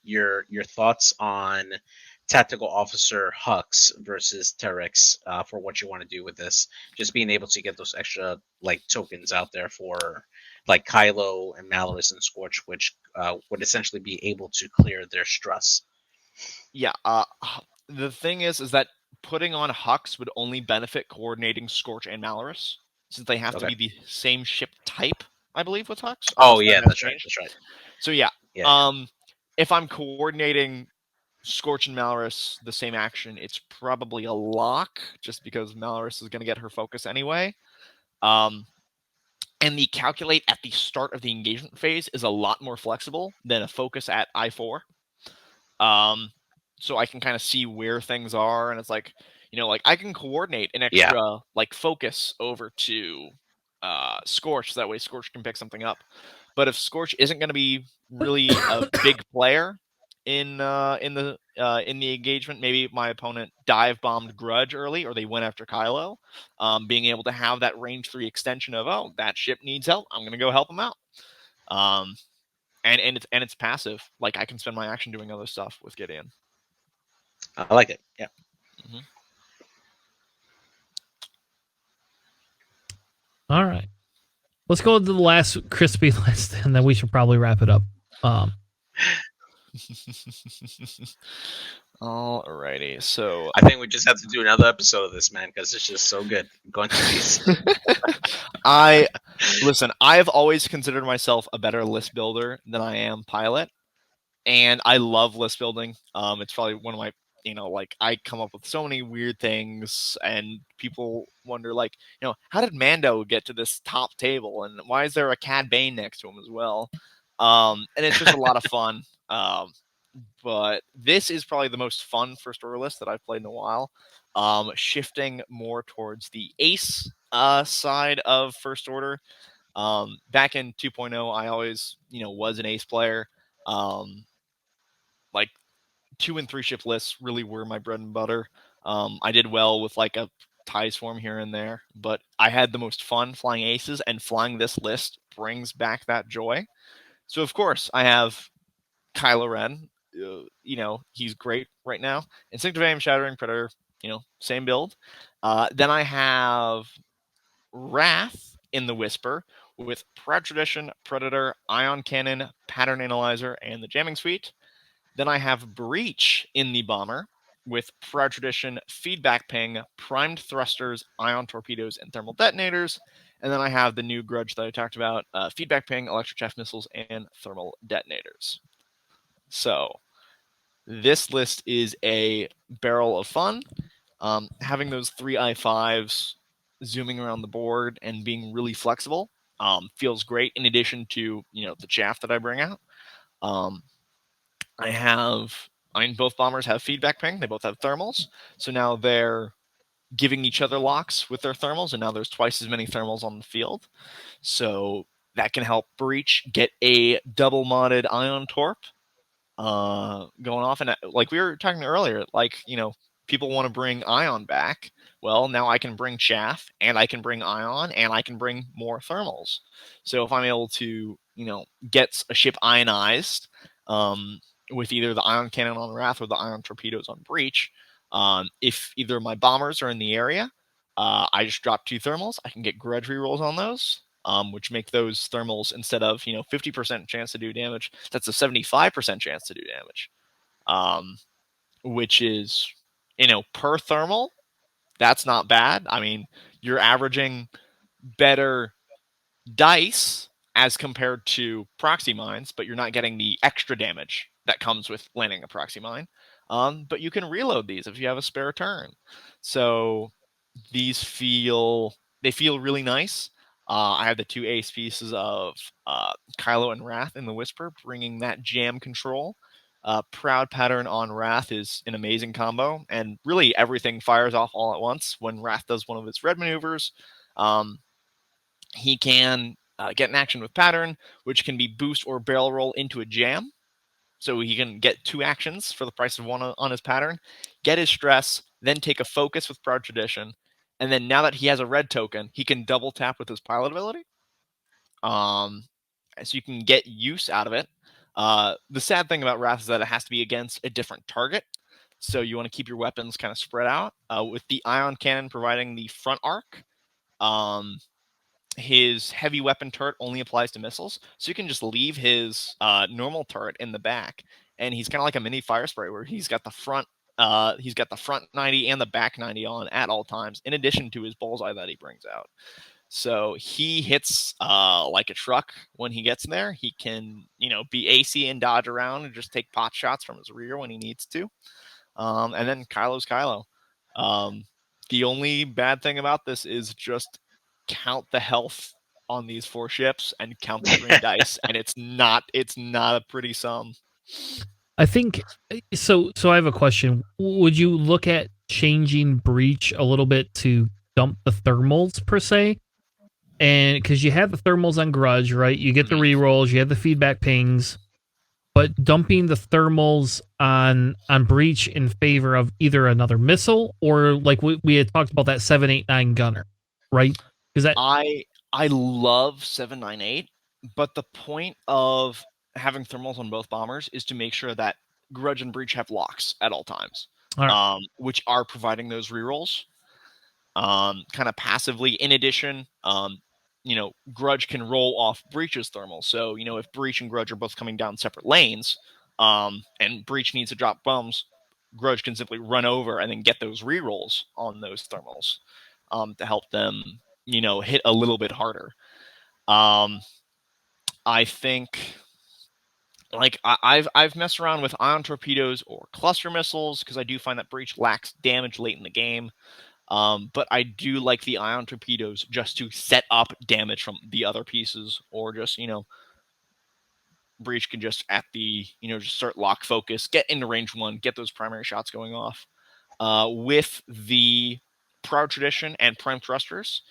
your thoughts on tactical officer Hux versus Terex for what you want to do with this. Just being able to get those extra like tokens out there for like Kylo and Malorus and Scorch, which would essentially be able to clear their stress. Yeah. The thing is that putting on Hux would only benefit coordinating Scorch and Malorus, since they have to be the same ship type, I believe, with Hux. Oh yeah, that's right. So yeah. If I'm coordinating Scorch and Malorus, the same action. It's probably a lock, just because Malorus is going to get her focus anyway. And the calculate at the start of the engagement phase is a lot more flexible than a focus at I4. So I can kind of see where things are, and it's like, like I can coordinate an extra like focus over to Scorch, so that way Scorch can pick something up. But if Scorch isn't going to be really a big player in the engagement, maybe my opponent dive bombed Grudge early, or they went after Kylo, being able to have that range 3 extension of, oh, that ship needs help, I'm going to go help them out. And it's passive. Like, I can spend my action doing other stuff with Gideon. I like it. Yeah. Mm-hmm. All right. Let's go to the last crispy list, and then we should probably wrap it up. Alrighty, so I think we just have to do another episode of this, man, because it's just so good. Going through these. I've always considered myself a better list builder than I am pilot, and I love list building. It's probably one of my, like, I come up with so many weird things, and people wonder, like, how did Mando get to this top table, and why is there a Cad Bane next to him as well? And it's just a lot of fun. But this is probably the most fun first order list that I've played in a while. Shifting more towards the ace side of first order. Back in 2.0, I always, was an ace player. Like 2 and 3 ship lists really were my bread and butter. I did well with like a tie swarm here and there, but I had the most fun flying aces, and flying this list brings back that joy. So of course I have Kylo Ren. He's great right now. Instinctive Aim, Shattering, Predator, same build. Then I have Wrath in the Whisper with Proud Tradition, Predator, Ion Cannon, Pattern Analyzer, and the Jamming Suite. Then I have Breach in the Bomber with Proud Tradition, Feedback Ping, Primed Thrusters, Ion Torpedoes, and Thermal Detonators. And then I have the new Grudge that I talked about, Feedback Ping, Electric Chaff Missiles, and Thermal Detonators. So this list is a barrel of fun. Having those 3 I5s zooming around the board and being really flexible feels great, in addition to, the chaff that I bring out. Both bombers have feedback ping. They both have thermals. So now they're giving each other locks with their thermals, and now there's twice as many thermals on the field. So that can help Breach get a double modded Ion Torp going off. And like we were talking earlier, like, people want to bring Ion back. Well, now I can bring Chaff, and I can bring Ion, and I can bring more thermals. So if I'm able to, get a ship ionized with either the Ion Cannon on Wrath or the Ion Torpedoes on Breach, if either my bombers are in the area, I just drop 2 thermals. I can get grudge rerolls on those. Which make those thermals, instead of 50% chance to do damage, that's a 75% chance to do damage, which is per thermal, that's not bad. I mean, you're averaging better dice as compared to proxy mines, but you're not getting the extra damage that comes with landing a proxy mine. But you can reload these if you have a spare turn. So these feel really nice. I have the 2 ace pieces of Kylo and Wrath in the Whisper, bringing that jam control. Proud Pattern on Wrath is an amazing combo, and really everything fires off all at once when Wrath does one of its red maneuvers. He can get an action with Pattern, which can be boost or barrel roll into a jam. So he can get 2 actions for the price of 1 on his Pattern, get his stress, then take a focus with Proud Tradition. And then now that he has a red token, he can double tap with his pilot ability. So you can get use out of it. The sad thing about Wrath is that it has to be against a different target. So you want to keep your weapons kind of spread out. With the Ion Cannon providing the front arc, his heavy weapon turret only applies to missiles. So you can just leave his normal turret in the back. And he's kind of like a mini fire spray, where he's got the front 90 and the back 90 on at all times, in addition to his bullseye that he brings out. So he hits like a truck when he gets in there. He can, be AC and dodge around and just take pot shots from his rear when he needs to. And then Kylo's Kylo. The only bad thing about this is just count the health on these 4 ships and count the green dice, and it's not a pretty sum. I think so. So I have a question. Would you look at changing Breach a little bit to dump the thermals per se? And because you have the thermals on Grudge, right? You get the rerolls, you have the feedback pings, but dumping the thermals on Breach in favor of either another missile or like we had talked about that 789 gunner, right? Because that I love 798, but the point of having thermals on both bombers is to make sure that Grudge and Breach have locks at all times, which are providing those rerolls kind of passively. In addition, Grudge can roll off Breach's thermal. So, if Breach and Grudge are both coming down separate lanes, and Breach needs to drop bombs, Grudge can simply run over and then get those rerolls on those thermals to help them, hit a little bit harder. I think, I've messed around with ion torpedoes or cluster missiles because I do find that Breach lacks damage late in the game. But I do like the ion torpedoes just to set up damage from the other pieces, or just, Breach can just at the, just start lock focus, get into range 1, get those primary shots going off. With the Proud Tradition and Prime Thrusters,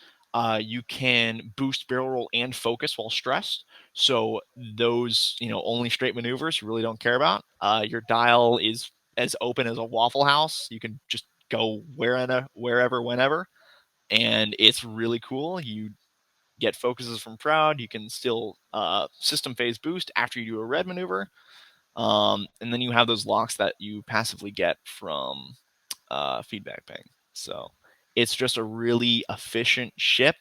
you can boost barrel roll and focus while stressed. So those, only straight maneuvers you really don't care about. Your dial is as open as a Waffle House. You can just go wherever, whenever, and it's really cool. You get focuses from Proud. You can still system phase boost after you do a red maneuver, and then you have those locks that you passively get from feedback ping. So it's just a really efficient ship.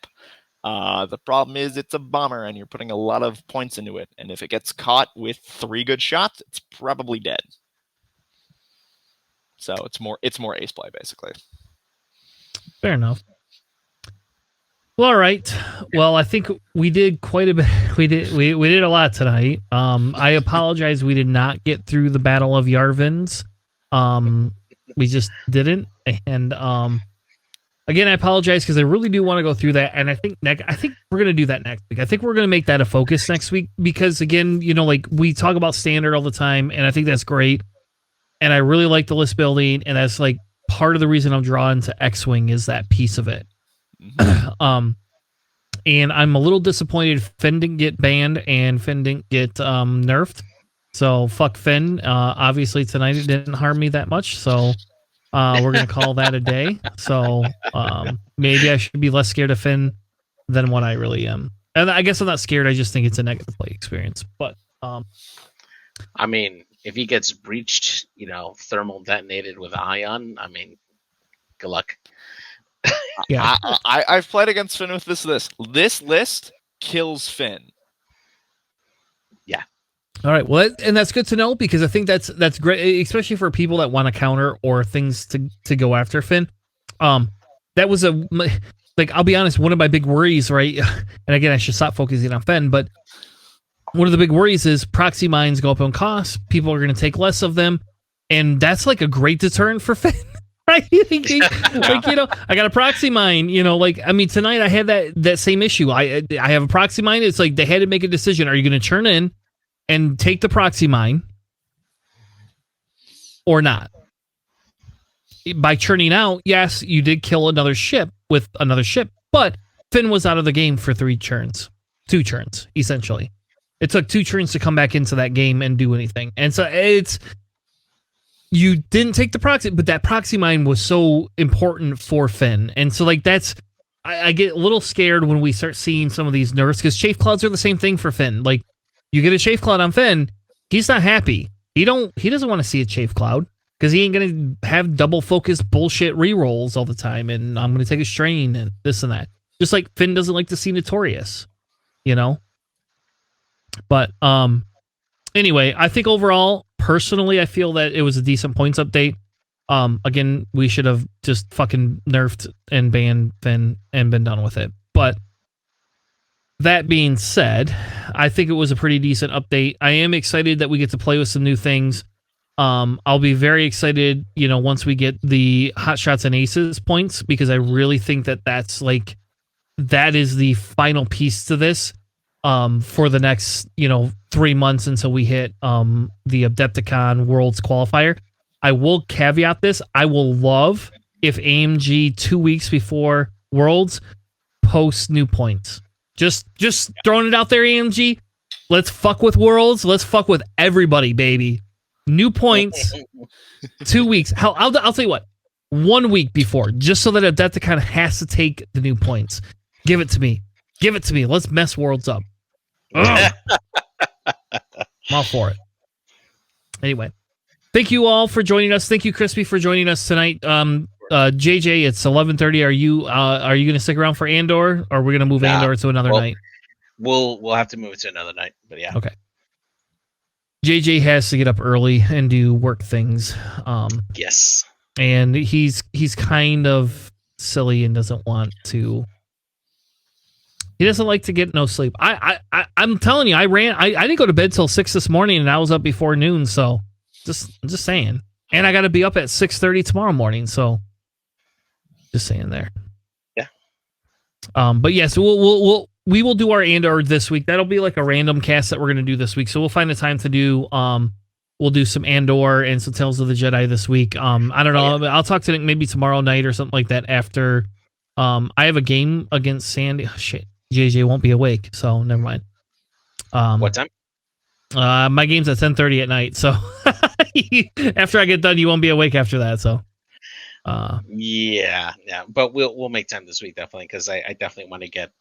The problem is it's a bomber, and you're putting a lot of points into it, and if it gets caught with 3 good shots, it's probably dead. So it's more ace play, basically. Fair enough. Well, all right. Well, I think we did quite a bit. We did a lot tonight. I apologize we did not get through the Battle of Yarvins. We just didn't. And again, I apologize because I really do want to go through that. And I think we're gonna do that next week. I think we're gonna make that a focus next week because again, we talk about standard all the time, and I think that's great. And I really like the list building, and that's like part of the reason I'm drawn to X-Wing is that piece of it. And I'm a little disappointed Finn didn't get banned and Finn didn't get nerfed. So fuck Finn. Obviously tonight it didn't harm me that much, so we're gonna call that a day. So maybe I should be less scared of Finn than what I really am. And I guess I'm not scared. I just think it's a negative play experience. But I mean, if he gets breached, thermal detonated with ion, I mean, good luck. Yeah, I've played against Finn with this list. This list kills Finn. Yeah. All right. Well, and that's good to know because I think that's great, especially for people that want to counter or things to go after Finn. That was I'll be honest, one of my big worries, right? And again, I should stop focusing on Finn, but one of the big worries is proxy mines go up in cost. People are going to take less of them, and that's like a great deterrent for Finn. Right? I got a proxy mine, tonight I had that same issue. I have a proxy mine. It's like they had to make a decision. Are you going to turn in and take the proxy mine or not? By churning out, yes, you did kill another ship with another ship, but Finn was out of the game for 2 turns, essentially. It took 2 turns to come back into that game and do anything. And so you didn't take the proxy, but that proxy mine was so important for Finn. And so I get a little scared when we start seeing some of these nerfs because chafe clouds are the same thing for Finn. Like you get a chafe cloud on Finn, he's not happy. He doesn't want to see a chafe cloud because he ain't going to have double focus bullshit rerolls all the time. And I'm going to take a strain and this and that. Just like Finn doesn't like to see Notorious, But anyway, I think overall, personally, I feel that it was a decent points update. Again, we should have just fucking nerfed and banned Finn and been done with it. But that being said, I think it was a pretty decent update. I am excited that we get to play with some new things. I'll be very excited, once we get the Hot Shots and Aces points, because I really think that is the final piece to this for the next, 3 months until we hit the Adepticon Worlds qualifier. I will caveat this. I will love if AMG 2 weeks before Worlds posts new points. Just throwing it out there, AMG. Let's fuck with Worlds. Let's fuck with everybody, baby. New points, 2 weeks. I'll tell you what, 1 week before, just so that Adepticon has to take the new points. Give it to me. Let's mess Worlds up. I'm all for it. Anyway, thank you all for joining us. Thank you, Crispy, for joining us tonight. JJ, it's 11:30. Are you going to stick around for Andor, or are we going to move Andor to another night? We'll have to move it to another night, but yeah. Okay. JJ has to get up early and do work things. Yes. And he's kind of silly and doesn't want to. He doesn't like to get no sleep. I'm telling you, I didn't go to bed till 6 this morning, and I was up before noon. So just saying. And I got to be up at 6:30 tomorrow morning. So just saying there. Yeah. But yes, we will do our Andor this week. That'll be like a random cast that we're going to do this week. So we'll find the time to do, we'll do some Andor and some Tales of the Jedi this week. I don't know. I'll talk to Nick maybe tomorrow night or something like that after, I have a game against Sandy. Oh, shit. JJ won't be awake. So never mind. What time? My game's at 10:30 at night. So after I get done, you won't be awake after that. So, yeah, but we'll make time this week, definitely. Cause I definitely want to get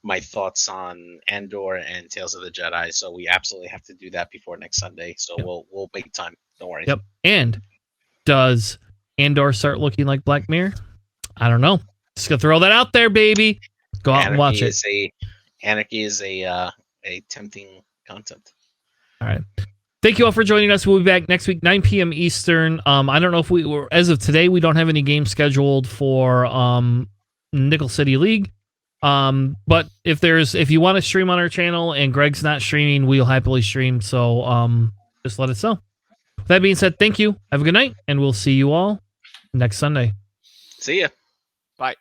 my thoughts on Andor and Tales of the Jedi, so we absolutely have to do that before next Sunday. So we'll make time. Don't worry. Yep. And does Andor start looking like Black Mirror? I don't know. Just gonna throw that out there, baby. Go out and watch it. Anarchy is a tempting content. All right. Thank you all for joining us. We'll be back next week, 9 p.m. Eastern. I don't know if we were, as of today, we don't have any games scheduled for Nickel City League. But if you want to stream on our channel and Greg's not streaming, we'll happily stream. So just let us know. With that being said, thank you. Have a good night, and we'll see you all next Sunday. See ya. Bye.